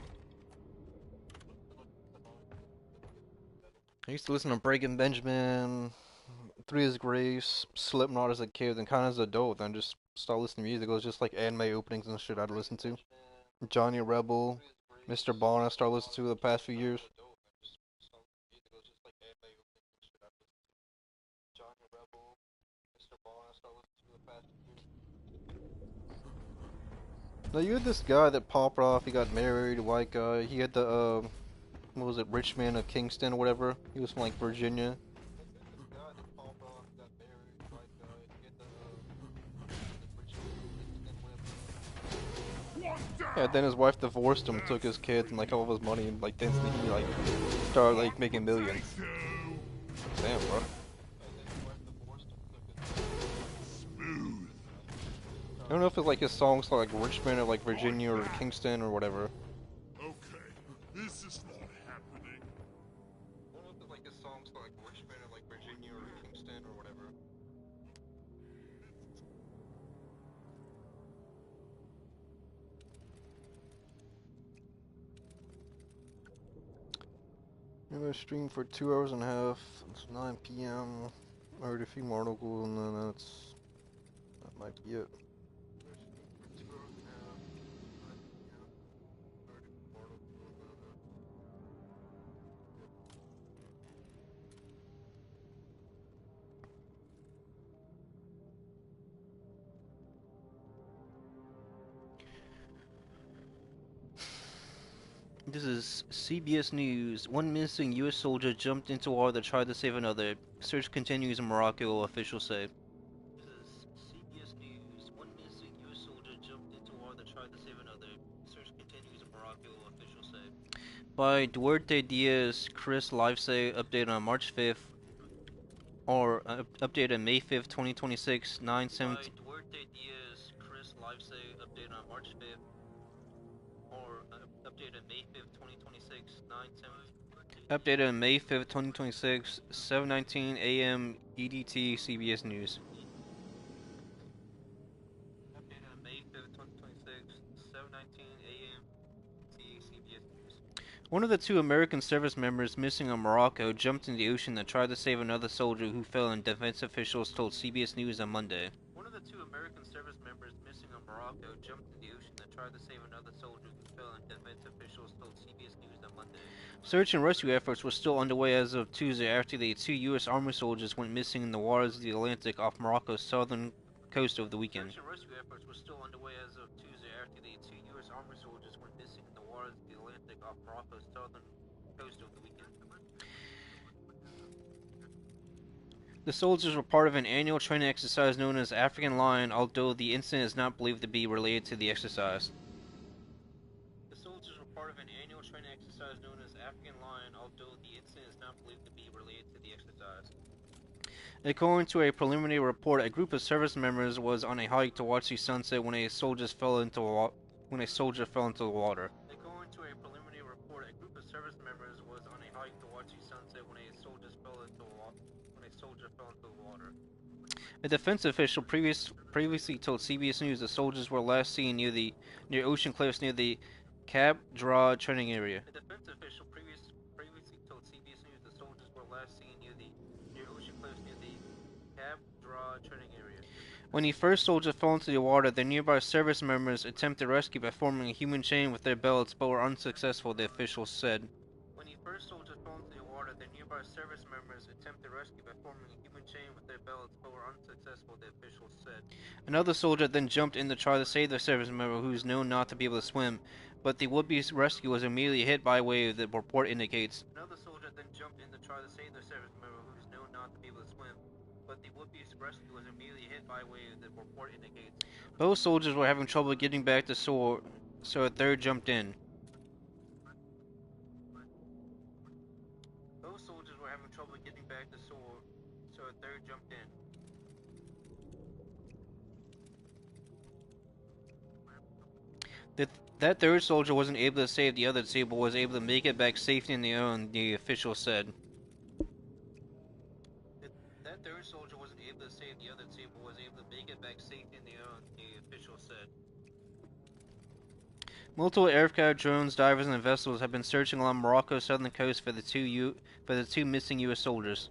I used to listen to Breaking Benjamin, Three is Grace, Slipknot as a kid, and kind of as an adult, then just started listening to music. It was just like anime openings and shit I'd listen to. Johnny Rebel, Mr. Bond I started listening to the past few years. Now you had this guy that popped off, he got married, a white guy, he had the, what was it, Richmond of Kingston or whatever? He was from like Virginia. Yeah, then his wife divorced him, took his kids and like all of his money, and like instantly he like started like making millions. Damn, bro. I don't know if it's like his songs like Richmond or like Virginia or Kingston or whatever. Okay, this is not happening. I don't know if it's like his songs like Richmond or like Virginia or Kingston or whatever. I'm gonna stream for 2 hours and a half. It's 9 p.m. I heard a few more articles and then that might be it. This is CBS News. One missing U.S. soldier jumped into water that tried to save another. Search continues in Morocco, officials say. This is CBS News. One missing U.S. soldier jumped into water that tried to save another. Search continues in Morocco, officials say. By Duarte Diaz, Chris Livesay, update on March 5th, or update on May 5th, 2026, 9:17. By Duarte Diaz, Chris Livesay, update on March 5th. Or updated May 5th, 2026, 9:7. Updated on May 5th, 2026, 7:19 a.m. EDT, CBS News. Updated on May 5th, 2026, 7:19 a.m. CBS News. One of the two American service members missing in Morocco jumped in the ocean that tried to save another soldier who fell, and defense officials told CBS News on Monday. One of the two American service members missing in Morocco jumped in the ocean that tried to save another soldier who fell, and defense officials told CBS News on Monday. Search and rescue efforts were still underway as of Tuesday after the two U.S. Army soldiers went missing in the waters of the Atlantic off Morocco's southern coast over the weekend. Search and rescue efforts were still underway as of Tuesday after the two U.S. Army soldiers went missing in the waters of the Atlantic off Morocco's southern coast over the weekend. The soldiers were part of an annual training exercise known as African Lion, although the incident is not believed to be related to the exercise. The soldiers were part of an annual training exercise known as African Lion, although the incident is not believed to be related to the exercise. According to a preliminary report, a group of service members was on a hike to watch the sunset when a soldier fell into the water. According to a preliminary report, a group of service members was on a hike to watch the sunset when a soldier fell into the water. A defense official previously told CBS News the soldiers were last seen near ocean cliffs near the Cap Dra training area. A defense official previously told CBS News the soldiers were last seen near ocean cliffs near the Cap Dra training area. When the first soldier fell into the water, the nearby service members attempted rescue by forming a human chain with their belts, but were unsuccessful, the officials said. When the first soldier fell into the water, the nearby service members attempted rescue by forming a human chain with their belts, but were unsuccessful, the officials said. Another soldier then jumped in to try to save the service member, who is known not to be able to swim, but the would-be rescue was immediately hit by a wave, the report indicates. Another soldier then jumped in to try to save the service member, who is known not to be able to swim, but the would-be rescue was immediately hit by a wave, the report indicates. Both soldiers were having trouble getting back to shore, so a third jumped in. Both soldiers were having trouble getting back to shore, so a third jumped in. That that third soldier wasn't able to save the other two, but was able to make it back safely on their own, the official said. That third soldier wasn't able to save the other two, but was able to make it back safely on their own, the official said. Multiple aircraft, drones, divers, and vessels have been searching along Morocco's southern coast for the two missing U.S. soldiers.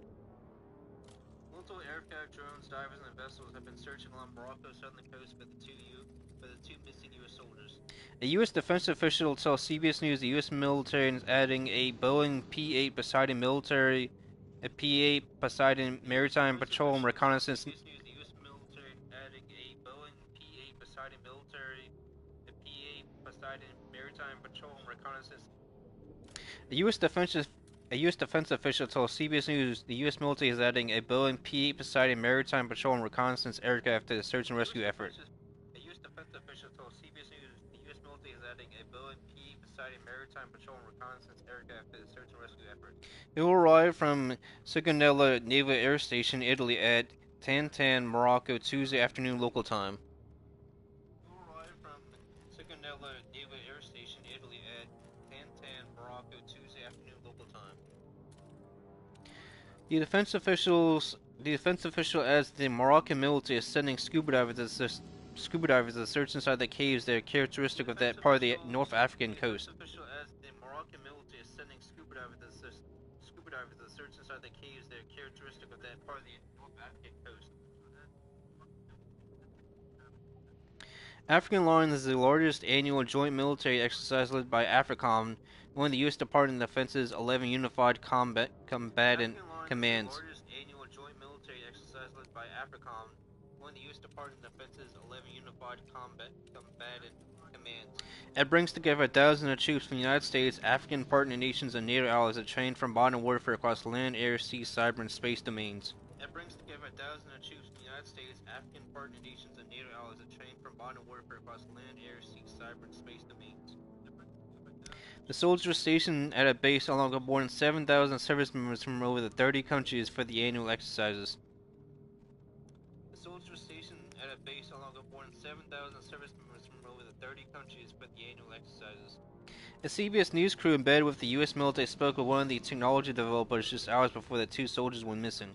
Multiple aircraft, drones, divers, and vessels have been searching along Morocco's southern coast for the two missing U.S. soldiers. A U.S. defense official tells CBS News the U.S. military is adding a Boeing P-8 Poseidon Maritime Patrol and Reconnaissance. The U.S. military adding a Boeing P-8 Poseidon Maritime Patrol and Reconnaissance. A U.S. defense official told CBS News the U.S. military is adding a Boeing P-8 Poseidon Maritime Patrol and Reconnaissance aircraft to the search and rescue effort. A U.S. defense official told CBS News the U.S. military is adding a Boeing P-8 Poseidon Maritime Patrol and Reconnaissance aircraft to the search and rescue effort. It will arrive from Sigonella Naval Air Station, Italy at Tantan, Morocco, Tuesday afternoon local time. It will arrive from Sigonella Naval Air Station, Italy at Tantan, Morocco, Tuesday afternoon local time. The defense official adds the Moroccan military is sending scuba divers to search inside the caves that are characteristic of that part of the North African coast. The official adds the Moroccan military is sending scuba divers to search inside the caves that are characteristic of that part of the North African coast. African Line is the largest annual joint military exercise led by AFRICOM, one of the U.S. Department of Defense's 11 Unified Combatant Commands. The largest annual joint military exercise led by AFRICOM, one of the U.S. Department of Defense's 11 Unified Combatant Commands. It brings together thousands of troops from the United States, African partner nations, and NATO allies that train from modern warfare across land, air, sea, cyber, and space domains. It brings together thousands of troops from the United States, African partner nations, and NATO allies that train from modern warfare across land, air, sea, cyber, and space domains. The soldiers were stationed at a base along with more than 7,000 service members from over 30 countries for the annual exercises. The soldiers were stationed at a base along with more than 7,000 service members from over 30 countries for the annual exercises. A CBS News crew embedded with the U.S. military spoke with one of the technology developers just hours before the two soldiers went missing.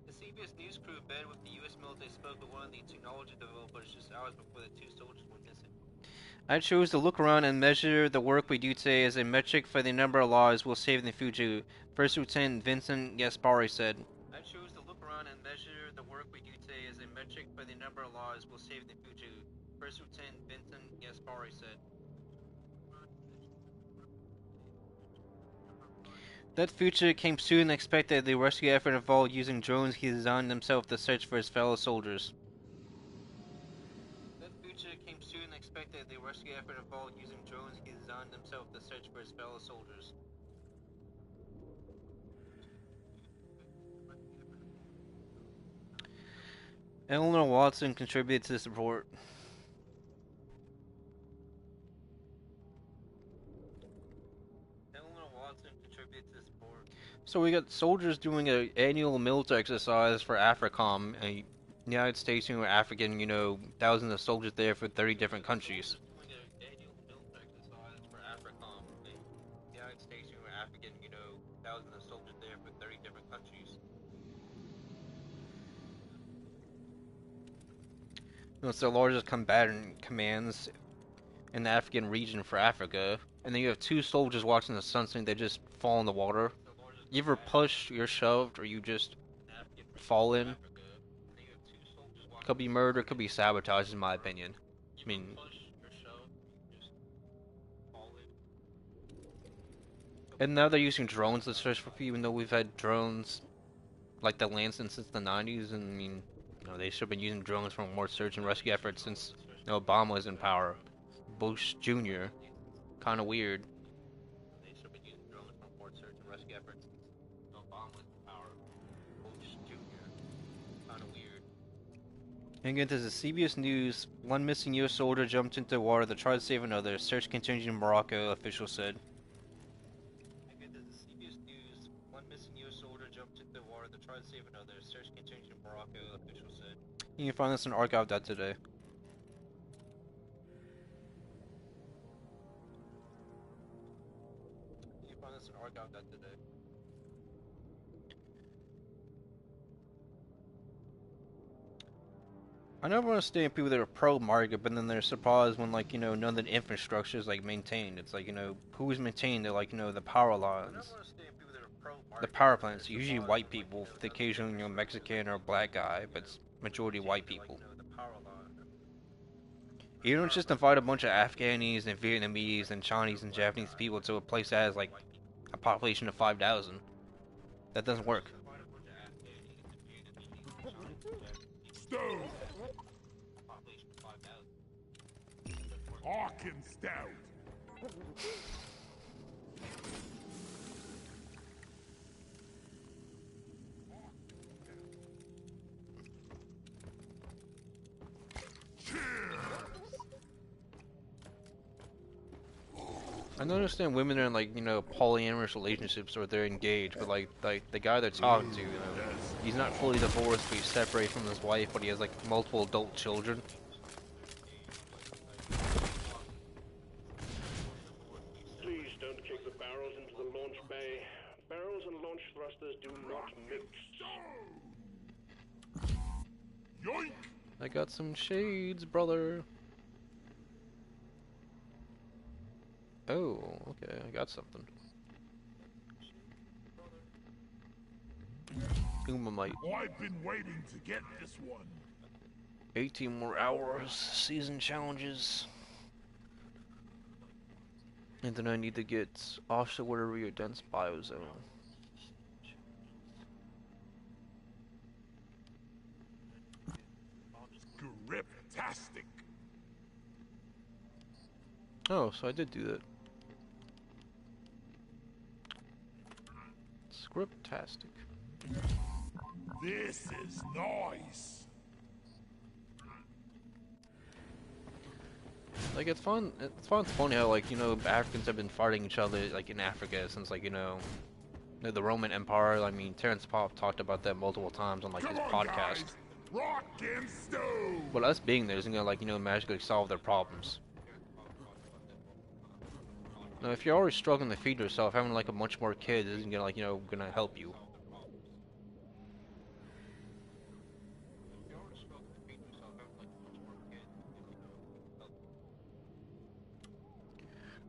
The CBS News crew embedded with the U.S. military spoke with one of the technology developers just hours before the two soldiers went missing. I chose to look around and measure the work we do today as a metric for the number of lives we'll save in the future, First Lieutenant Vincent Gaspari said. I chose to look around and measure the work we do today as a metric for the number of lives we'll save in the future, First Lieutenant Vincent Gaspari said. That future came sooner than expected. The rescue effort involved using drones he designed himself to search for his fellow soldiers. That future came sooner than expected. The rescue effort involved using drones he designed himself to search for his fellow soldiers. Eleanor Watson contributed to this report. So we got soldiers doing an annual military exercise for AFRICOM, a United States, African, thousands of soldiers there for 30 different countries. It's the largest combatant commands in the African region for Africa. And then you have two soldiers watching the sunset, they just fall in the water. You ever push, you're shoved, or you just fall in? Could be murder, could be sabotage, in my opinion. I mean, and now they're using drones to search for people, even though we've had drones like the Lancet since the 90s, and I mean, they should have been using drones for more search and rescue efforts since Obama was in power. Bush Jr. Kind of weird. They should have been using drones for more search and rescue efforts since Obama was in power. Bush Jr. Kind of weird. And again, this is CBS News. One missing U.S. soldier jumped into the water to try to save another. Search continues in Morocco, officials said. Again, this is CBS News. One missing U.S. soldier jumped into the water to try to save another. Search continues in Morocco, officials said. You can find this on archive.today. I never understand people that are pro market, but then they're surprised when, like, none of the infrastructure is like maintained. It's like, who's maintaining the, like, the power lines, the power plants. Usually white people, with the occasional, Mexican or black guy, but it's majority white people. You don't just invite a bunch of Afghanis and Vietnamese and Chinese and Japanese people to a place that has like a population of 5,000. That doesn't work. Stone. Arkin Stout. I don't understand women are in like polyamorous relationships or they're engaged, but like the guy they're talking to, he's not fully divorced, but he's separated from his wife, but he has like multiple adult children. Please don't kick the barrels into the launch bay. Barrels and launch thrusters do not mix. Yoink! I got some shades, brother. Oh, okay, I got something. Umamite. I've been waiting to get this one. 18 more hours, season challenges. And then I need to get offshore area dense biozone. Grip-tastic. Oh, so I did do that. Scriptastic. This is nice. Like it's fun. It's funny how like Africans have been fighting each other like in Africa since like the Roman Empire. I mean, Terrence Popp talked about that multiple times on like his podcast. Guys. Rock and stone. But us being there isn't gonna like magically solve their problems. Now, if you're already struggling to feed yourself, having like a bunch more kids isn't gonna gonna help you.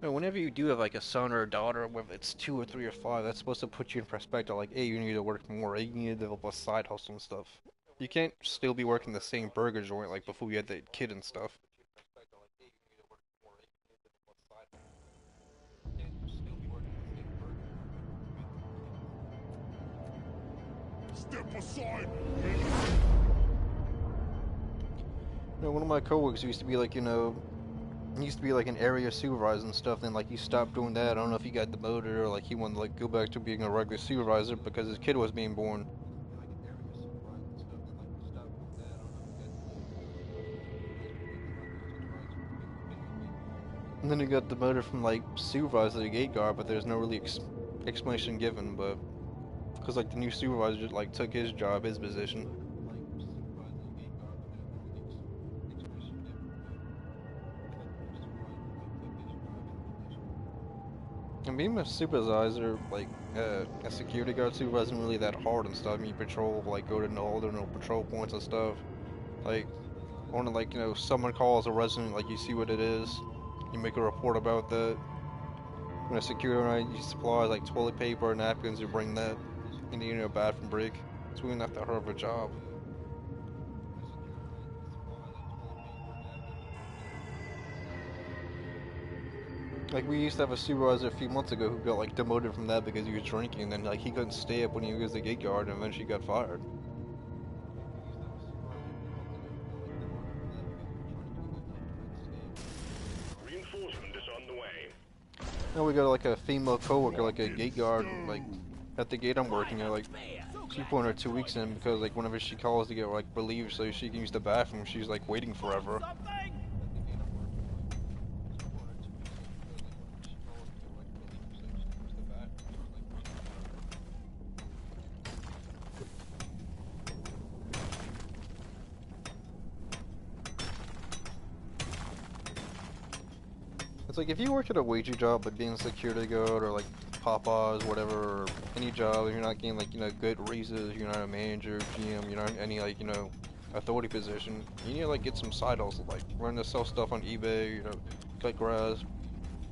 Now, whenever you do have like a son or a daughter, whether it's 2 or 3 or 5, that's supposed to put you in perspective. Like, hey, you need to work more. Hey, you need to develop a side hustle and stuff. You can't still be working the same burger joint like before you had the kid and stuff. Step aside. One of my coworkers used to be like, he used to be like an area supervisor and stuff. Then like he stopped doing that. I don't know if he got demoted or like he wanted to like go back to being a regular supervisor because his kid was being born. And then he got demoted from like supervisor to gate guard, but there's no really explanation given. But because like the new supervisor just like took his job, his position. And being a supervisor, like a security guard supervisor, isn't really that hard and stuff. I mean, you patrol, like go to all the patrol points and stuff. Like, on like someone calls a resident, like you see what it is, you make a report about that. When a security guard you supply like toilet paper and napkins, you bring that. And you need a bathroom break. It's really not that hard of a job. Like we used to have a supervisor a few months ago who got like demoted from that because he was drinking, and then like he couldn't stay up when he was the gate guard, and eventually got fired. Reinforcement is on the way. Now we got like a female coworker, like a gate guard, like at the gate I'm working at. Like she put her 2 weeks in because like whenever she calls to get like relieved so she can use the bathroom, she's like waiting forever. It's like if you work at a wagey job, like being a security guard or like Popeyes, whatever, or any job, and you're not getting like, you know, good raises, you're not a manager, GM, you're not in any like, you know, authority position, you need to like get some side hustle, like learn to sell stuff on eBay, you know, cut grass,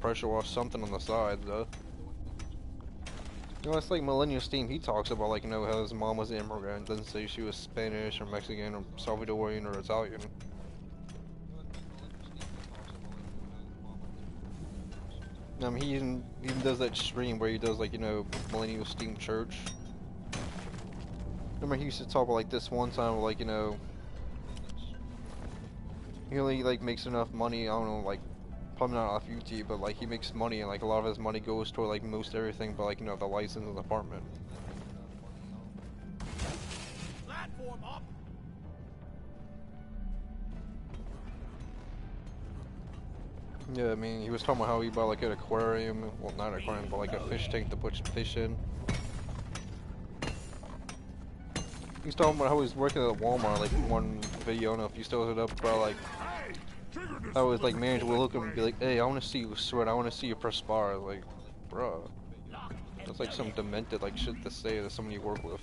pressure wash, something on the side, though. You know, it's like Millennial Steam, he talks about like, you know, how his mom was an immigrant, doesn't say she was Spanish or Mexican or Salvadorian or Italian. He even does that stream where he does like, you know, Millennial Steam Church. Remember he used to talk about like this one time, like, you know, he only like makes enough money, I don't know, like, probably not off YouTube, but like he makes money and like a lot of his money goes toward like most everything but like, you know, the license and the apartment. Platform up. Yeah, I mean, he was talking about how he bought like an aquarium, well not an aquarium, but like a fish tank to put fish in. He's talking about how he's working at Walmart, like one video, I don't know if you still it up, about like how his like manager will look at him and be like, hey, I want to see you sweat, I want to see you perspire. Like, bruh, that's like some demented like shit to say to someone you work with.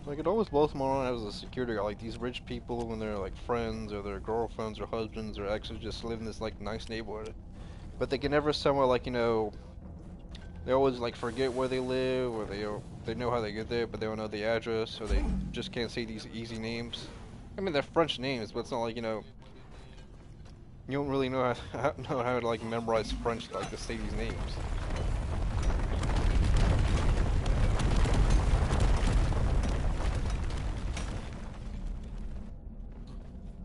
Like, it always blows my mind as a security guard, like these rich people when they're like friends or their girlfriends or husbands or exes just live in this like nice neighborhood, but they can never somewhere like, you know, they always like forget where they live, or they know how they get there but they don't know the address, or they just can't say these easy names. I mean, they're French names, but it's not like, you know, you don't really know know how to like memorize French like to say these names.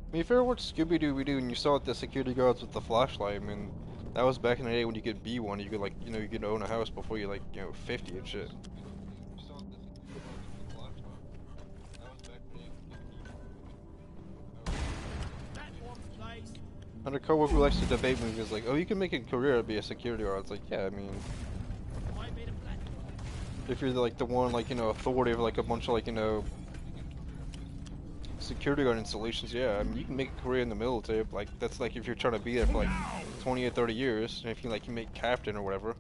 I mean, if you ever watched Scooby-Doo and you saw the security guards with the flashlight, I mean, that was back in the day when you could be one, you could like, you know, you could own a house before you're like, you know, 50 and shit. Platform's placed. Undercover who likes to debate me is like, oh, you can make a career to be a security guard. It's like, yeah, I mean, I made a platform. if you're like the one, like, you know, authority of like a bunch of like, you know, security guard installations, yeah, I mean, you can make a career in the military. Like, that's like if you're trying to be there for like 20 or 30 years, and if you like, you make captain or whatever.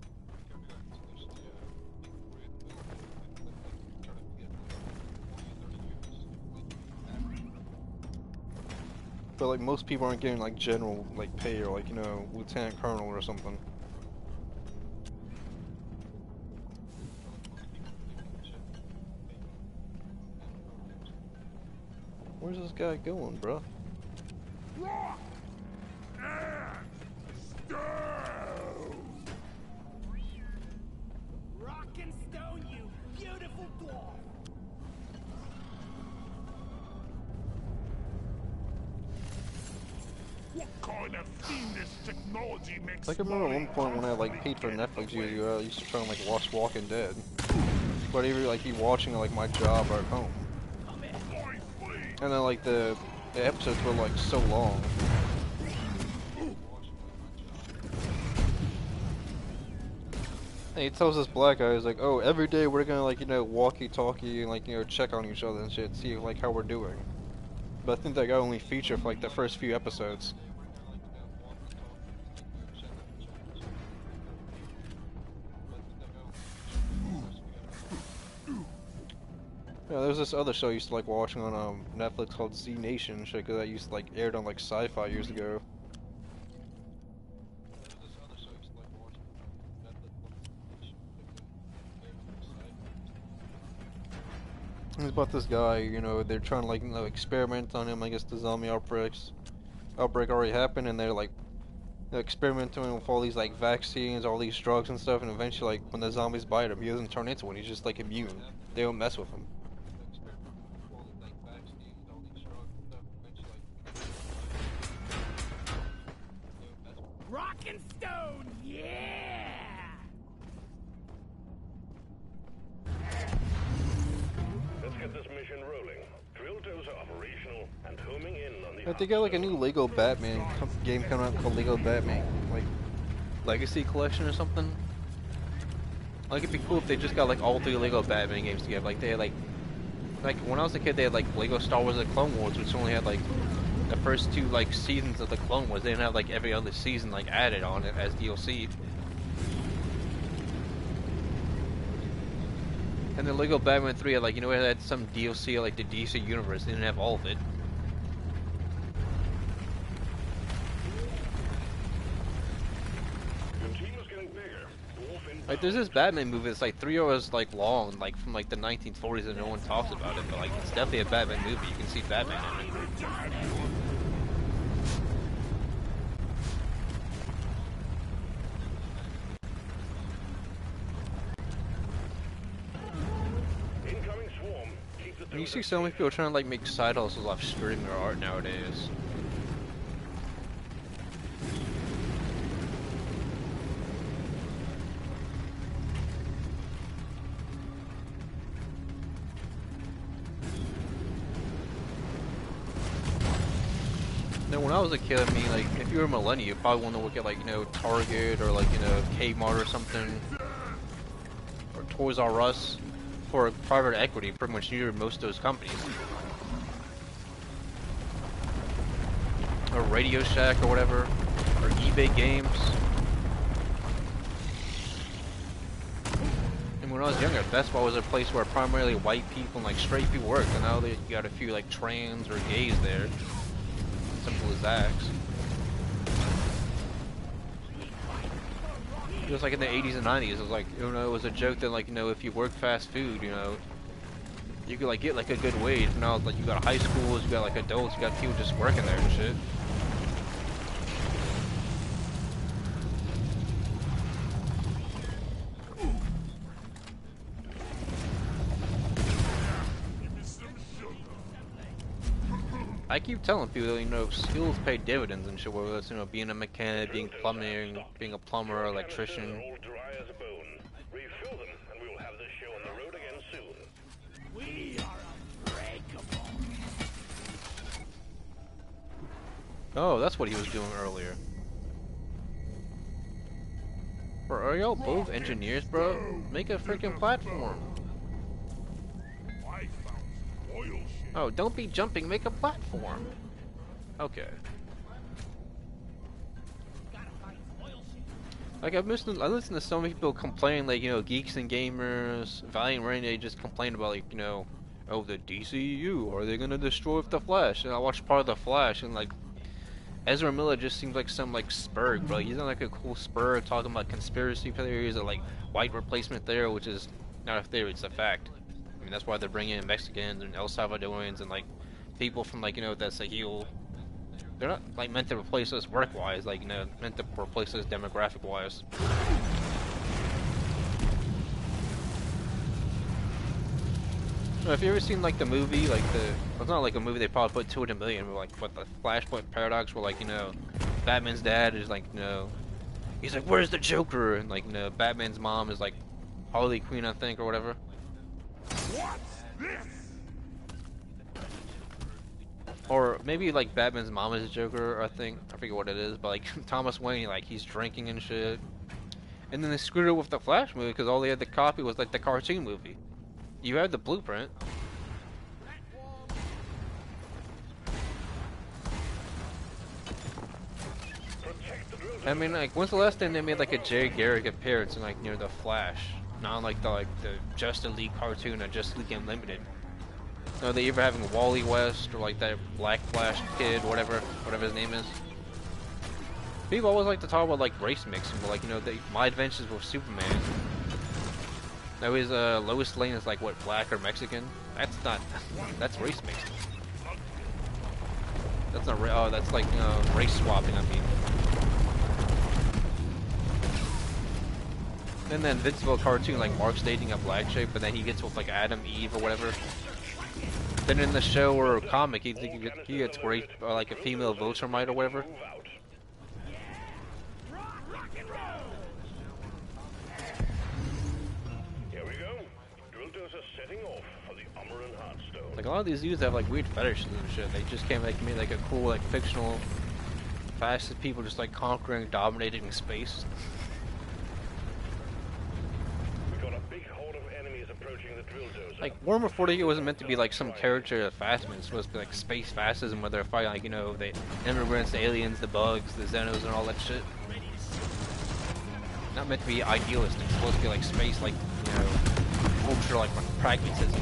But like most people aren't getting like general like pay or like, you know, lieutenant colonel or something. Where's this guy going, bro? Rock and stone. Rock and stone, you beautiful dwarf. What kind of fiendish technology makes Like I remember at money one point when I like paid for Netflix years ago, I used to try and like watch Walking Dead. But even like be watching like my job or at home. Come in. Boy, flee. And then like the episodes were like so long. And he tells this black guy, he's like, oh, every day we're gonna like, you know, walkie-talkie and like, you know, check on each other and shit, see like how we're doing. But I think that guy only featured for like the first few episodes. Yeah, there's this other show I used to like watching on Netflix called Z Nation shit, cause that used to like aired on like Sci-Fi years ago. It's about this guy, you know, they're trying to like, you know, experiment on him. I guess the zombie outbreak already happened, and they're like experimenting with all these like vaccines, all these drugs and stuff, and eventually like when the zombies bite him, he doesn't turn into one. He's just like immune. They don't mess with him. Rock and stone, yeah! Let's get this mission rolling. Drill toes are operational and homing in on the. But they got like a new Lego Batman game coming out called Lego Batman, like Legacy Collection or something. Like it'd be cool if they just got like all three Lego Batman games together. Like they had like when I was a kid, they had like Lego Star Wars: The Clone Wars, which only had like the first two like seasons of the Clone Wars. They didn't have like every other season like added on it as DLC. And the Lego Batman 3 had like, you know, it had some DLC like the DC universe. They didn't have all of it. Your team is getting bigger. Dwarf in Like there's this Batman movie that's like 3 hours like long, like from like the 1940s, and no one talks about it. But like it's definitely a Batman movie. You can see Batman in it. incoming swarm. Keep the And you see so many people trying to like make side hustles off streaming their art nowadays. No, when I was a kid, I mean, like, if you were a millennial, you probably want to work at, like, you know, Target or, like, you know, Kmart or something. Or Toys R Us. For private equity, pretty much near most of those companies. Or Radio Shack or whatever. Or eBay Games. And when I was younger, Best Buy was a place where primarily white people and, like, straight people worked. And now you got a few, like, trans or gays there. Simple as that. It was like in the 80s and 90s. It was like, you know, it was a joke that like, you know, if you work fast food, you know, you could like get like a good wage. Now like you got high schools, you got like adults, you got people just working there and shit. I keep telling people that, you know, skills pay dividends and shit, whether it's, you know, being a mechanic, being plumbing, being a plumber, electrician. They're all dry as a bone. Refill them, and we will have this show on the road again soon. We are unbreakable. Oh, that's what he was doing earlier. Bro, are y'all both engineers, bro? Make a freaking platform. I found some oil shit. Oh, don't be jumping, make a platform. Okay. Gotta find oil shit. Like I listen to so many people complain, like, you know, Geeks and Gamers, Valiant Rain, they just complain about, like, you know, oh, the DCU, are they gonna destroy the Flash? And I watched part of the Flash, and like, Ezra Miller just seems like some like Spurg, bro. He's not like a cool Spurg talking about conspiracy theories or like white replacement theory, which is not a theory, it's a fact. I mean, that's why they're bringing in Mexicans and El Salvadorians and like people from like, you know, that's like they're not like meant to replace us work-wise, like, you know, meant to replace us demographic-wise. Have you ever seen like the movie, like it's not like a movie they probably put 200 million, but like what the Flashpoint Paradox, where like, you know, Batman's dad is like, you know, he's like, where's the Joker? And like, you know, Batman's mom is like Harley Quinn, I think, or whatever. What's this? Or maybe like Batman's mom is a Joker, I think. I forget what it is, but like Thomas Wayne, like he's drinking and shit. And then they screwed it with the Flash movie because all they had to copy was like the cartoon movie. You had the blueprint. I mean, like, when's the last time they made like a Jay Garrick appearance in like near the Flash? Not like the Justice League cartoon or Justice League Unlimited. No, they either having Wally West or like that Black Flash kid, whatever his name is. People always like to talk about like race mixing, but like, you know, My Adventures with Superman. Now his Lois Lane is like what, black or Mexican? That's race mixing. That's not oh, that's like race swapping, I mean. And then Invincible cartoon, like Mark's dating a black chick, but then he gets with like Adam, Eve, or whatever. Then in the show or comic, he gets raped by like a female Viltrumite or whatever. Here we go. Drill dozer setting off for the Umbran Heartstone. Like a lot of these dudes have like weird fetishes and shit. They just can't make me like a cool like fictional, fastest people just like conquering, dominating space. We got Like Warhammer 40K wasn't meant to be like some character of Phasma. It's supposed to be like space fascism where they're fighting like, you know, the immigrants, the aliens, the bugs, the Xenos, and all that shit. Not meant to be idealistic. It's supposed to be like space, like, you know, ultra like pragmatism.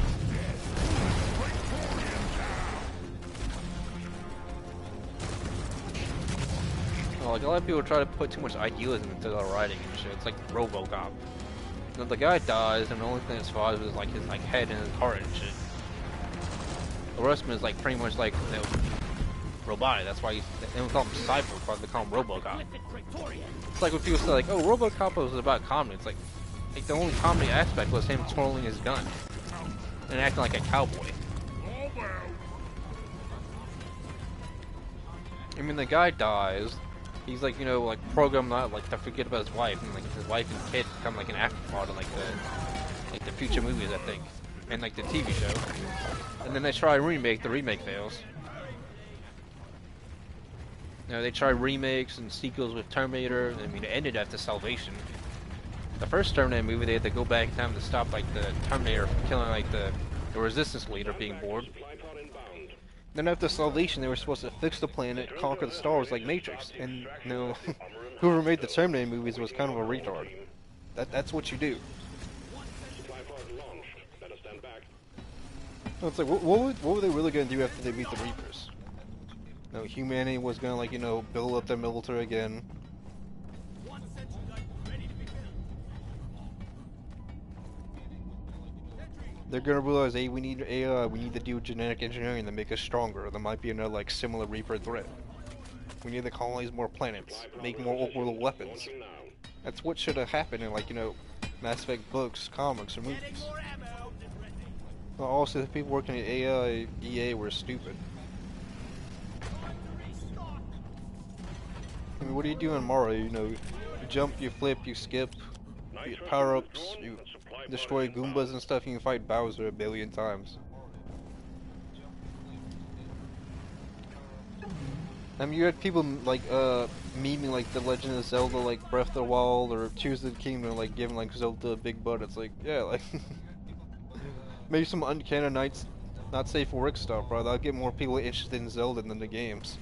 Well, like a lot of people try to put too much idealism into their writing and shit. It's like RoboCop. You know, the guy dies, and the only thing that survives is like his like head and his heart and shit. The rest of him is like pretty much like, you know, robotic. That's why they don't call him Cyborg, but they call him RoboCop. It's like when people say like, "Oh, RoboCop was about comedy." It's like the only comedy aspect was him twirling his gun and acting like a cowboy. I mean, the guy dies. He's like, you know, like programmed not like to forget about his wife, and like his wife and kid become like an afterthought in like the future movies, I think, and like the TV show. And then they try to remake. The remake fails. You know, they try remakes and sequels with Terminator. I mean, it ended after Salvation. The first Terminator movie, they had to go back in time to stop like the Terminator from killing like the Resistance leader being bored. Then after Salvation, they were supposed to fix the planet, conquer the stars like Matrix, and you know, whoever made the Terminator movies was kind of a retard. That's what you do. No, it's like, what were they really gonna do after they beat the Reapers? No, humanity was gonna, like, you know, build up their military again. They're gonna realize, hey, we need AI, we need to do genetic engineering to make us stronger. There might be another, like, similar Reaper threat. We need to colonize more planets, make more orbital weapons. That's what should have happened in, like, you know, Mass Effect books, comics, or movies. Well, also, the people working at AI, EA were stupid. I mean, what do you do in Mario? You know, you jump, you flip, you skip, you get power-ups, you destroy Goombas and stuff, you can fight Bowser a billion times. I mean, you had people, like, memeing, like, The Legend of Zelda, like, Breath of the Wild, or Tears of the Kingdom, like, giving, like, Zelda a big butt. It's like, yeah, like, maybe some Uncanny Nights, not safe for work stuff, bro. That'll get more people interested in Zelda than the games.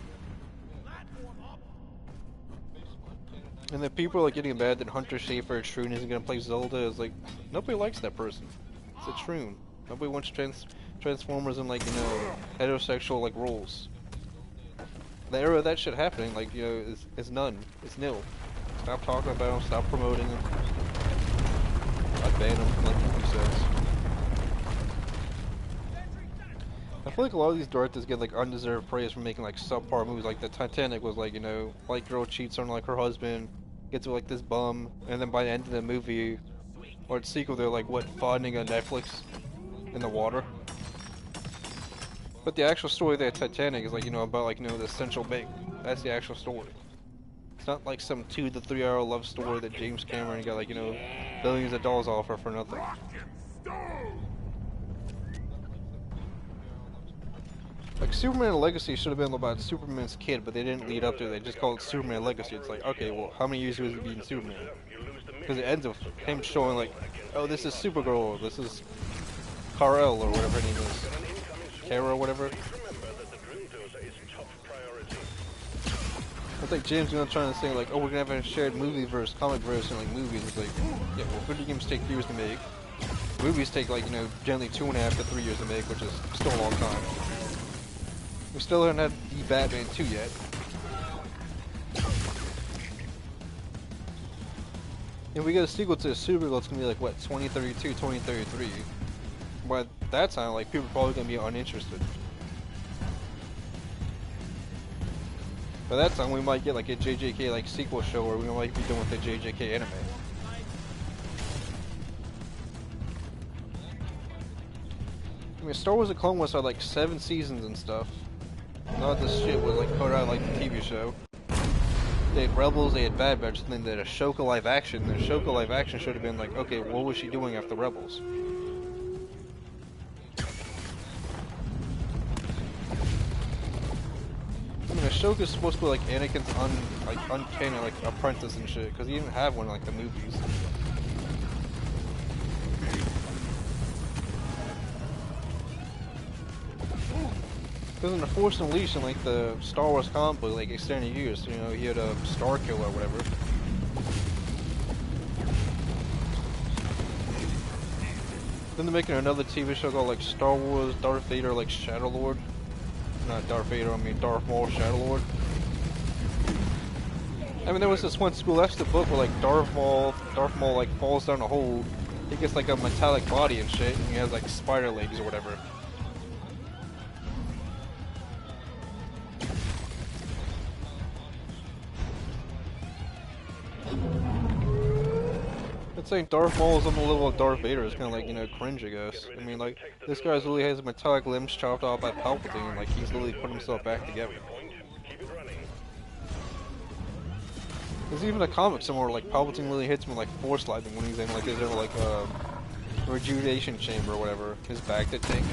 And then people are like getting mad that Hunter Schafer Troon isn't gonna play Zelda. It's like, nobody likes that person. It's a Troon. Nobody wants Transformers in, like, you know, heterosexual, like, roles. The era of that shit happening, like, you know, is none. It's nil. Stop talking about them, stop promoting them. I ban them, like he says. I feel like a lot of these directors get, like, undeserved praise for making, like, subpar movies. Like, the Titanic was, like, you know, white girl cheats on, like, her husband, gets with, like, this bum, and then by the end of the movie, or its sequel, they're, like, what, finding on Netflix in the water? But the actual story of the Titanic is, like, you know, about, like, you know, the Central Bank. That's the actual story. It's not, like, some 2 to 3 hour love story that James Cameron got, like, you know, billions of dollars off for nothing. Like, Superman Legacy should have been about Superman's kid, but they didn't lead up to it. They just called it Superman Legacy. It's like, okay, well, how many years was he being Superman? Because it ends with him showing, like, oh, this is Supergirl, this is Kal-El, or whatever her name is. Kara, or whatever. I think James gonna try to say, like, oh, we're gonna have a shared movie verse, comic verse, and, like, movies. It's like, yeah, well, video games take years to make. Movies take, like, you know, generally 2.5 to 3 years to make, which is still a long time. We still haven't had the Batman 2 yet. And we get a sequel to Supergirl, it's gonna be like, what, 2032, 2033. By that time, like, people are probably gonna be uninterested. By that time, we might get, like, a JJK, like, sequel show, or we might be done with the JJK anime. I mean, Star Wars: The Clone Wars had, like, 7 seasons and stuff. None of this shit was, like, put out like the TV show. They had Rebels, they had Bad Batch, and then they had Ahsoka live action. The Ahsoka live action should have been like, okay, what was she doing after Rebels? I mean, Ahsoka's supposed to be like Anakin's uncanny, like, apprentice and shit, because he didn't have one in, like, the movies. Because in the Force Unleashed, in like the Star Wars comic book, like extended years, you know, he had a Star Killer or whatever. Then they're making another TV show called like Star Wars Darth Vader like Shadow Lord. Not Darth Vader, I mean Darth Maul Shadow Lord. I mean, there was this one school, that's the book where like Darth Maul like falls down a hole. He gets like a metallic body and shit, and he has like spider legs or whatever. It's saying Darth Maul is on the level of Darth Vader is kind of like, you know, cringe, I guess. I mean, like, this guy really has metallic limbs chopped off by Palpatine, like, he's literally put himself back together. There's even a comic somewhere like Palpatine really hits him with, like, Force lightning when he's in, like, his like, rejuvenation chamber or whatever, his back to tank.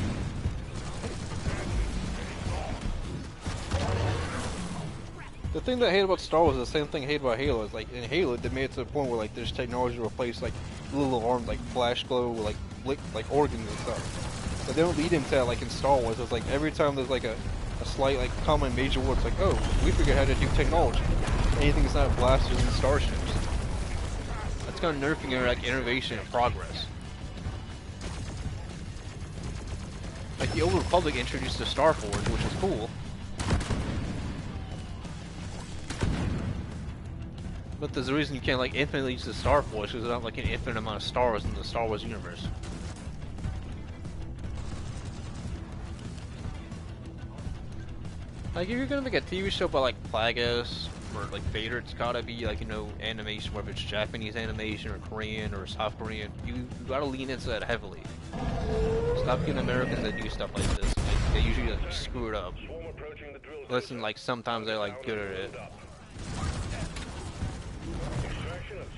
The thing that I hate about Star Wars is the same thing I hate about Halo. Is like in Halo, they made it to the point where like there's technology to replace like little arms like flash glow, like organs and stuff. But they don't lead into that like in Star Wars. It's like every time there's like a slight like common major war, it's like, oh, we figured out how to do technology. Anything that's not blasters and starships. That's kind of nerfing your like innovation and progress. Like the Old Republic introduced the Star Forge, which is cool. But there's a reason you can't like infinitely use the Star Force, because there's not like an infinite amount of stars in the Star Wars universe. Like if you're gonna make a TV show about like Plagueis or like Vader, it's gotta be like, you know, animation, whether it's Japanese animation or Korean or South Korean. You gotta lean into that heavily. Stop getting Americans that do stuff like this. Like, they usually like, screw it up. Listen, like sometimes they're like good at it.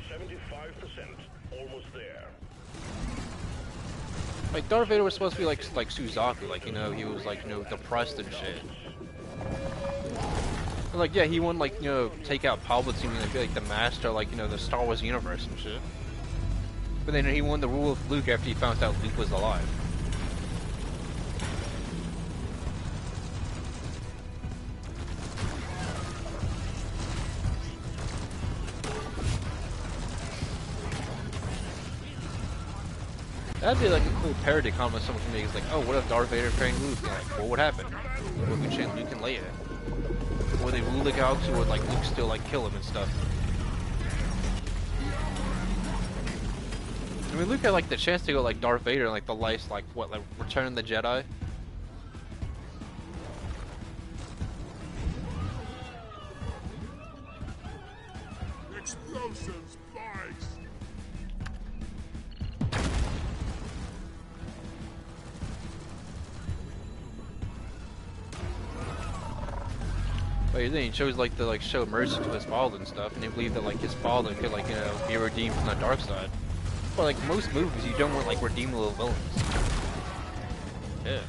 75%, almost there. Like Darth Vader was supposed to be like Suzaku, like, you know, he was like, you know, depressed and shit. And, like, yeah, he wouldn't like, you know, take out Palpatine and be like the master, like, you know, the Star Wars universe and shit. But then he won the rule of Luke after he found out Luke was alive. That'd be like a cool parody comment someone can make. It's like, oh, what if Darth Vader trained Luke? And like, what would happen? What if we train Luke and Leia? Or they rule the galaxy, or like Luke still like kill him and stuff. I mean, Luke had like the chance to go like Darth Vader in like the last, like what, like Return of the Jedi. Explosives, spikes. But then he chose like to like show mercy to his father and stuff, and he believed that like his father could like, you know, be redeemed from the dark side. But like most movies, you don't want like redeemable villains. Yeah.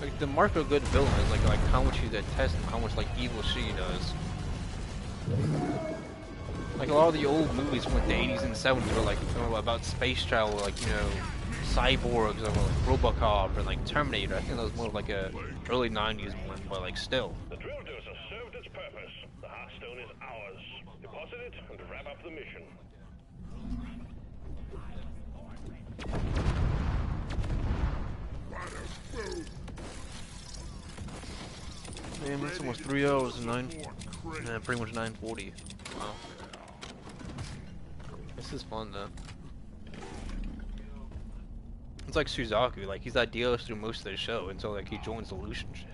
Like the mark of a good villain is like how much you detest him, how much like evil shit he does. Like a lot of the old movies from like the 80s and 70s were like, you know, about space travel, like, you know, cyborgs or like Robocop or like Terminator. I think that was more of like a early 90s one, but like still. The drill dozer served its purpose. The Heartstone is ours. Deposit it and wrap up the mission. Man, that's almost 3 hours and pretty much 9:40. Wow. This is fun though. It's like Suzaku, like he's idealist through most of the show until like he joins the Lucian shit.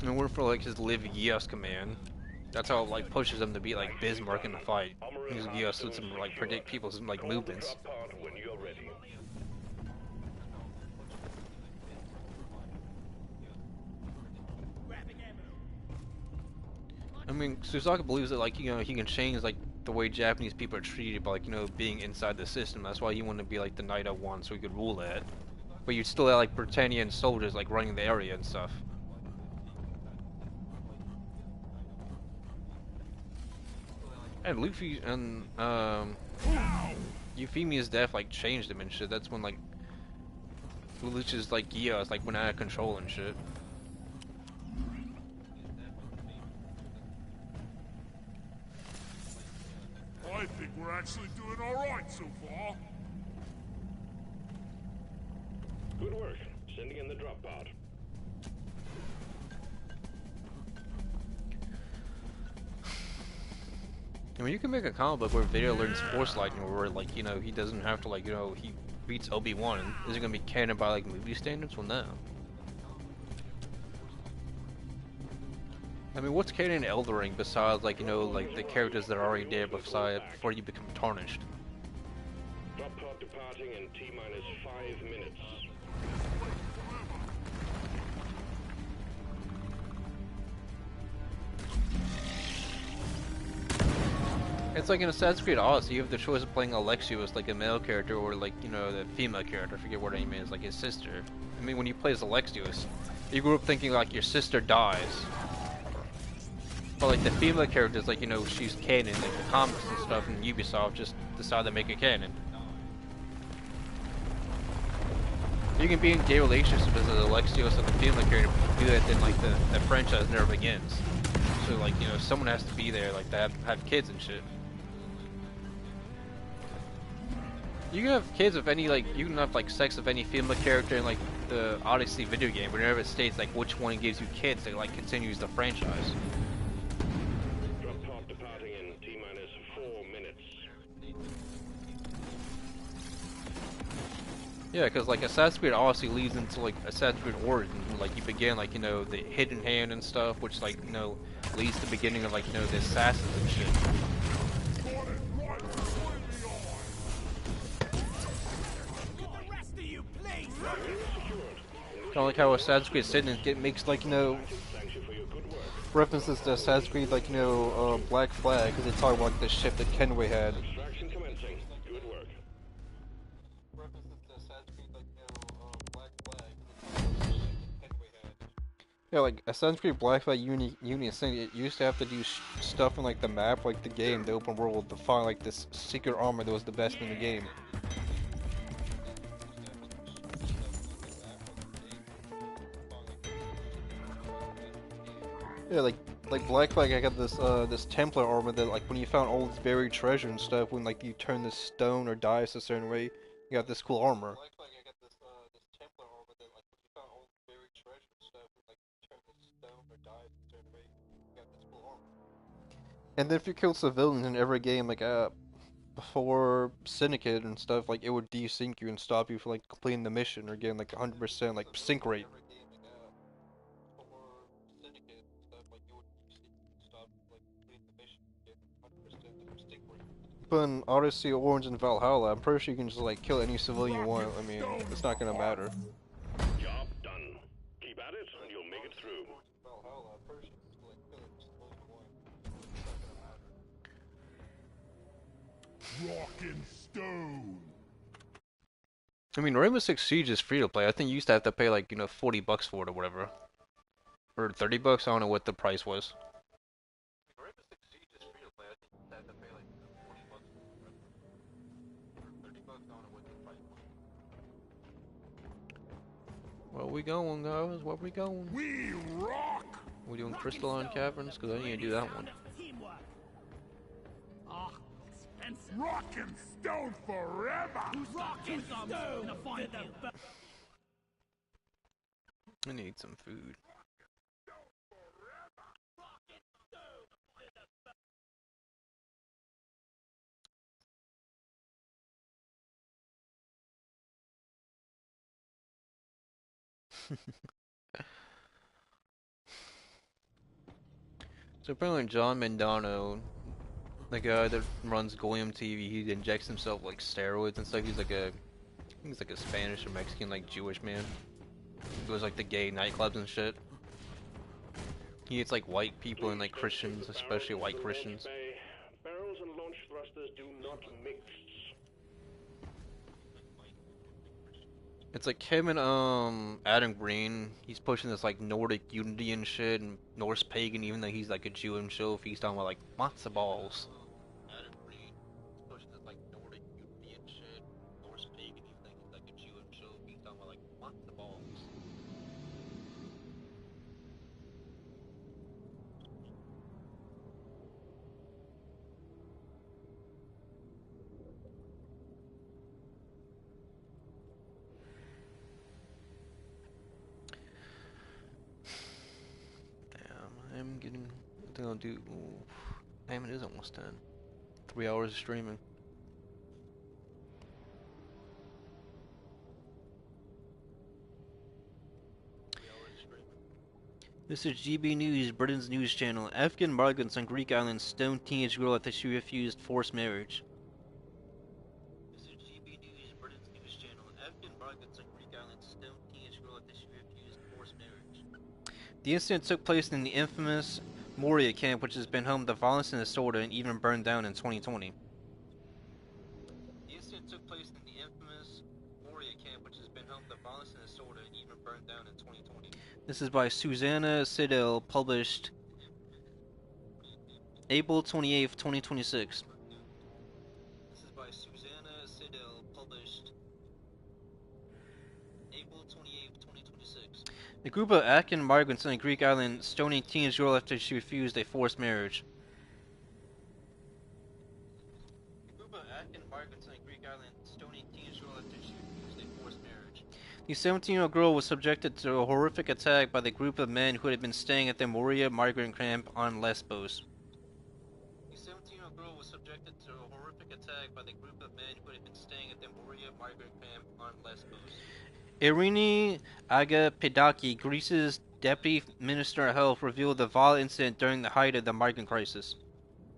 And we're for like his Live Gios command. That's how it like pushes him to be like Bismarck in the fight. Because Gios lets him like predict people's like movements. When you're ready. I mean, Suzaku believes that like, you know, he can change like the way Japanese people are treated by like, you know, being inside the system. That's why he wanted to be like the Knight of One, so he could rule that. But you'd still have like Britannian soldiers like running the area and stuff. And Luffy and Euphemia's death like changed him and shit. That's when like Lucius like Geass like went out of control and shit. I think we're actually doing alright so far. Good work. Sending in the drop pod. I mean, you can make a comic book where Vader learns Force Lightning, where like, you know, he doesn't have to like, you know, he beats Obi-Wan. Is it gonna be canon by like movie standards? Well, no. I mean, what's canon in Elden Ring besides like, you know, like the characters that are already there before you become tarnished? Drop pod departing in T-minus 5 minutes. It's like in Assassin's Creed Odyssey, you have the choice of playing Alexia as like a male character or like, you know, the female character, I forget what her name is, like his sister. I mean, when you play as Alexius, you grew up thinking like your sister dies. But like the female characters, like, you know, she's canon, like the comics and stuff, and Ubisoft just decided to make it canon. You can be in gay relationships as Alexios and the female character, do that, then like the franchise never begins. So like, you know, someone has to be there, like to have kids and shit. You can have kids with any, like, you can have, like, sex with any female character in, like, the Odyssey video game, whenever it states, like, which one gives you kids, it, like, continues the franchise. Drop pod departing in T-minus 4 minutes. Yeah, because, like, Assassin's Creed Odyssey leads into, like, Assassin's Creed Origins, like, you begin, like, you know, the Hidden Hand and stuff, which, like, you know, leads to the beginning of, like, you know, the Assassins and shit. Kind of like how Assassin's Creed Citizens makes, like, you know, references to Assassin's Creed, like, you know, Black Flag, because they talk about like, the ship that Kenway had. Extraction commencing. Good work. Yeah, like Assassin's Creed Black Flag Union Sin, it used to have to do stuff in like the map, like the game, the open world, to find like this secret armor that was the best in the game. Yeah, like Black Flag, I got this Templar armor that like when you found all this buried treasure and stuff, when like you turn this stone or dice a certain way, you got this cool armor. And then if you kill civilians in every game, like before Syndicate and stuff, like it would desync you and stop you from like completing the mission or getting like 100% like sync rate. But in Odyssey, Orange, and Valhalla, I'm pretty sure you can just like kill any civilian you want. I mean, it's not gonna matter. Job done. Keep at it, and you'll make it through. Rock and stone. I mean, Rainbow Six Siege is free to play. I think you used to have to pay like, you know, $40 for it or whatever. Or $30, I don't know what the price was. Where we going, guys? Where we going? We rock. We doing Crystalline Caverns? Because I need to do that one. Rock and stone forever. Rock and stone. I need some food. So apparently John Mendano, the guy that runs Goyim TV, he injects himself like steroids and stuff. He's like I think he's like a Spanish or Mexican like Jewish man. He goes like the gay nightclubs and shit. He hits like white people and like Christians, especially white Christians. Barrels and launch thrusters do not mix. It's like him and Adam Green. He's pushing this like Nordic unity and shit and Norse pagan, even though he's like a Jew himself. He's talking about like matzo balls. think I'll do. Ooh, damn, it is almost 10. 3 hours of streaming. This is GB News, Britain's news channel. Afghan migrants on Greek island stone teenage girl after she refused forced marriage. This is GB News, Britain's news channel. Afghan migrants on Greek island stone teenage girl after she refused forced marriage. The incident took place in the infamous Moria camp, which has been home to violence and disorder and even burned down in 2020. The incident took place in the infamous Moria camp, which has been home to violence and disorder and even burned down in 2020. This is by Susanna Siddell, published April 28th, 2026. This is by Susanna Siddell, published April 28th, 2026. A group of Afghan migrants on a Greek island stoning teenage girl after she refused a forced marriage. A group of Afghan migrants on a Greek island stoning teenage girl after she refused a forced marriage. The 17-year-old girl was subjected to a horrific attack by the group of men who had been staying at the Moria migrant camp on Lesbos. The 17-year-old girl was subjected to a horrific attack by the group of men who had been staying at the Moria migrant camp on Lesbos. Irini Agapidaki, Greece's Deputy Minister of Health, revealed the violent incident during the height of the migrant crisis.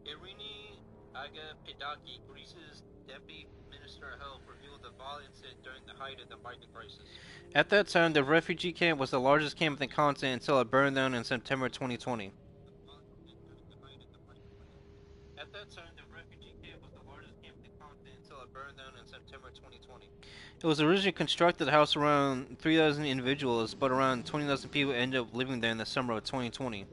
Irini Agapidaki, Greece's Deputy Minister of Health, revealed the violent incident during the height of the migrant crisis. At that time, the refugee camp was the largest camp in the continent until it burned down in September 2020. At that time, the refugee camp was the largest camp in the continent until it burned down in September 2020. It was originally constructed to house around 3,000 individuals, but around 20,000 people ended up living there in the summer of 2020. It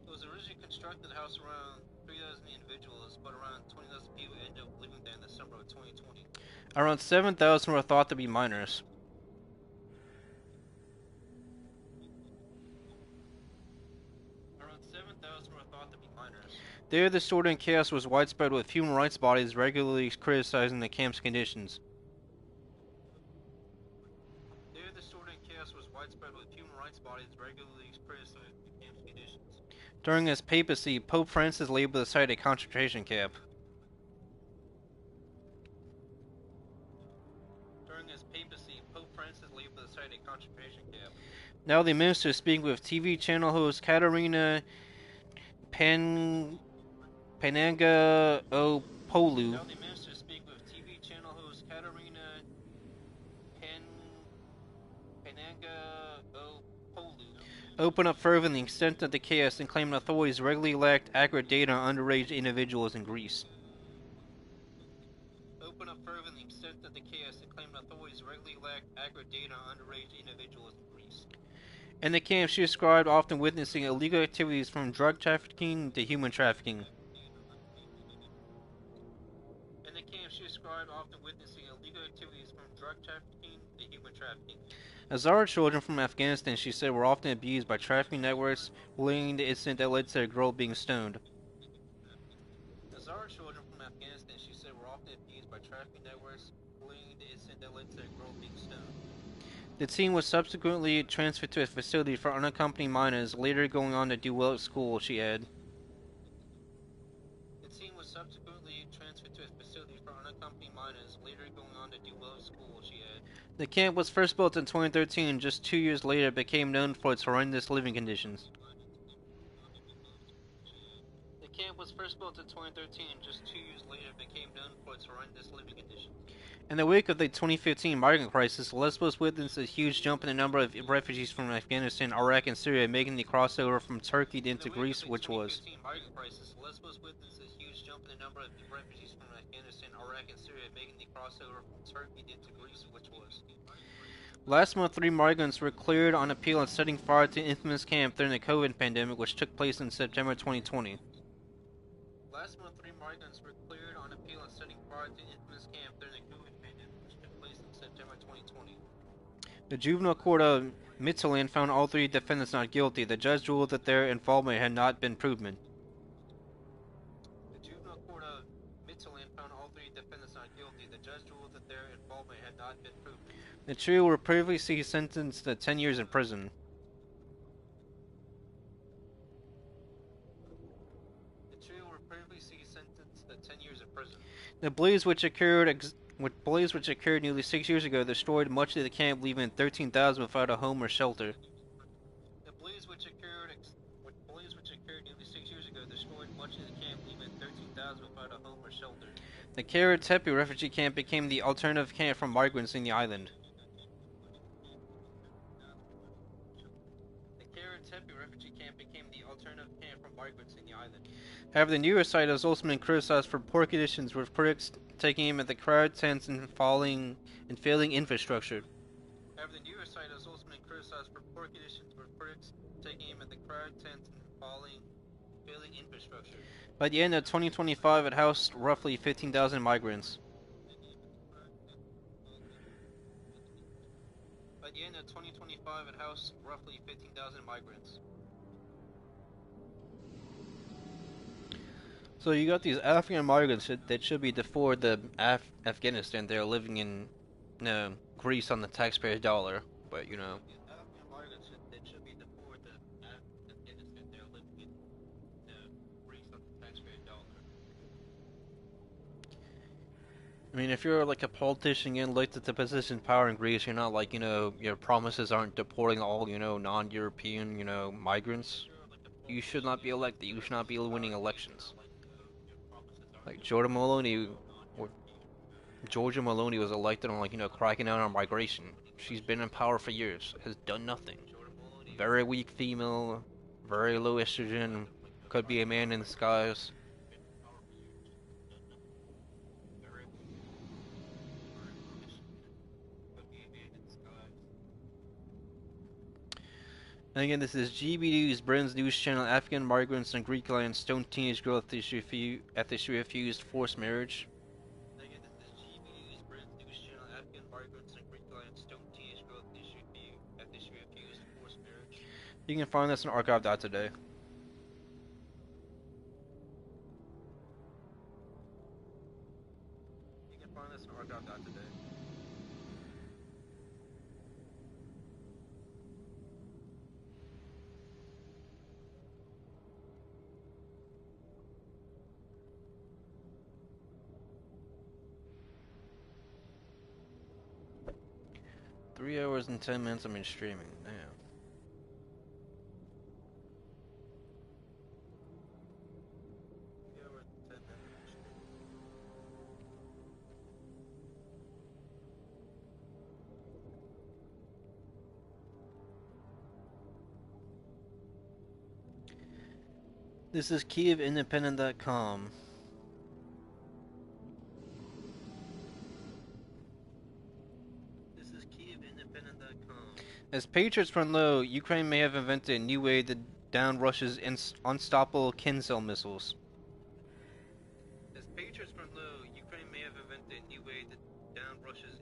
was originally constructed to house around 3,000 individuals, but around 20,000 people ended up living there in the summer of 2020. Around 7,000 were thought to be minors. There, the disorder and chaos was widespread, with human rights bodies regularly criticizing the camp's conditions. There, the disorder and chaos was widespread, with human rights bodies regularly criticizing the camp's conditions. During his papacy, Pope Francis labeled the site a concentration camp. During his papacy, Pope Francis labeled the site a concentration camp. Now the minister is speaking with TV channel host Katerina Panagaopoulos. Now the minister speak with TV channel host Katerina Panagaopoulos. Open up further on the extent of the chaos and claim authorities regularly lacked accurate data on underage individuals in Greece. Open up further on the extent of the chaos and claim authorities regularly lacked accurate data on underage individuals in Greece. In the camp, she described often witnessing illegal activities from drug trafficking to human trafficking. In the camp, she described often witnessing illegal activities from drug trafficking to human trafficking. Hazara children from Afghanistan, she said, were often abused by trafficking networks, relating the incident that led to a girl being stoned. Hazara children from Afghanistan, she said, were often abused by trafficking networks, relating the incident that led to a girl being stoned. The teen was subsequently transferred to a facility for unaccompanied minors, later going on to do well at school, she added. The teen was subsequently transferred to a facility for unaccompanied minors, later going on to do well at school, she added. The camp was first built in 2013, and just 2 years later it became known for its horrendous living conditions. The camp was first built in 2013, and just 2 years later it became known for its horrendous living conditions. In the wake of the 2015 migrant crisis, Lesbos witnessed a huge jump in the number of refugees from Afghanistan, Iraq, and Syria, making the crossover from Turkey into Greece, which was. Lesbos witnessed a huge jump in the number of refugees from Afghanistan, Iraq, and Syria, making the crossover from Turkey into Greece, which was. Last month, 3 migrants were cleared on appeal on setting fire to the infamous camp during the COVID pandemic, which took place in September 2020. Last month, 3 migrants were cleared on appeal on setting fire to the infamous camp during the COVID pandemic, which took place in September 2020. The juvenile court of Midtjylland found all 3 defendants not guilty. The judge ruled that their involvement had not been proven. The juvenile court of Midtjylland found all 3 defendants not guilty. The judge ruled that their involvement had not been proven. The trio were previously sentenced to 10 years in prison. The blaze which occurred nearly 6 years ago destroyed much of the camp, leaving 13,000 without a home or shelter. The blaze which occurred nearly 6 years ago destroyed much of the camp, leaving 13,000 without a home or shelter. The Kara Tepe refugee camp became the alternative camp for migrants in the island. However, the newer site has also been criticized for poor conditions, with critics taking aim at the crowd tents and failing infrastructure. However, the newer site has also been criticized for poor conditions, with critics taking aim at the crowd tents and failing infrastructure. By the end of 2025, it housed roughly 15,000 migrants. By the end of 2025, it housed roughly 15,000 migrants. So you got these African migrants that should be deported to Afghanistan. They're living in, Greece on the taxpayer's dollar, but African migrants that should be deported to Afghanistan. They're living in, Greece on the taxpayer's dollar. I mean, if you're like a politician getting elected to position power in Greece, you're not like, your promises aren't deporting all, non-European, migrants. You should not be elected. You should not be winning elections. Like Georgia Maloney was elected on cracking down on migration. She's been in power for years, has done nothing. Very weak female, very low estrogen, could be a man in disguise. And again, this is GBD's Britain's news channel. African migrants in Greek land stone teenage girl after she refused forced marriage. You can find this on archive.today. You can find this on archive.today. Three hours and 10 minutes I've been streaming. Damn. This is KievIndependent.com. As patriots run low, Ukraine may have invented a new way to down Russia's unstoppable Kinzel missiles. As patriots run low, Ukraine may have invented a new way to down Russia's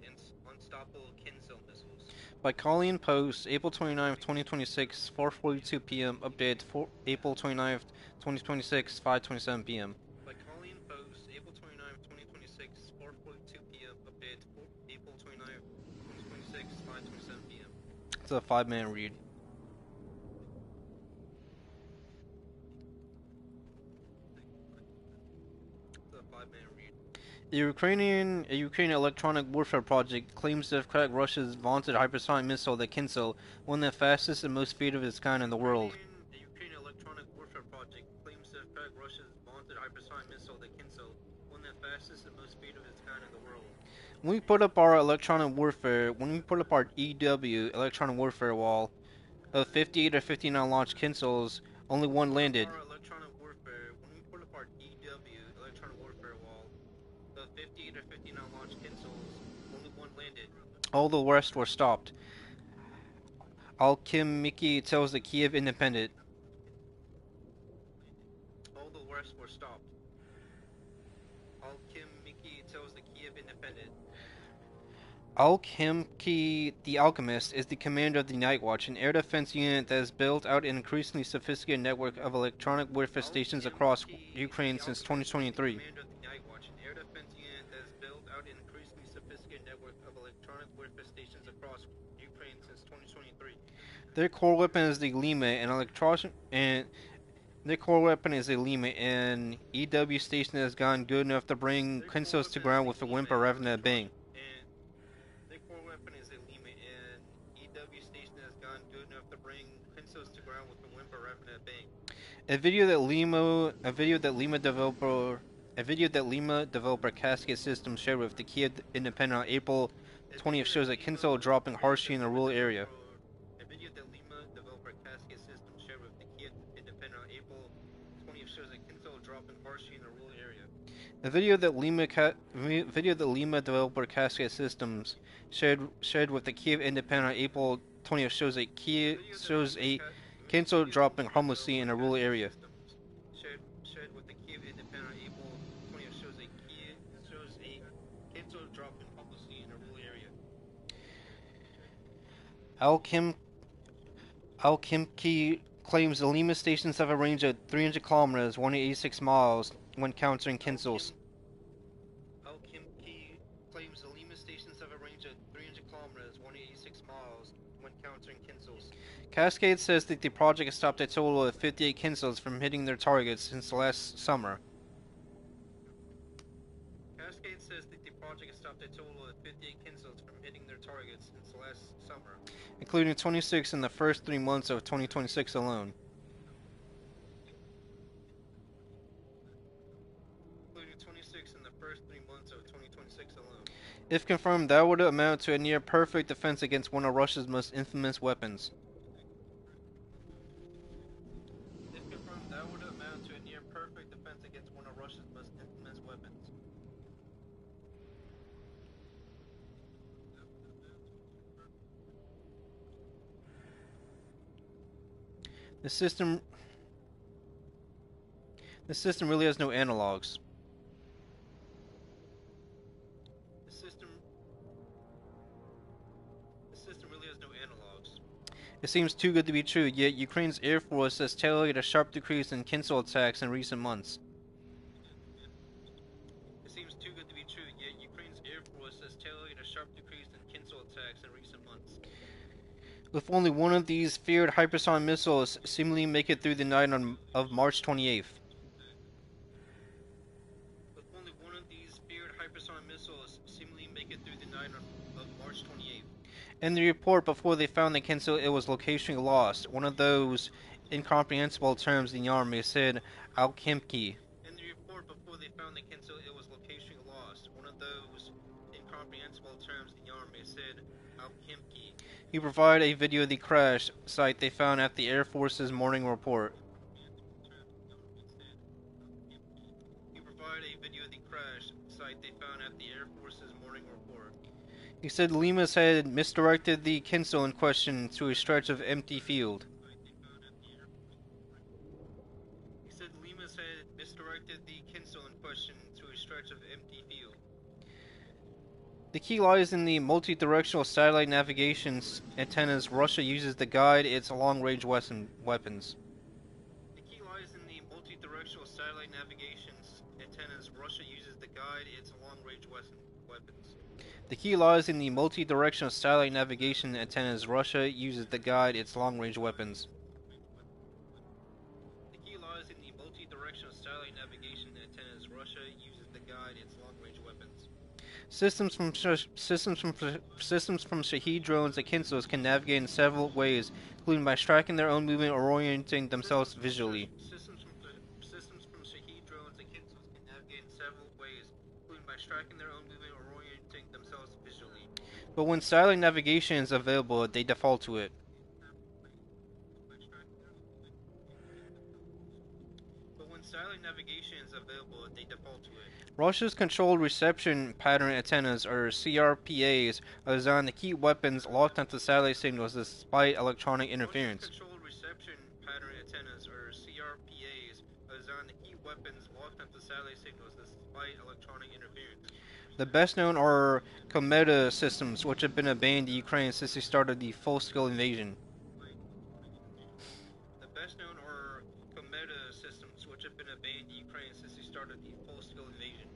unstoppable Kinzel missiles. By Colleen Post, April 29th, 2026, 4:42 p.m. Updated April 29th, 2026, 5:27 p.m. By Colleen Post, April 29th, 2026, 4:42 p.m. Updated April 29th, 2026, 5:27 p.m. It's a 5-minute read. A Ukrainian electronic warfare project claims to have cracked Russia's vaunted hypersonic missile, the Kinzel, one of the fastest and most speed of its kind in the world. A Ukrainian electronic warfare project claims to have cracked Russia's vaunted hypersonic missile, the Kinzel, one of the fastest and most speed of its kind in the world. When we put up our EW, electronic warfare wall, of 58 or 59 launch Kinzels, only one landed. All the rest were stopped. Al-Kim-Miki tells the Kiev Independent. All the rest were stopped. Al-Kim-Miki tells the Kiev Independent. Al-Kimki the Alchemist is the commander of the Night Watch, an air defense unit that has built out an increasingly sophisticated network of electronic warfare stations across Ukraine since 2023. Their core weapon is the Lima, an Their core weapon is a Lima, and EW station has gone good enough to bring Kinsos to ground with a whimper rather than a bang. Their core weapon is a Lima, and EW station has gone good enough to bring Kinsos to ground with a whimper rather than a bang. A video that Lima developer Cascade Systems shared with the Kiev Independent on April 20th shows a Kinso dropping harshly in a rural area. A video that Lima developer Cascade Systems shared with the Kiev Independent on April 20th shows a Kinso dropping harshly in a rural area. A video that Lima developer Cascade Systems shared with the Kiev Independent on April 20th shows a Kinso dropping harmlessly in a rural area. Shared with the Kiev Independent on April 20th shows a Kinso dropping harmlessly in a rural area. Al-Kimki claims the Lima stations have a range of 300 kilometers, 186 miles, when countering Kinsos. Al-Kimki claims the Lima stations have a range of 300 kilometers, 186 miles, when countering Kinsos. Cascade says that the project has stopped a total of 58 Kinsos from hitting their targets since last summer. Cascade says that the project has stopped a total of 58 Kinsos from hitting their targets since last summer, including 26 in the first 3 months of 2026 alone. If confirmed, that would amount to a near-perfect defense against one of Russia's most infamous weapons. If confirmed, that would amount to a near-perfect defense against one of Russia's most infamous weapons. The system really has no analogs. The system really has no analogs. It seems too good to be true, yet Ukraine's Air Force has tallied a sharp decrease in Kinso attacks in recent months. It seems too good to be true, yet Ukraine's Air Force has tallied a sharp decrease in Kinso attacks in recent months. With only one of these feared hypersonic missiles seemingly make it through the night of March 28th. With only one of these feared hypersonic missiles seemingly make it through the night of March 28th. In the report before they found the Kinso, it was locationally lost. One of those incomprehensible terms the army said Al-Kimki. In the report before they found the Kinso, it was locationally lost. One of those incomprehensible terms the army said Al-Kimki. He provided a video of the crash site they found at the Air Force's morning report. He provided a video of the crash site they found at the Air Force's morning report. He said Limas had misdirected the Kinso in question to a stretch of empty field. He said Limas had misdirected the Kinso in question to a stretch of empty field. The key lies in the multi-directional satellite navigation antennas Russia uses to guide its long-range weapons. The key lies in the multi-directional satellite navigation antennas Russia uses to guide its long-range weapons. The key lies in the multi-directional satellite navigation antennas Russia uses to guide its long-range weapons. The key lies in the multi-directional satellite navigation antennas Russia uses to guide its long-range weapons. Systems from Shahed drones and Kinsos can navigate in several ways, including by tracking their own movement or orienting themselves visually. Systems from Shahed drones and Kinsos can navigate in several ways, including by tracking their own movement or orienting themselves visually. But when satellite navigation is available, they default to it. Russia's Controlled Reception Pattern Antennas, or CRPAs, are designed to keep weapons locked onto satellite signals despite electronic interference. Controlled Reception Pattern Antennas, or CRPAs, are designed to keep weapons locked onto satellite signals despite electronic interference. The best known are Kometa systems, which have been abandoned to Ukraine since the start of the full-scale invasion. The best known are Kometa systems, which have been abandoned to Ukraine since the start of the full-scale invasion.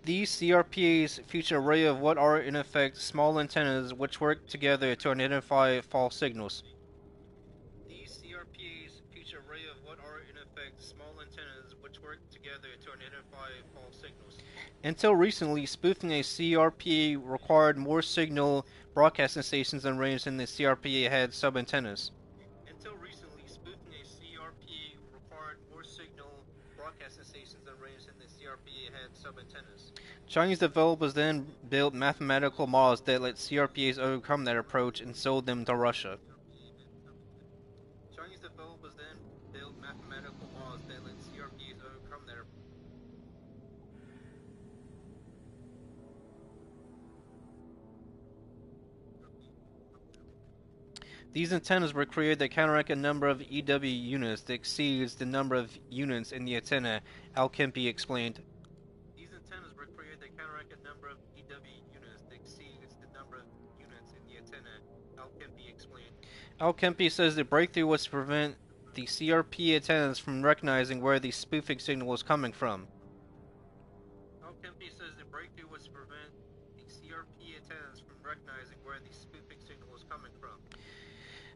These CRPAs feature an array of what are in effect small antennas which work together to identify false signals. These CRPAs feature an array of what are in effect together to identify false signals. Until recently, spoofing a CRPA required more signal broadcasting stations and range than the CRPA had sub-antennas. Until recently, spoofing a CRPA required more signal broadcasting stations and range than the CRPA had sub-antennas. Chinese developers then built mathematical models that let CRPAs overcome that approach and sold them to Russia. Chinese developers then built mathematical models that let CRPAs overcome that approach. These antennas were created to counteract a number of EW units that exceeds the number of units in the antenna, Al-Kempi explained. These antennas were created to counteract a number of EW units that exceeds the number of units in the antenna, Al-Kempi explained. Al-Kempi says the breakthrough was to prevent the CRP antennas from recognizing where the spoofing signal was coming from. Al-Kempi says the breakthrough was to prevent the CRP antennas from recognizing where the spoofing signal was coming from.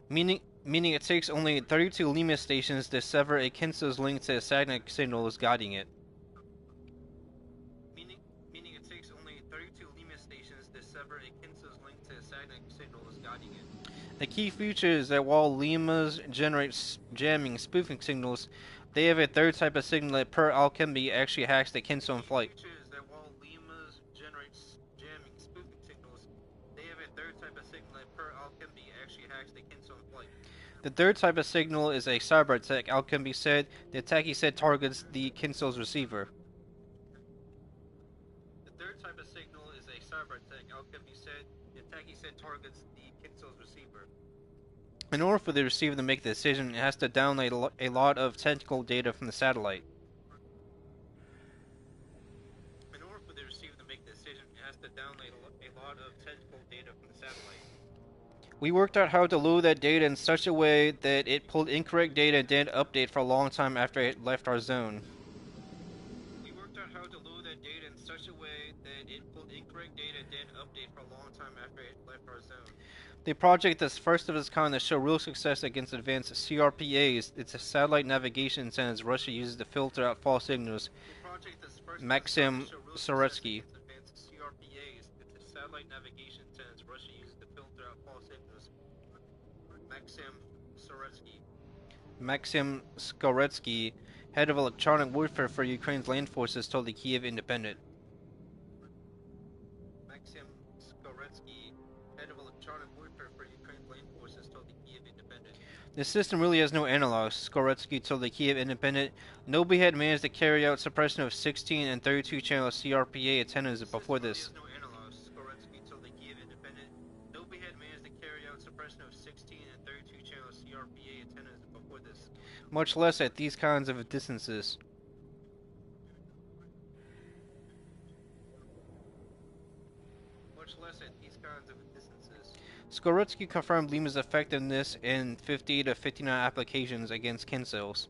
Meaning it takes only 32 Lima stations to sever a Kinso's link to a SATNET signal is guiding it. Meaning it takes only 32 Lima stations to sever a Kinso's link to a SATNET signal is guiding it. The key feature is that while Limas generate jamming spoofing signals, they have a third type of signal that per Al-Kempi actually hacks the Kinso in flight. The third type of signal is a cyber attack, Al-Kempi said. The attack, he said, targets the Kinso's receiver. The third type of signal is a cyber attack, Al-Kempi said. The attack, he said, targets the Kinso's receiver. In order for the receiver to make the decision, it has to download a lot of technical data from the satellite. In order for the receiver to make the decision, it has to download a lot of technical data from the satellite. We worked out how to load that data in such a way that it pulled incorrect data and didn't update for a long time after it left our zone. We worked out how to load that data in such a way that it pulled incorrect data and didn't update for a long time after it left our zone. The project is first of its kind to show real success against advanced CRPAs. It's a satellite navigation antennas Russia uses to filter out false signals. Maxim Soretsky. Satellite navigation antennas Russia uses to filter out false signals. Maxim Soretsky, head of electronic warfare for Ukraine's land forces, told the Kiev Independent. Maxim Soretsky, head of electronic warfare for Ukraine's land forces, told the Kiev Independent. The system really has no analogs, Soretsky told the Kiev Independent. Nobody had managed to carry out suppression of 16 and 32 channel CRPA antennas before this. Much less at these kinds of distances. Skorotsky confirmed Lima's effectiveness in 50 to 59 applications against Kinso's.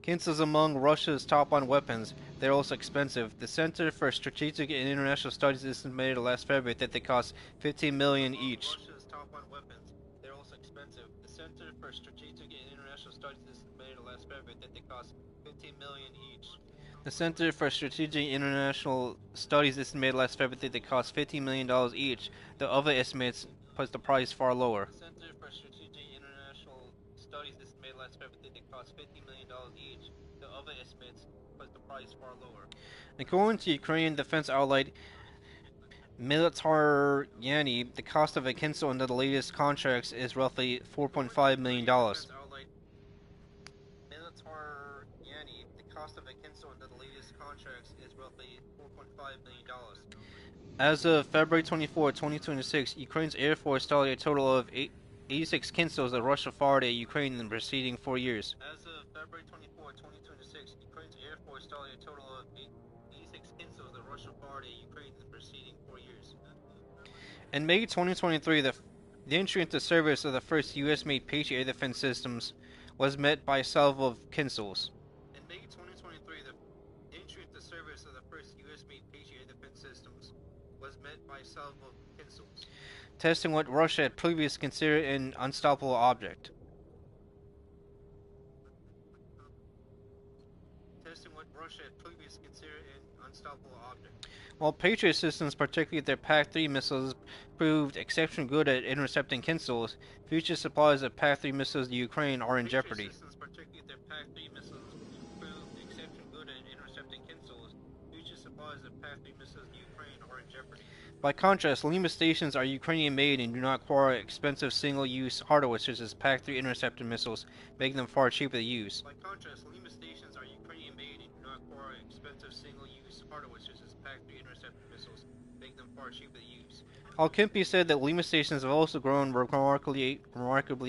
Kinso's among Russia's top-line weapons. They're also expensive. The Center for Strategic and International Studies estimated last February that they cost $15 million each. Russia's top-line weapons. They're also expensive. The Center for Strategic and International Studies estimated last February that they cost $15 million each. The Center for Strategic and International Studies estimated last February that they cost $15 million each. The other estimates put the price far lower. The Center for Strategic and International Studies estimated last February that they cost $15 million each. The other estimates put the price far lower. According to Ukrainian defense outlet Militarny, the cost of a Kinso under the latest contracts is roughly $4.5 million. As of February 24, 2026, Ukraine's Air Force started a total of 86 Kinsos that Russia fired at Ukraine in the preceding 4 years. As of February 24, 2026, Ukraine's Air Force started a total of 86 Kinsos that Russia fired at Ukraine in the preceding 4 years. In May 2023, the entry into service of the first U.S.-made Patriot air defense systems was met by a salvo of Kinsos. In May 2023, the entry into service of the first U.S.-made Patriot air defense systems was met by a salvo of Kinsos. testing what Russia had previously considered an unstoppable object. While Patriot systems, particularly their PAC-3 missiles, proved exceptionally good at intercepting missiles, future supplies of PAC-3 missiles to Ukraine are in jeopardy. By contrast, Lima stations are Ukrainian-made and do not require expensive single-use hardware such as PAC-3 interceptor missiles, making them far cheaper to use. Al-Kempi said that Lima stations have also grown remarkably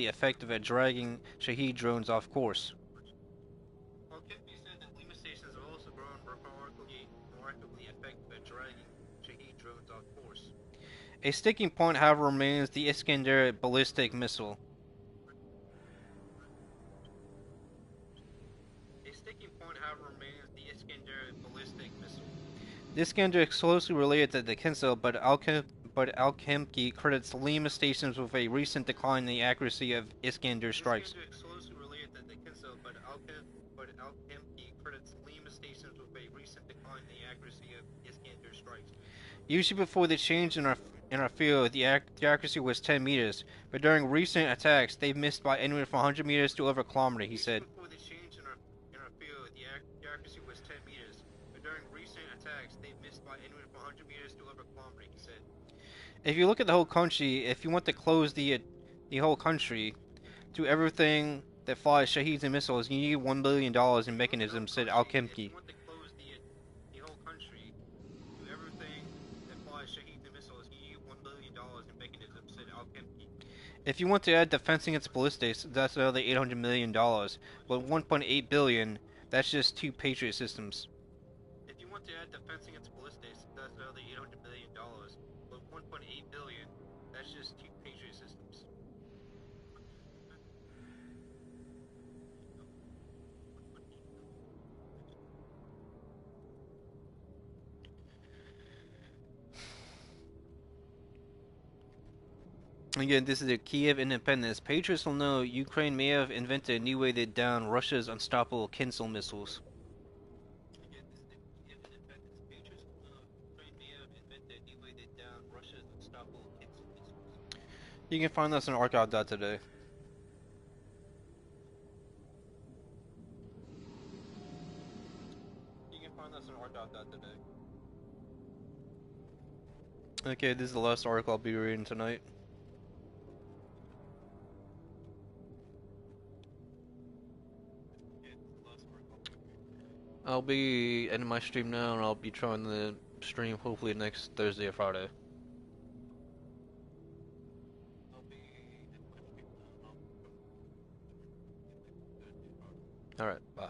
effective at dragging Shahed drones off course. A sticking point, however, remains the Iskander ballistic missile. The Iskander is closely related to the Kinzel, but Al-Kempi credits Lima stations with a recent decline in the accuracy of Iskander strikes. Usually before the change in our field, the accuracy was 10 meters, but during recent attacks, they've missed by anywhere from 100 meters to over a kilometer, he said. If you look at the whole country, if you want to close the whole country to everything that flies Shaheds and missiles, you need $1 billion in mechanisms, said Al-Kempi. If you want to add defense against ballistics, that's another $800 million. But $1.8 billion, that's just 2 Patriot systems. Again, this is a Kiev independence. Patriots will know Ukraine may have invented a new way to down Russia's unstoppable Kinzel missiles. You can find this on archive.today. Okay, this is the last article I'll be reading tonight. I'll be ending my stream now, and I'll be trying to stream hopefully next Thursday or Friday. Alright, bye.